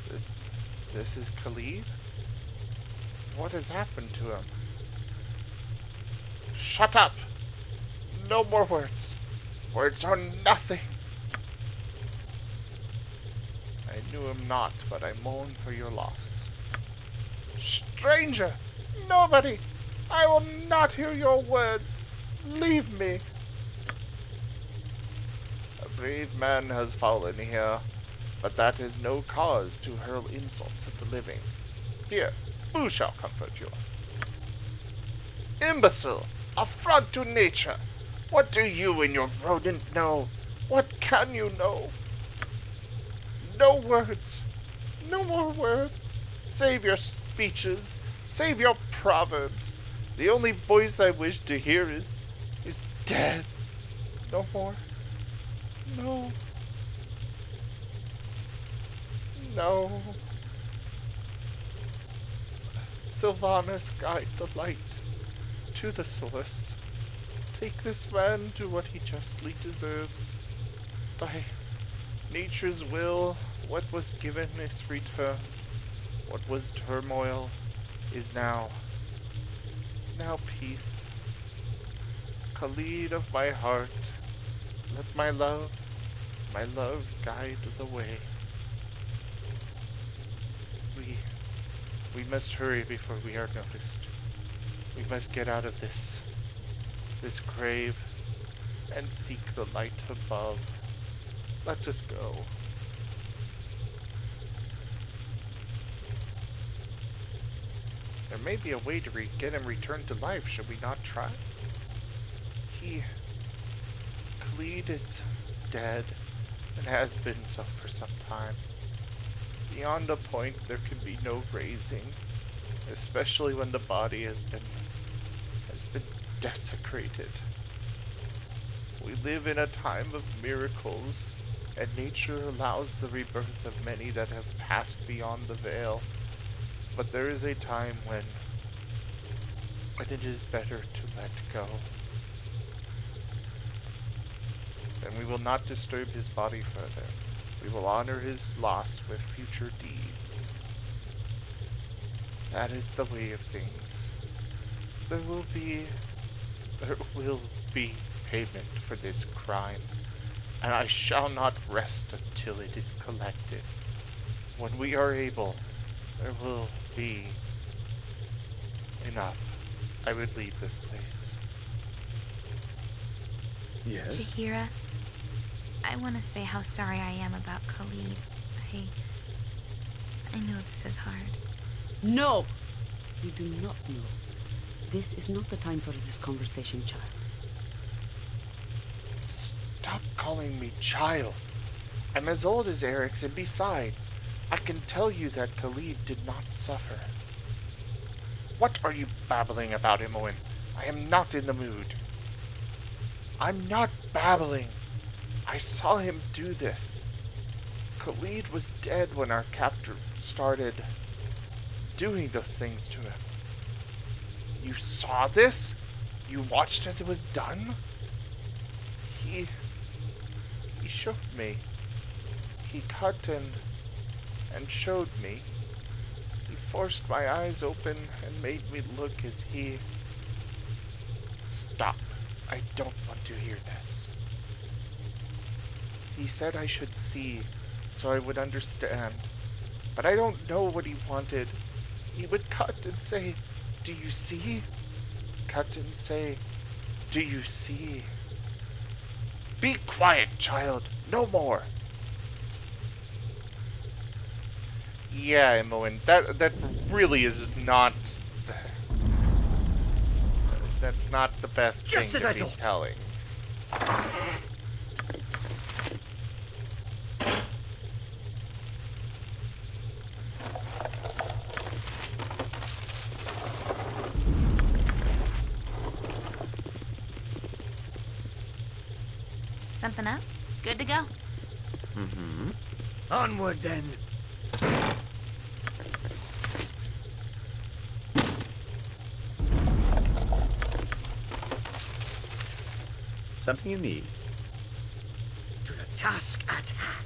This is Khalid? What has happened to him? Shut up! No more words. Words are nothing. I knew him not, but I mourn for your loss. Stranger! Nobody! I will not hear your words. Leave me. brave man has fallen here, but that is no cause to hurl insults at the living. Here, who shall comfort you? Imbecile! Affront to nature! What do you and your rodent know? What can you know? No words. No more words. Save your speeches. Save your proverbs. The only voice I wish to hear is dead. No more. No. No. Sylvanas, guide the light to the source. Take this man to what he justly deserves. By nature's will, what was given is returned. What was turmoil is now peace. Khalid of my heart, let my love guide the way. We must hurry before we are noticed. We must get out of this grave and seek the light above. Let us go. There may be a way to get him returned to life. Should we not try? Khalid is dead and has been so for some time. Beyond a point, there can be no raising, especially when the body has been desecrated. We live in a time of miracles, and nature allows the rebirth of many that have passed beyond the veil. But there is a time when it is better to let go. And we will not disturb his body further. We will honor his loss with future deeds. That is the way of things. There will be payment for this crime, and I shall not rest until it is collected. When we are able, there will be enough. I would leave this place. Yes? Tahira, I want to say how sorry I am about Khalid. I know this is hard. No! You do not know. This is not the time for this conversation, child. Stop calling me child. I'm as old as Eric's, and besides, I can tell you that Khalid did not suffer. What are you babbling about, Imoen? I am not in the mood. I'm not babbling. I saw him do this. Khalid was dead when our captor started doing those things to him. You saw this? You watched as it was done? He showed me. He cut and showed me. He forced my eyes open and made me look as he... Stop. I don't want to hear this. He said I should see, so I would understand. But I don't know what he wanted. He would cut and say, "Do you see?" Cut and say, "Do you see?" Be quiet, child. No more. Yeah, Imoen, that really is not... That's not the best Just thing as to I be thought. telling. Something up? Good to go? Mm-hmm. Onward, then. Something you need? To the task at hand.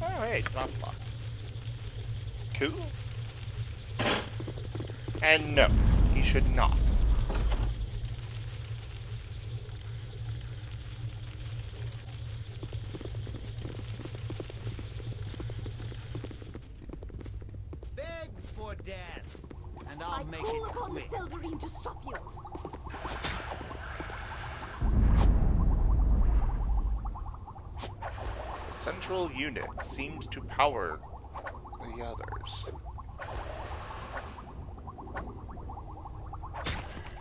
Oh, hey, it's not locked. Cool. And no, he should not. Beg for death, and I'll make it quick. to stop you. central unit seems to power the others.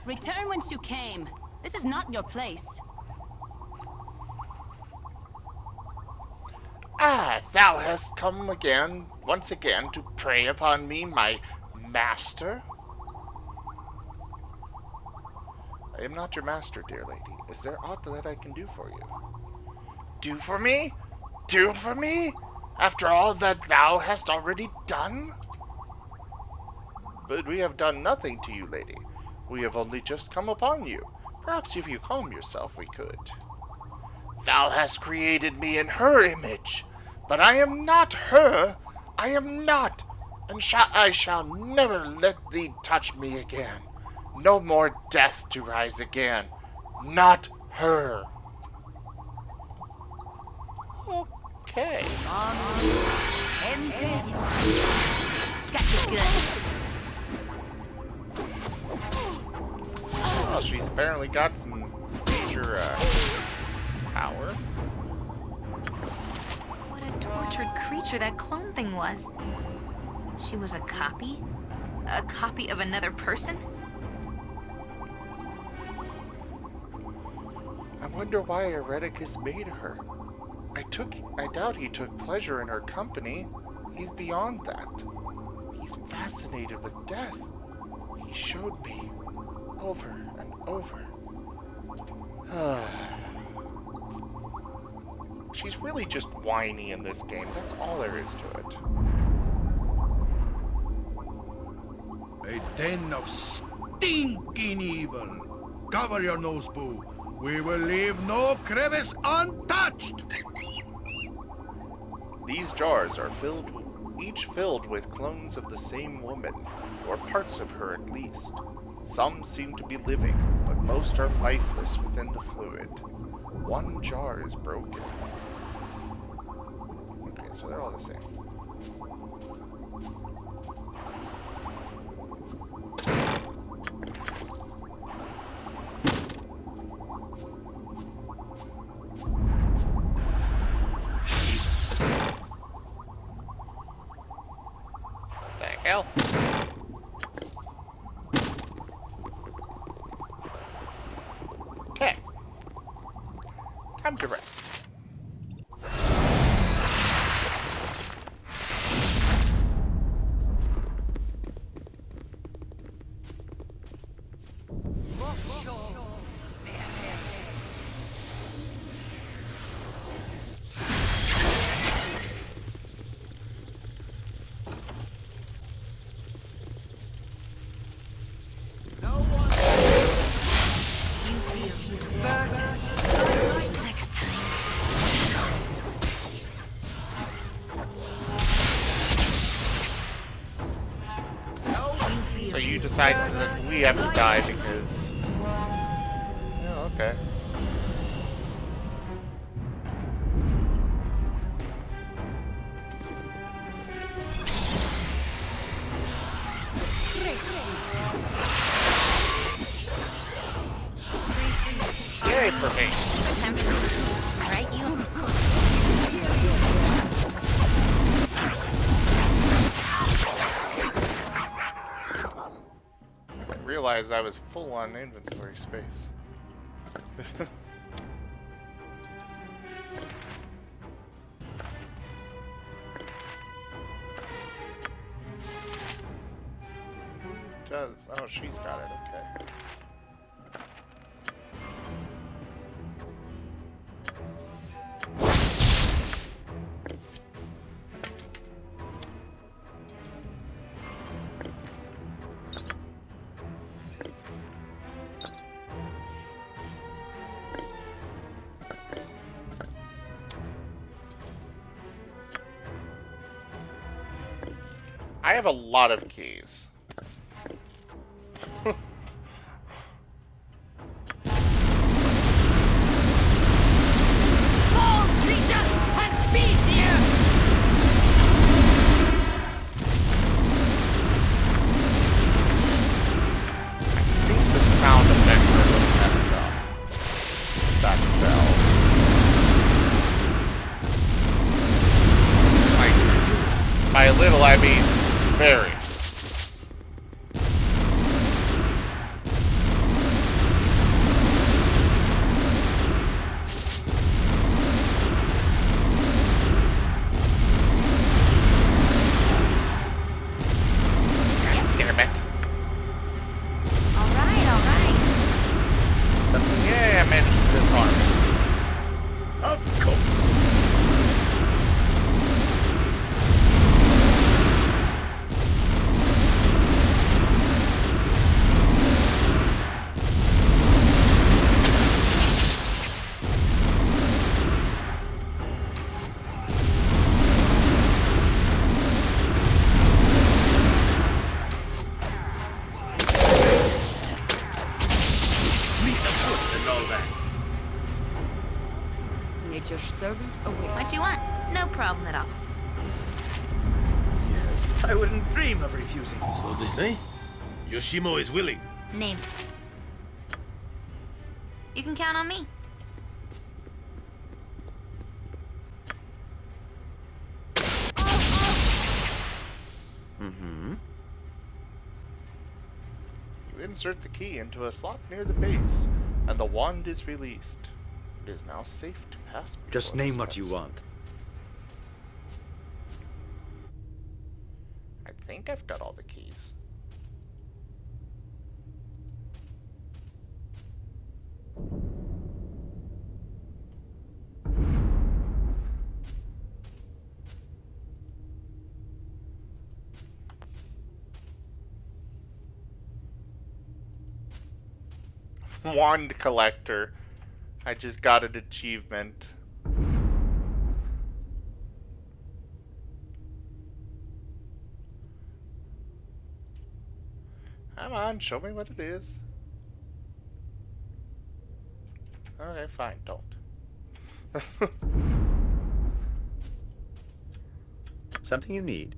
Return whence you came. This is not your place. Ah, thou hast come again, once again, to prey upon me, my master? I am not your master, dear lady. Is there aught that I can do for you? Do for me? Do for me? After all that thou hast already done? But we have done nothing to you, lady. We have only just come upon you. Perhaps if you calm yourself, we could. Thou hast created me in her image, but I am not her. I am not, and I shall never let thee touch me again. No more death to rise again. Not her. Okay. Got you good. Oh, she's apparently got some major power. What a tortured creature that clone thing was. She was a copy? A copy of another person? I wonder why Ereticus made her. I doubt he took pleasure in her company. He's beyond that. He's fascinated with death. He showed me over and over. She's really just whiny in this game. That's all there is to it. A den of stinking evil. Cover your nose, Boo. We will leave no crevice untouched. These jars are each filled with clones of the same woman, or parts of her at least. Some seem to be living, but most are lifeless within the fluid. One jar is broken. Okay, so they're all the same. The hell? Okay. Time to rest. Next time. So you decide that we have to die because... Oh, okay. Yay for me. Time to right you. I realized I was full on inventory space. Oh, she's got it, okay. I have a lot of keys. Sound effects are really messed up. That spell. little, I mean very. Damn it. Alright. Something, yeah, I managed to disarm it. Of course. Nature's servant awaits. What you want? No problem at all. Yes, I wouldn't dream of refusing. So they say? Yoshimo is willing. Name. You can count on me. Mm-hmm. You insert the key into a slot near the base, and the wand is released. It is now safe to pass. Just name what you want. I think I've got all the keys. Wand collector. I just got an achievement. Come on, show me what it is. Okay, fine, don't. Something you need.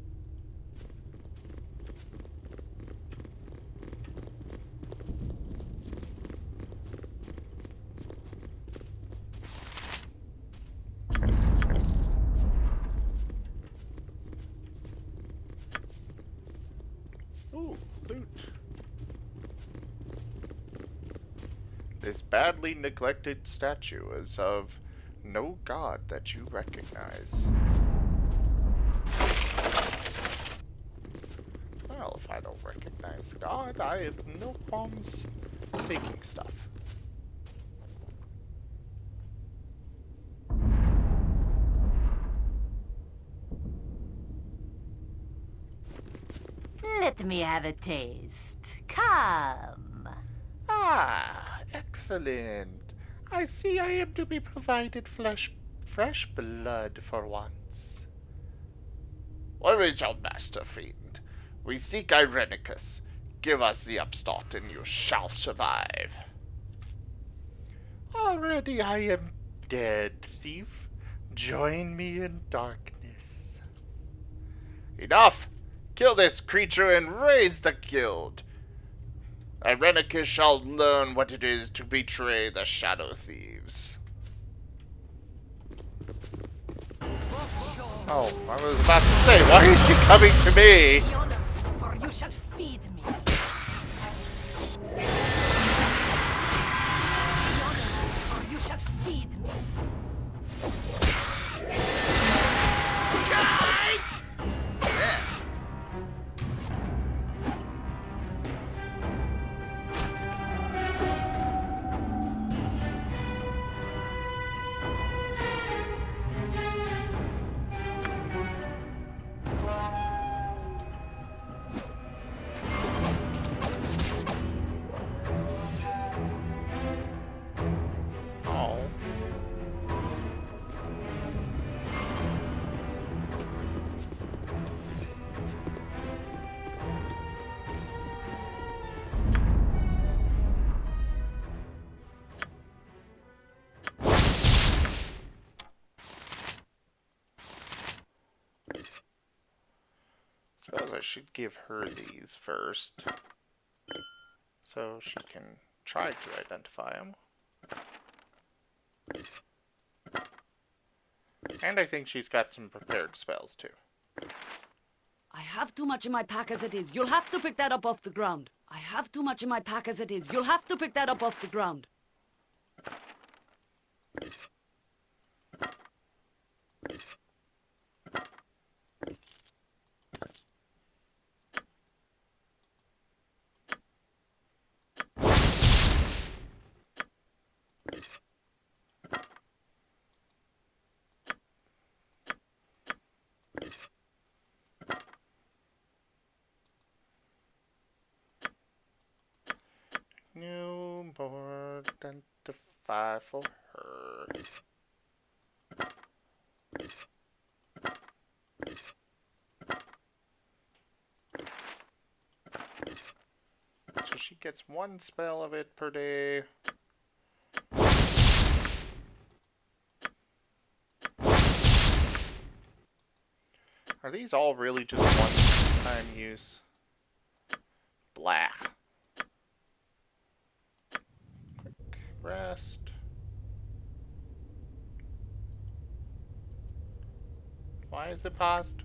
Ooh, loot. This badly neglected statue is of no god that you recognize. Well, if I don't recognize God, I have no qualms taking stuff. Let me have a taste. Come. Ah, excellent. I see I am to be provided fresh blood for once. Where is your master, fiend? We seek Irenicus. Give us the upstart and you shall survive. Already I am dead, thief. Join me in darkness. Enough! Kill this creature and raise the guild. Irenicus shall learn what it is to betray the Shadow Thieves. Oh, I was about to say, why is she coming to me? For you shall feed me. For you shall feed me. Suppose I should give her these first, so she can try to identify them. And I think she's got some prepared spells too. I have too much in my pack as it is. You'll have to pick that up off the ground. I have too much in my pack as it is. You'll have to pick that up off the ground. No more than to fight for her. So she gets one spell of it per day. Are these all really just one-time use? Blah. Quick rest. Why is it paused?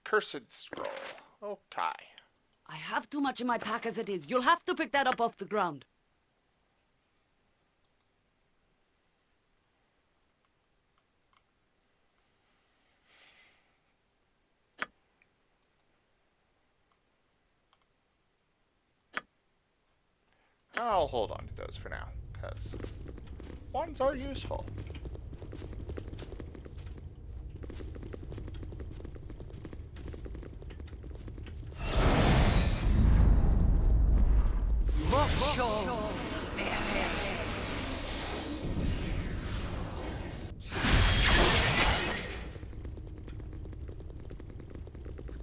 Cursed scroll. Okay. I have too much in my pack as it is. You'll have to pick that up off the ground. I'll hold on to those for now, because ones are useful.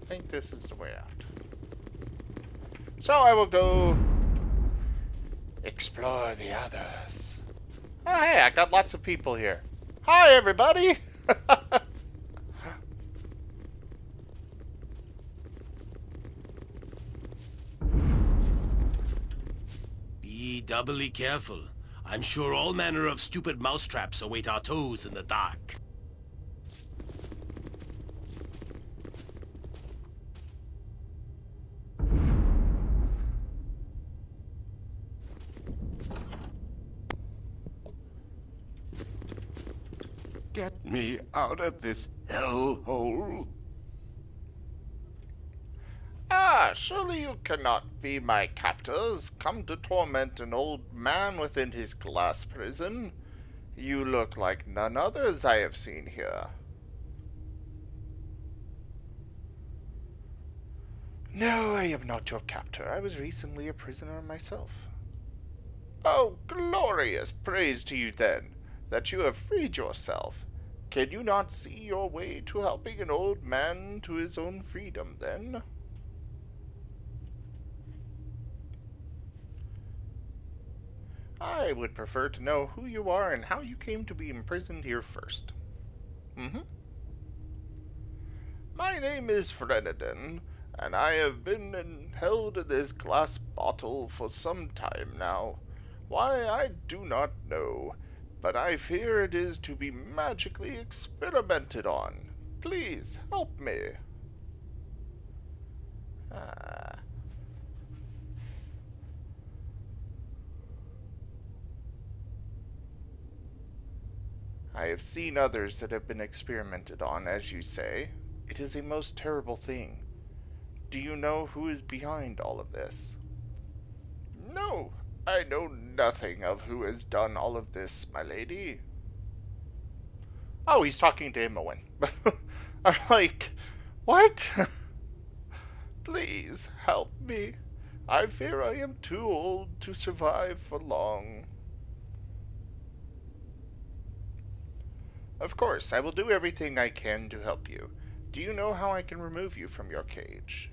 I think this is the way out. So I will go explore the others. Oh, hey, I got lots of people here. Hi, everybody! Be doubly careful. I'm sure all manner of stupid mousetraps await our toes in the dark. Get me out of this hellhole. Ah, surely you cannot be my captors, come to torment an old man within his glass prison. You look like none others I have seen here. No, I am not your captor. I was recently a prisoner myself. Oh, glorious praise to you then, that you have freed yourself. Can you not see your way to helping an old man to his own freedom, then? I would prefer to know who you are and how you came to be imprisoned here first. My name is Frenadin, and I have been held in this glass bottle for some time now. Why, I do not know, but I fear it is to be magically experimented on. Please, help me. I have seen others that have been experimented on, as you say. It is a most terrible thing. Do you know who is behind all of this? No, I know nothing of who has done all of this, my lady. Oh, he's talking to Imoen. I'm like, what? Please, help me. I fear I am too old to survive for long. Of course, I will do everything I can to help you. Do you know how I can remove you from your cage?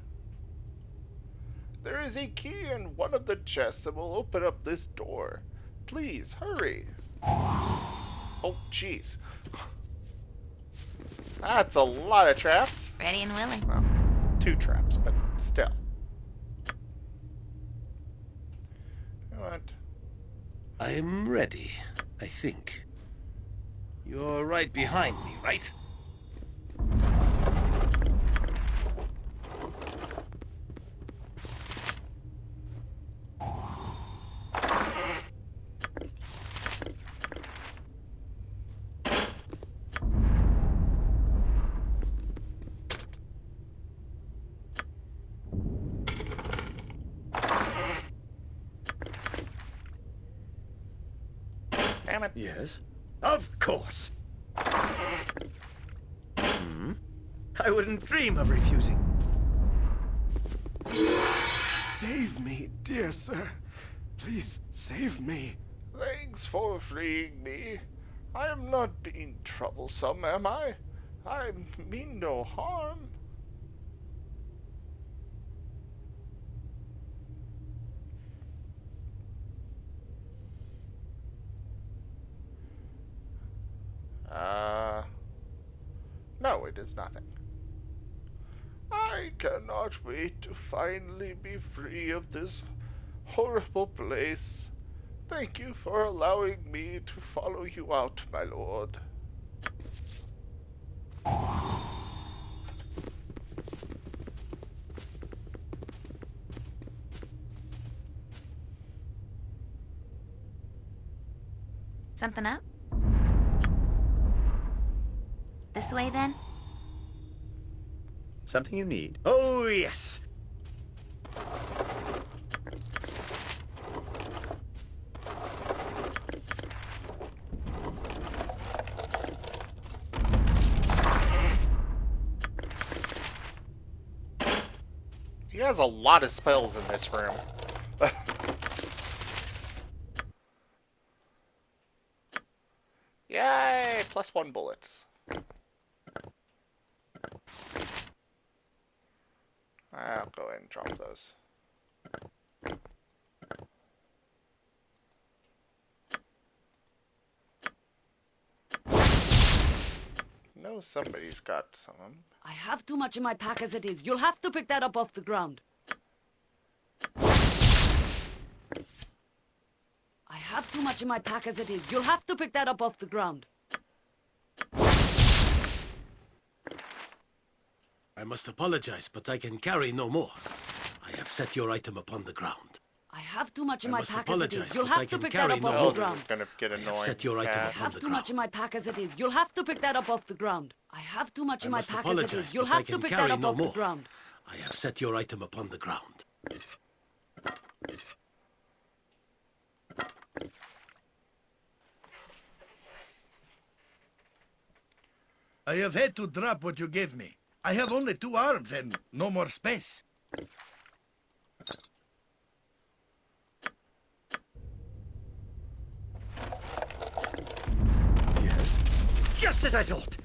There is a key in one of the chests that will open up this door. Please, hurry. Oh, jeez. That's a lot of traps. Ready and willing. Well, 2 traps, but still. You know what? I'm ready, I think. You're right behind me, right? Damn it. Yes? Of course. I wouldn't dream of refusing. Save me, dear sir. Please, save me. Thanks for freeing me. I am not being troublesome, am I? I mean no harm. No, it is nothing. I cannot wait to finally be free of this horrible place. Thank you for allowing me to follow you out, my lord. Something up? This way, then? Something you need? Oh, yes. He has a lot of spells in this room. Yay! +1 bullets. I'll go ahead and drop those. No, somebody's got some. I have too much in my pack as it is. You'll have to pick that up off the ground. I have too much in my pack as it is. You'll have to pick that up off the ground. I must apologize, but I can carry no more. I have set your item upon the ground. I have too much in I my must pack as it apologize, is. You'll but I have to can pick that carry up no off more. the This is ground. gonna get annoying. set your item fast. I upon have the too ground. much in my pack as it is. You'll have to pick that up off the ground. I have too much in my must pack as it apologize, is. You'll but I have to can pick carry that up no off the more. ground. I have set your item upon the ground. I have had to drop what you gave me. I have only 2 arms and no more space. Yes. Just as I thought.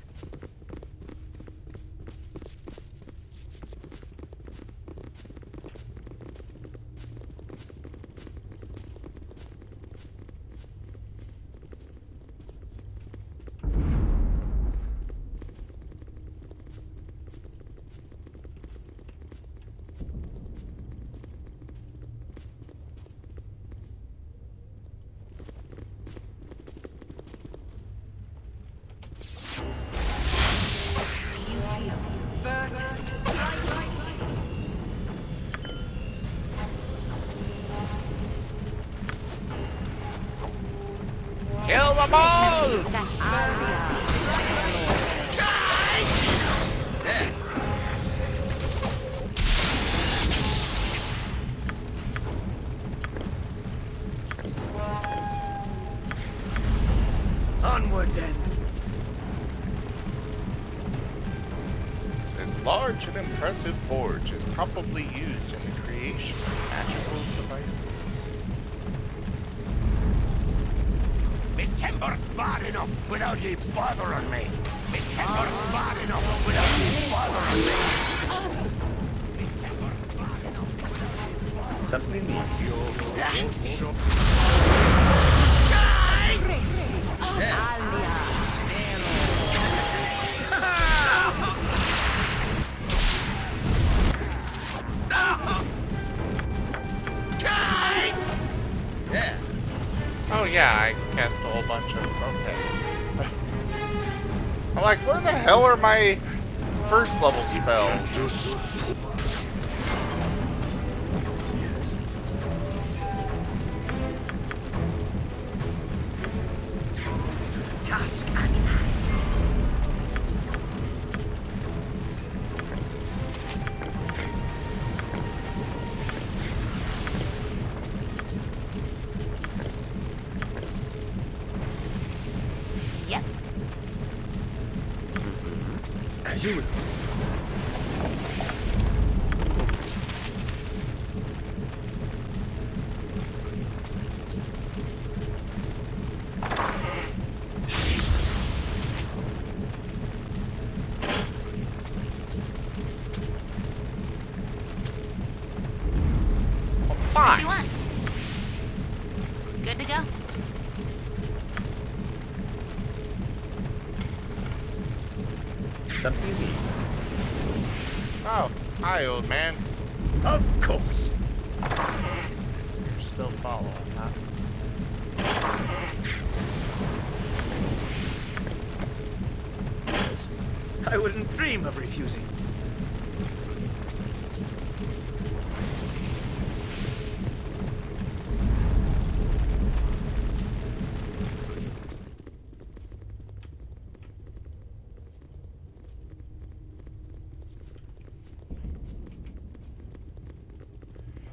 Kill them all! Onward, then. This large and impressive forge is probably used in the creation of magical devices. Me timber's bad enough without ye bothering me. Me timber's bad enough without ye bothering me. Me timber's bad enough without ye bothering me. Something you need? Yeah, I cast a whole bunch of... Okay. I'm like, where the hell are my first level spells? Task at hand. Yep. As you will. What do you want? Good to go. Something you need? Oh, hi, old man. Of course. You're still following, huh? Yes. I wouldn't dream of refusing.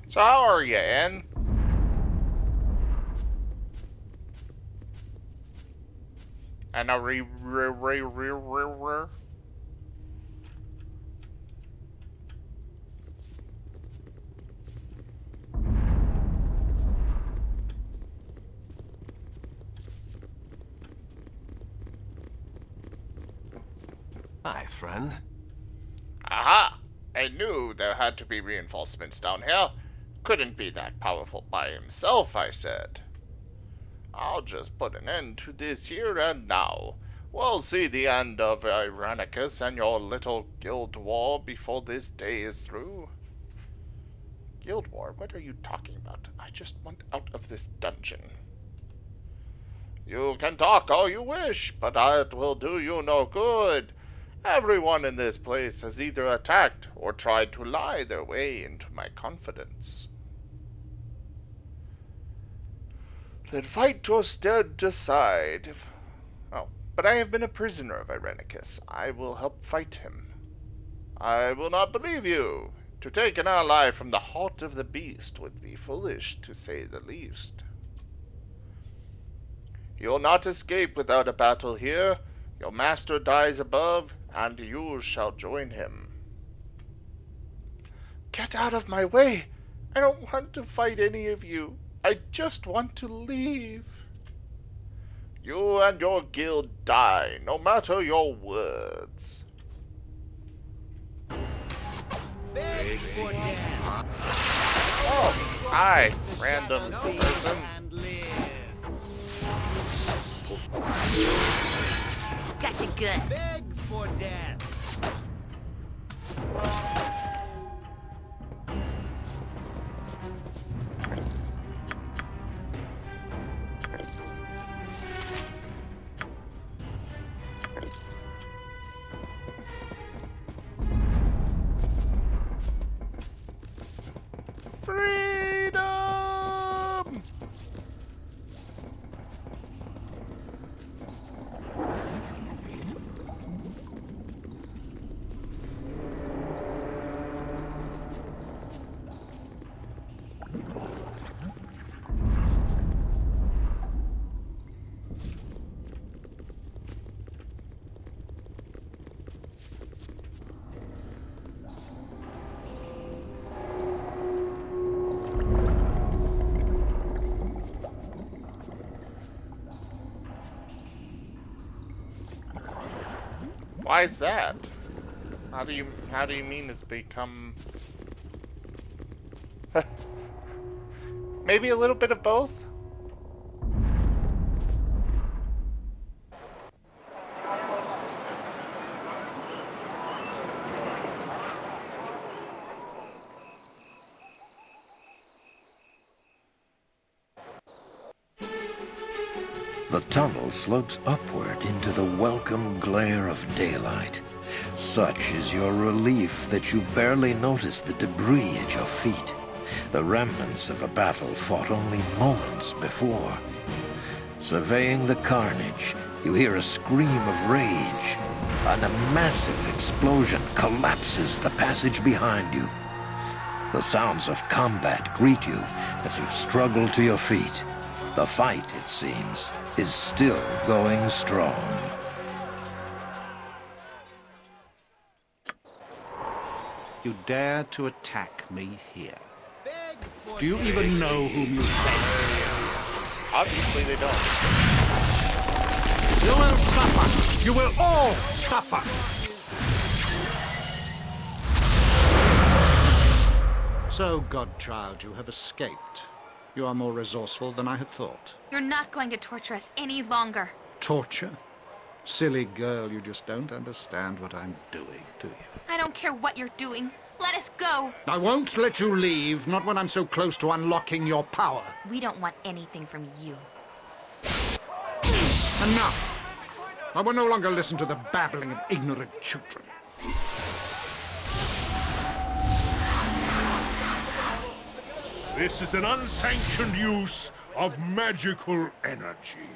So how are you, Ann? And a Hi, friend. Aha! I knew there had to be reinforcements down here. Couldn't be that powerful by himself, I said. I'll just put an end to this here and now. We'll see the end of Irenicus and your little guild war before this day is through. Guild war? What are you talking about? I just want out of this dungeon. You can talk all you wish, but that will do you no good. Everyone in this place has either attacked or tried to lie their way into my confidence. Then fight or decide. Oh, but I have been a prisoner of Irenicus. I will help fight him. I will not believe you. To take an ally from the heart of the beast would be foolish, to say the least. You'll not escape without a battle here. Your master dies above, and you shall join him. Get out of my way! I don't want to fight any of you. I just want to leave. You and your guild die, no matter your words. Oh, hi, random person. Gotcha good. Beg for death. Freedom! Why is that? How do you mean it's become maybe a little bit of both? The tunnel slopes upward into the welcome glare of daylight. Such is your relief that you barely notice the debris at your feet, the remnants of a battle fought only moments before. Surveying the carnage, you hear a scream of rage, and a massive explosion collapses the passage behind you. The sounds of combat greet you as you struggle to your feet. The fight, it seems, is still going strong. You dare to attack me here. Do you even know whom you face? Obviously they don't. You will suffer! You will all suffer! So, godchild, you have escaped. You are more resourceful than I had thought. You're not going to torture us any longer. Torture? Silly girl, you just don't understand what I'm doing, do you? I don't care what you're doing. Let us go. I won't let you leave, not when I'm so close to unlocking your power. We don't want anything from you. Enough! I will no longer listen to the babbling of ignorant children. This is an unsanctioned use of magical energy.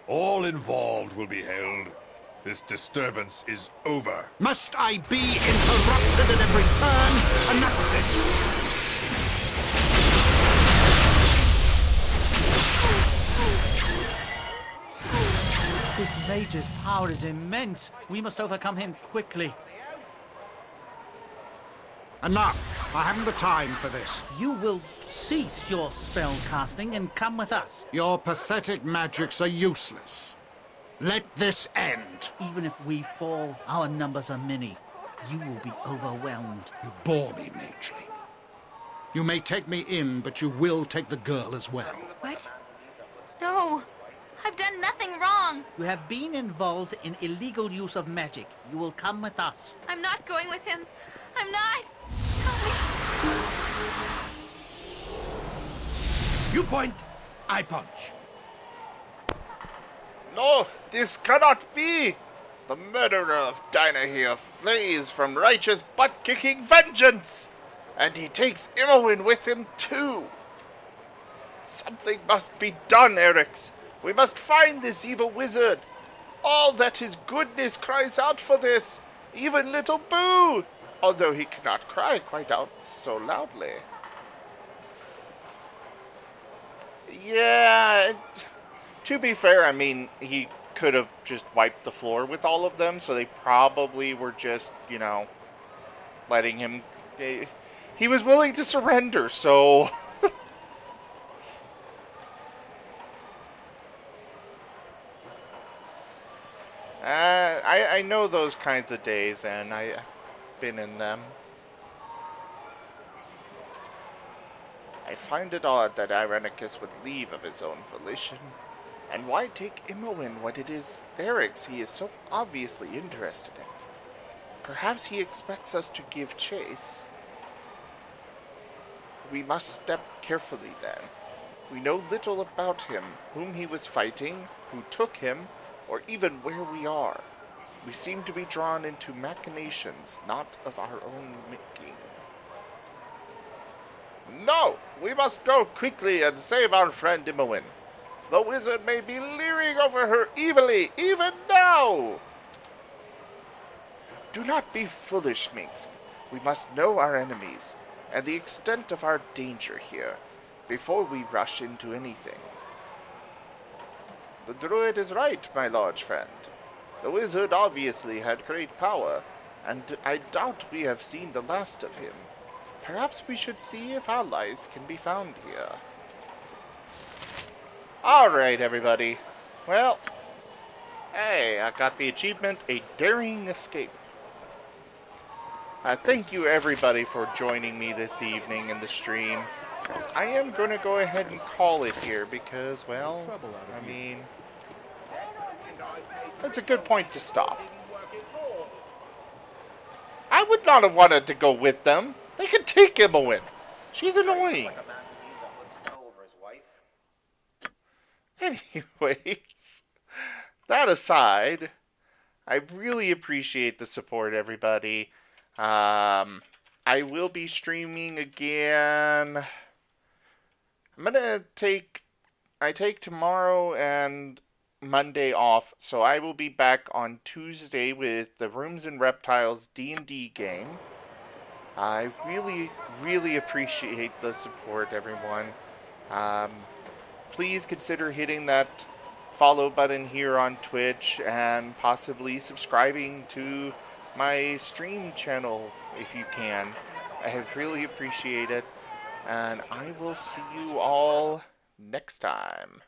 All involved will be held. This disturbance is over. Must I be interrupted at every turn? Enough of this! This mage's power is immense. We must overcome him quickly. Enough! I haven't the time for this. You will cease your spell casting and come with us. Your pathetic magics are useless. Let this end. Even if we fall, our numbers are many. You will be overwhelmed. You bore me, Mageling. You may take me in, but you will take the girl as well. What? No. I've done nothing wrong. You have been involved in illegal use of magic. You will come with us. I'm not going with him. I'm not. You point, I punch. No, this cannot be! The murderer of Dinah here flees from righteous butt-kicking vengeance! And he takes Imowen with him too! Something must be done, Erix! We must find this evil wizard! All that his goodness cries out for this! Even little Boo! Although he cannot cry quite out so loudly. Yeah, to be fair, I mean, he could have just wiped the floor with all of them, so they probably were just, you know, letting him... He was willing to surrender, so... I know those kinds of days, and I've been in them. I find it odd that Irenicus would leave of his own volition. And why take Imowen when it is Eric's he is so obviously interested in? Perhaps he expects us to give chase. We must step carefully then. We know little about him, whom he was fighting, who took him, or even where we are. We seem to be drawn into machinations not of our own making. No! We must go quickly and save our friend Imowen. The wizard may be leering over her evilly, even now! Do not be foolish, Minx. We must know our enemies, and the extent of our danger here, before we rush into anything. The druid is right, my large friend. The wizard obviously had great power, and I doubt we have seen the last of him. Perhaps we should see if allies can be found here. Alright, everybody. Well, hey, I got the achievement, A Daring Escape. Thank you, everybody, for joining me this evening in the stream. I am going to go ahead and call it here because, well, I mean, that's a good point to stop. I would not have wanted to go with them. They could take Imowen. She's annoying. Anyways. that aside, I really appreciate the support, everybody. I will be streaming again. I take tomorrow and Monday off, so I will be back on Tuesday with the Rooms and Reptiles D&D game. I really, really appreciate the support, everyone. Please consider hitting that follow button here on Twitch and possibly subscribing to my stream channel if you can. I really appreciate it, and I will see you all next time.